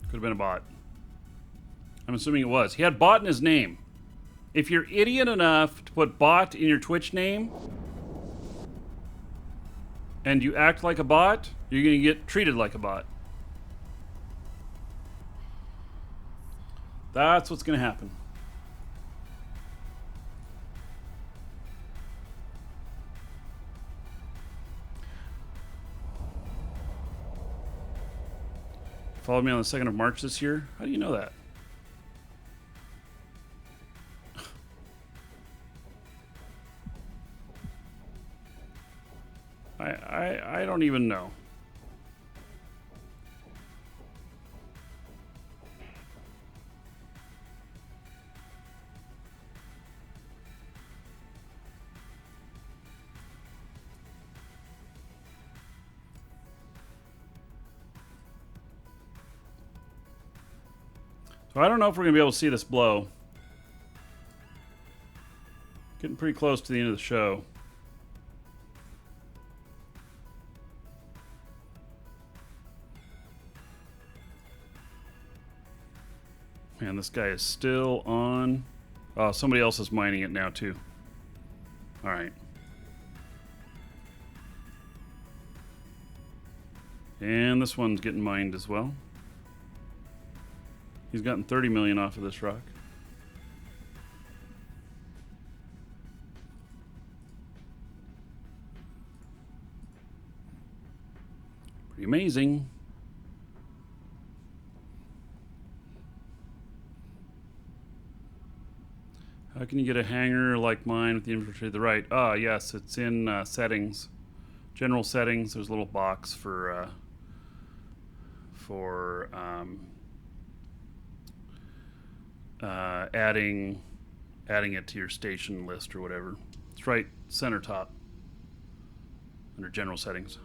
Speaker 1: Could have been a bot. I'm assuming it was. He had bot in his name. If you're idiot enough to put bot in your Twitch name and you act like a bot, you're going to get treated like a bot. That's what's going to happen. Followed me on the 2nd of March this year? How do you know that? I don't even know. So I don't know if we're going to be able to see this blow. Getting pretty close to the end of the show. Man, this guy is still on. Oh, somebody else is mining it now, too. All right. And this one's getting mined as well. He's gotten 30 million off of this rock. Pretty amazing. How can you get a hanger like mine with the inventory to the right? Ah, yes, it's in settings. General settings, there's a little box for adding it to your station list or whatever. It's right center top under general settings.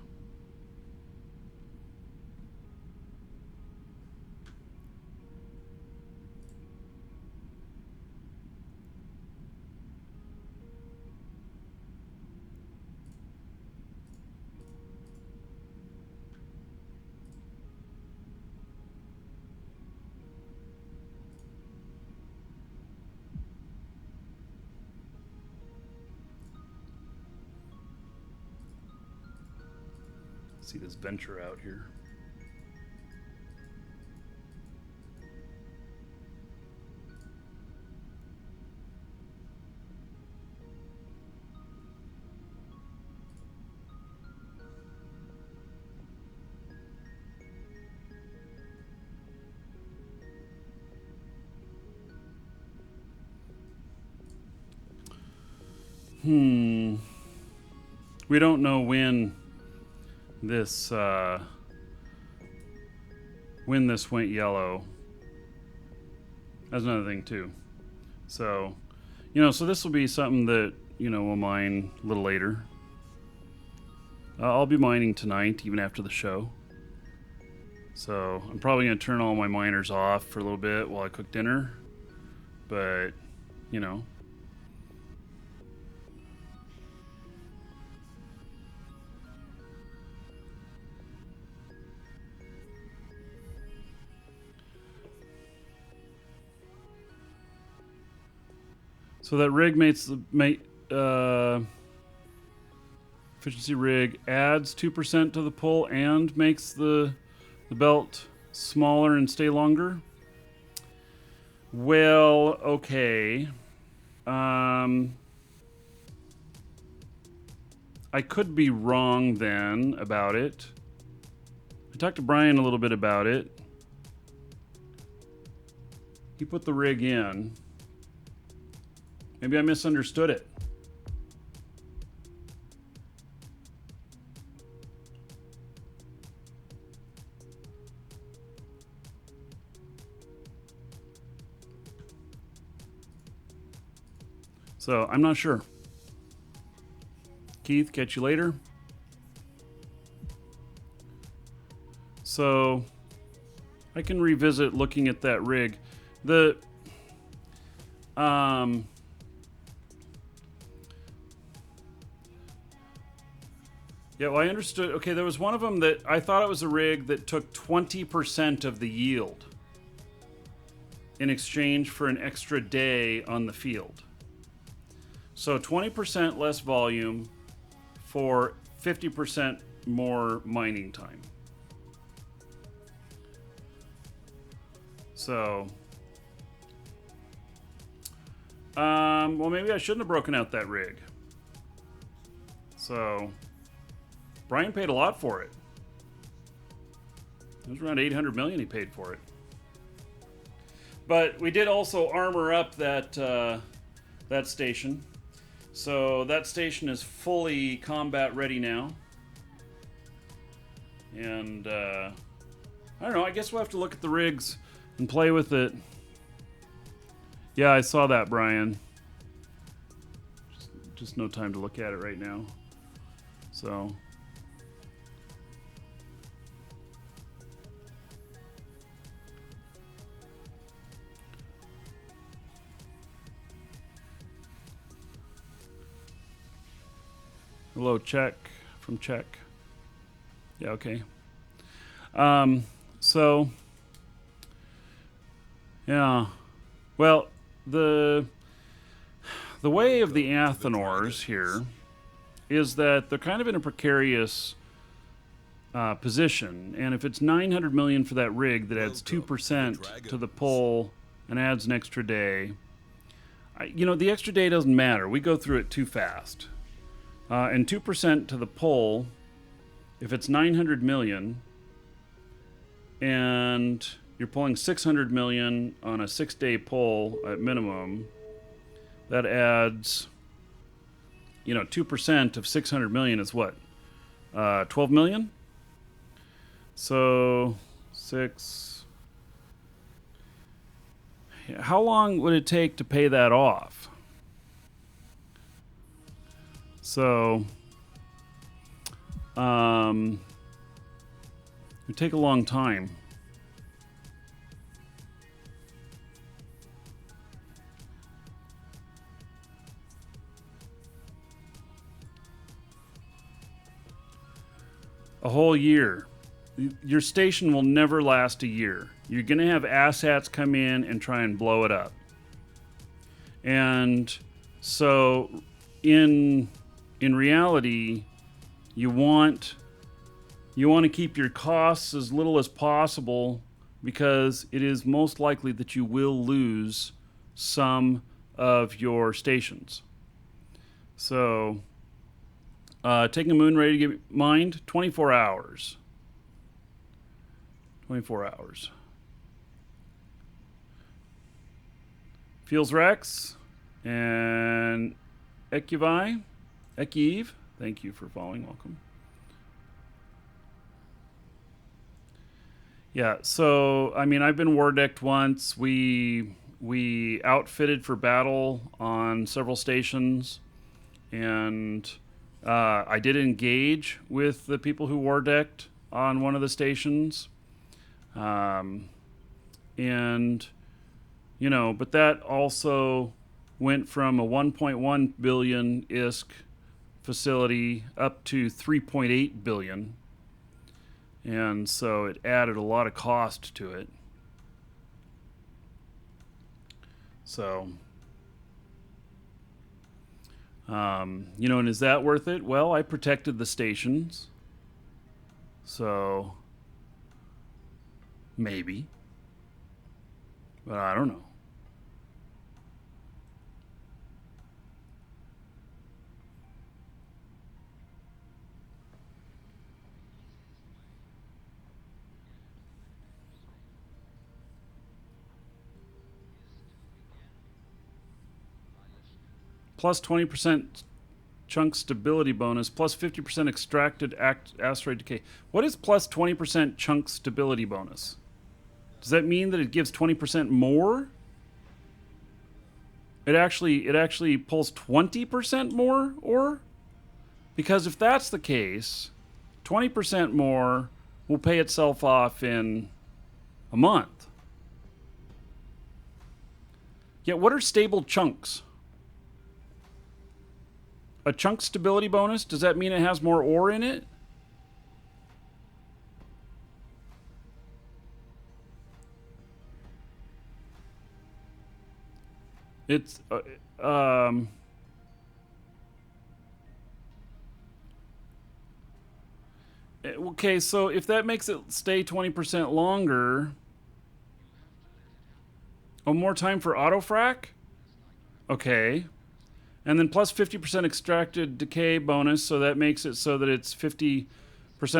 Speaker 1: See this venture out here. We don't know when this went yellow. That's another thing too. So, so this will be something that, we'll mine a little later. I'll be mining tonight, even after the show. So I'm probably going to turn all my miners off for a little bit while I cook dinner. But, so that rig efficiency rig adds 2% to the pull and makes the belt smaller and stay longer. Well, okay. I could be wrong then about it. I talked to Brian a little bit about it. He put the rig in. Maybe I misunderstood it. So I'm not sure. Keith, catch you later. So I can revisit looking at that rig. The yeah, well, I understood. Okay, there was one of them that I thought it was a rig that took 20% of the yield in exchange for an extra day on the field. So 20% less volume for 50% more mining time. So, well, maybe I shouldn't have broken out that rig. So, Brian paid a lot for it. It was around 800 million he paid for it. But we did also armor up that that station. So that station is fully combat ready now. And I don't know, I guess we'll have to look at the rigs and play with it. Yeah, I saw that, Brian. Just no time to look at it right now. So hello, Czech from Czech. Yeah, okay. So yeah. Well, the way of the Athenors here is that they're kind of in a precarious position, and if it's 900 million for that rig that adds 2% to the pull and adds an extra day, the extra day doesn't matter. We go through it too fast. And 2% to the pull, if it's 900 million, and you're pulling 600 million on a 6-day pull at minimum, that adds, 2% of 600 million is what? 12 million? So, 6. How long would it take to pay that off? So, it would take a long time. A whole year. Your station will never last a year. You're going to have assets come in and try and blow it up. And so in reality, you want to keep your costs as little as possible, because it is most likely that you will lose some of your stations. So taking a moon ready to get mined, 24 hours. 24 hours. Feels Rex and Ekive, thank you for following. Welcome. Yeah, so I mean, I've been war decked once. We outfitted for battle on several stations, and I did engage with the people who war decked on one of the stations, and but that also went from a 1.1 billion ISK facility up to 3.8 billion. And so it added a lot of cost to it. So, and is that worth it? Well, I protected the stations. So, maybe. But I don't know. Plus 20% chunk stability bonus, plus 50% extracted asteroid decay. What is plus 20% chunk stability bonus? Does that mean that it gives 20% more? It actually pulls 20% more ore? Because if that's the case, 20% more will pay itself off in a month. Yet what are stable chunks? A chunk stability bonus? Does that mean it has more ore in it? It's okay, so if that makes it stay 20% longer, oh, more time for autofrac? Okay. And then plus 50% extracted decay bonus, so that makes it so that it's 50%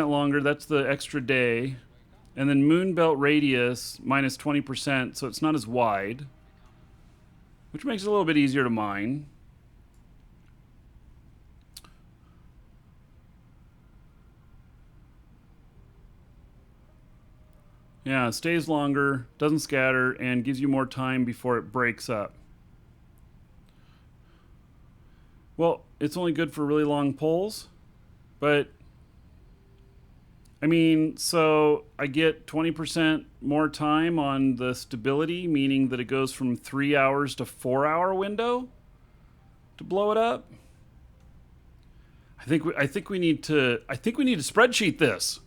Speaker 1: longer. That's the extra day. And then moon belt radius minus 20%, so it's not as wide, which makes it a little bit easier to mine. Yeah, it stays longer, doesn't scatter, and gives you more time before it breaks up. Well, it's only good for really long pulls, but I mean, so I get 20% more time on the stability, meaning that it goes from 3 hours to 4 hour window to blow it up. I think we need to spreadsheet this.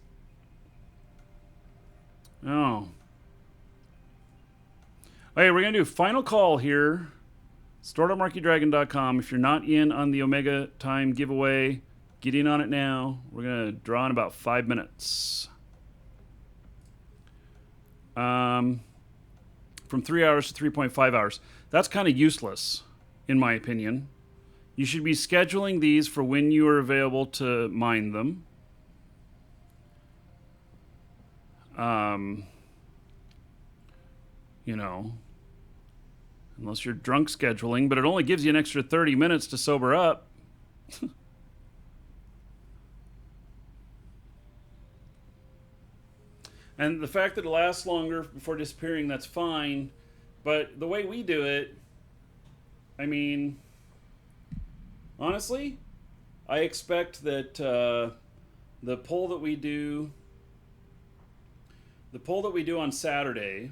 Speaker 1: Oh. Okay, we're gonna do a final call here. Store.markeedragon.com. If you're not in on the Omega Time giveaway, get in on it now. We're gonna draw in about 5 minutes. From 3 hours to 3.5 hours. That's kind of useless, in my opinion. You should be scheduling these for when you are available to mine them. You know, unless you're drunk scheduling, but it only gives you an extra 30 minutes to sober up. And the fact that it lasts longer before disappearing, that's fine. But the way we do it, I mean, honestly, I expect that the poll that we do on Saturday,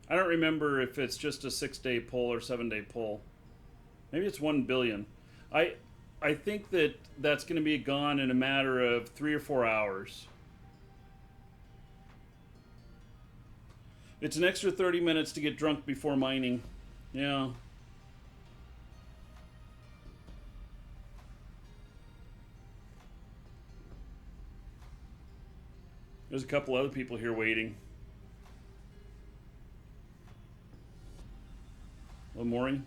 Speaker 1: I don't remember if it's just a 6-day poll or 7-day poll. Maybe it's 1 billion. I think that that's going to be gone in a matter of 3 or 4 hours. It's an extra 30 minutes to get drunk before mining. Yeah. There's a couple other people here waiting. Good morning.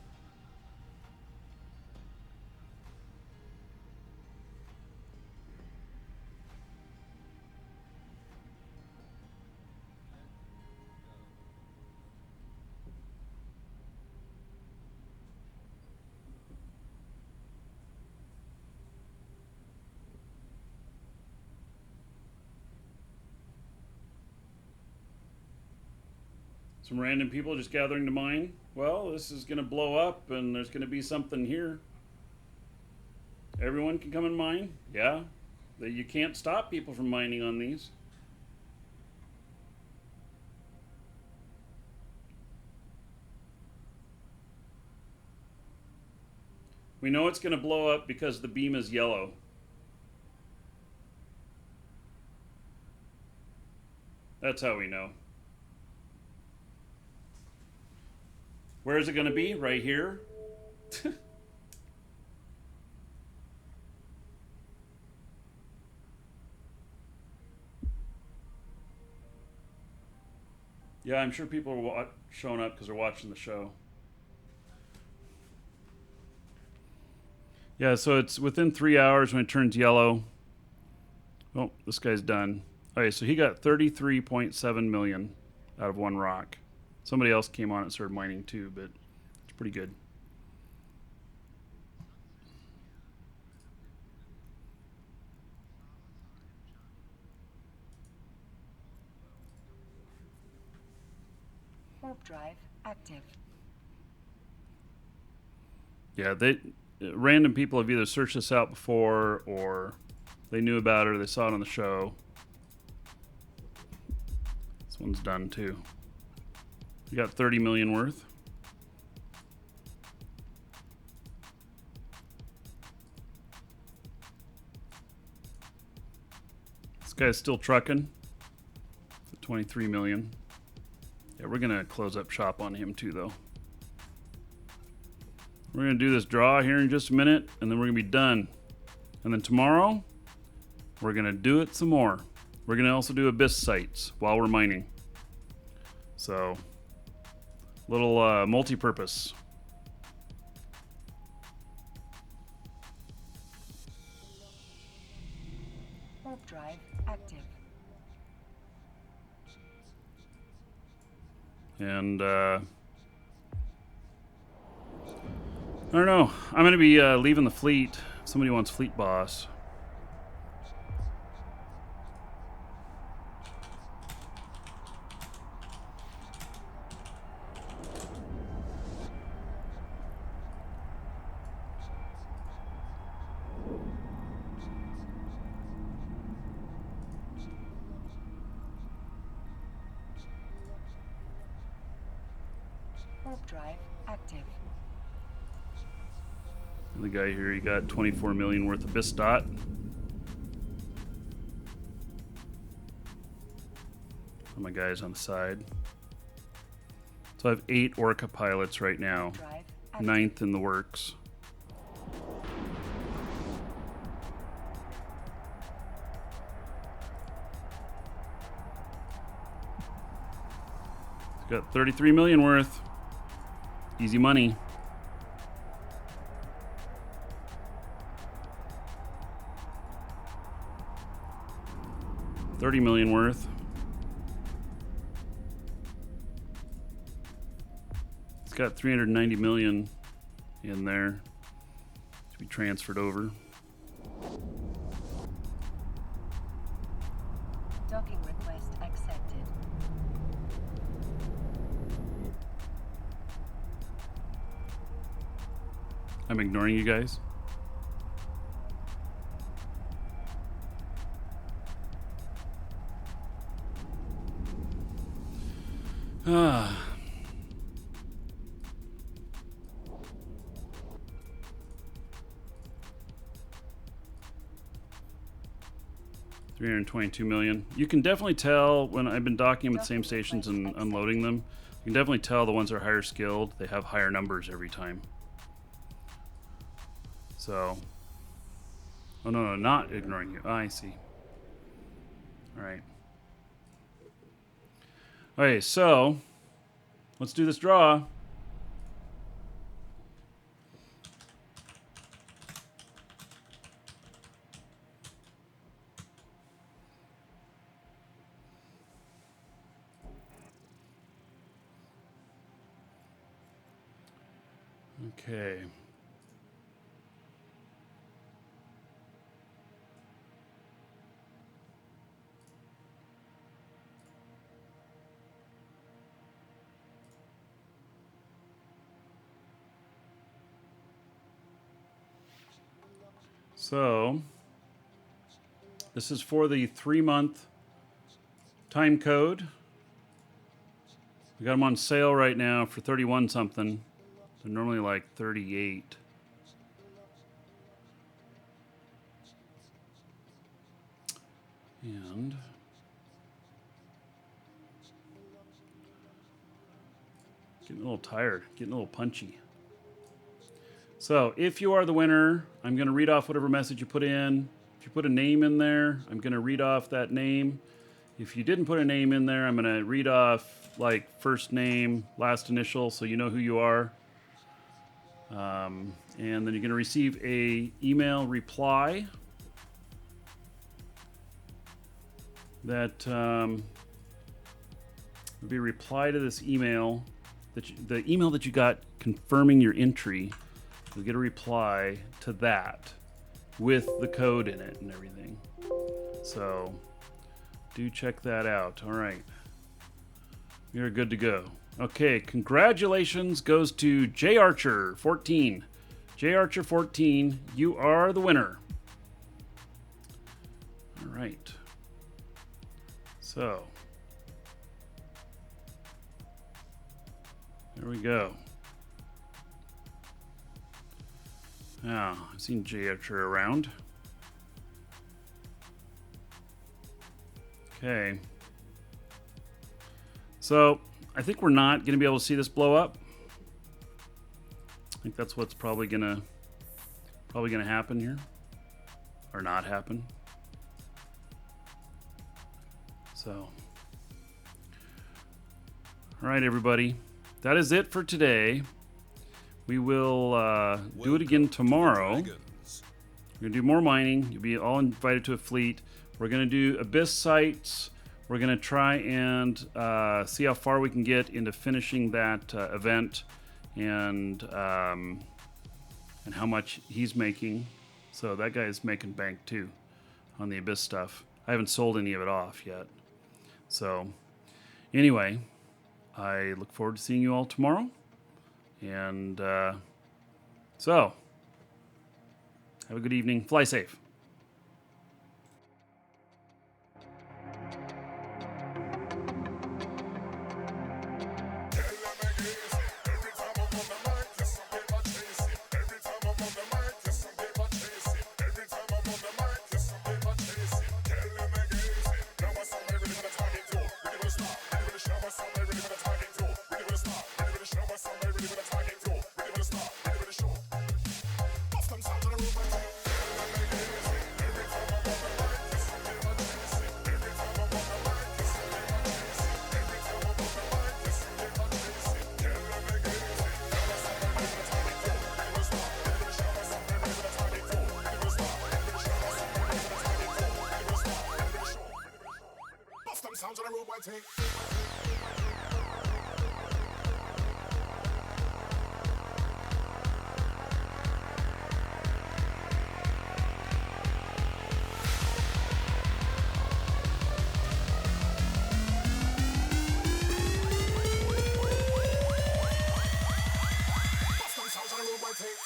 Speaker 1: Some random people just gathering to mine. Well, this is going to blow up and there's going to be something here. Everyone can come and mine? Yeah. You can't stop people from mining on these. We know it's going to blow up because the beam is yellow. That's how we know. Where is it going to be? Right here? Yeah, I'm sure people are showing up because they're watching the show. Yeah, so it's within 3 hours when it turns yellow. Oh, this guy's done. Okay, so he got 33.7 million out of one rock. Somebody else came on and started mining too, but it's pretty good.
Speaker 5: Warp drive active.
Speaker 1: Yeah, random people have either searched this out before, or they knew about it, or they saw it on the show. This one's done too. You got 30 million worth. This guy's still trucking. 23 million. Yeah, we're gonna close up shop on him too, though. We're gonna do this draw here in just a minute, and then we're gonna be done. And then tomorrow, we're gonna do it some more. We're gonna also do abyss sites while we're mining. So, little multi-purpose.
Speaker 5: Warp drive active.
Speaker 1: And I don't know. I'm gonna be leaving the fleet. Somebody wants fleet boss.
Speaker 5: Warp drive active.
Speaker 1: The guy here, he got 24 million worth of Bistot. My guys on the side. So I have 8 Orca pilots right now.
Speaker 5: Drive active.
Speaker 1: 9th in the works. Got 33 million worth. Easy money. $30 million worth. It's got 390 million in there to be transferred over.
Speaker 5: Docking request accepted.
Speaker 1: I'm ignoring you guys. Ah. $322 million. You can definitely tell when I've been docking them at the same stations and unloading them. You can definitely tell the ones that are higher skilled, they have higher numbers every time. So, oh no, not ignoring you. I see. All right. Okay, so let's do this draw. Okay. So, this is for the 3-month time code. We got them on sale right now for 31 something. They're normally like 38. And getting a little tired, getting a little punchy. So if you are the winner, I'm going to read off whatever message you put in. If you put a name in there, I'm going to read off that name. If you didn't put a name in there, I'm going to read off like first name, last initial, so you know who you are. And then you're going to receive a email reply that will be a reply to this email, the email that you got confirming your entry. You'll get a reply to that with the code in it and everything. So do check that out. All right. You're good to go. Okay, congratulations goes to J Archer 14. J Archer 14, you are the winner. All right. So, there we go. Now, I've seen J Archer around. Okay. So, I think we're not going to be able to see this blow up. I think that's what's probably gonna happen here, or not happen. So, all right, everybody, that is it for today. We will do it again tomorrow. We're gonna do more mining. You'll be all invited to a fleet. We're gonna do abyss sites. We're gonna try and see how far we can get into finishing that event, and how much he's making. So that guy is making bank too on the abyss stuff. I haven't sold any of it off yet. So anyway, I look forward to seeing you all tomorrow. And so have a good evening. Fly safe.
Speaker 3: Sounds on the road, one take. Sounds on the road, one take.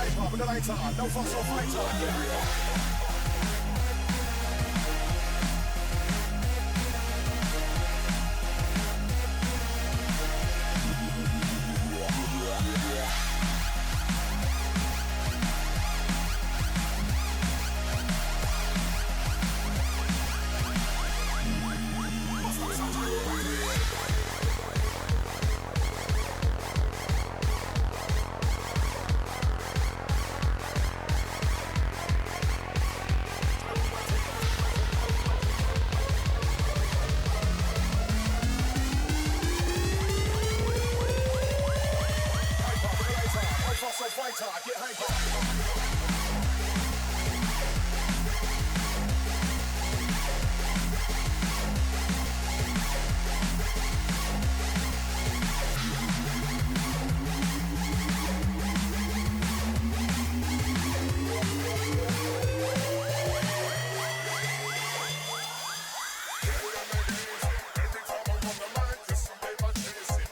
Speaker 3: Hey, pop, the lights on. No fuss or fight on.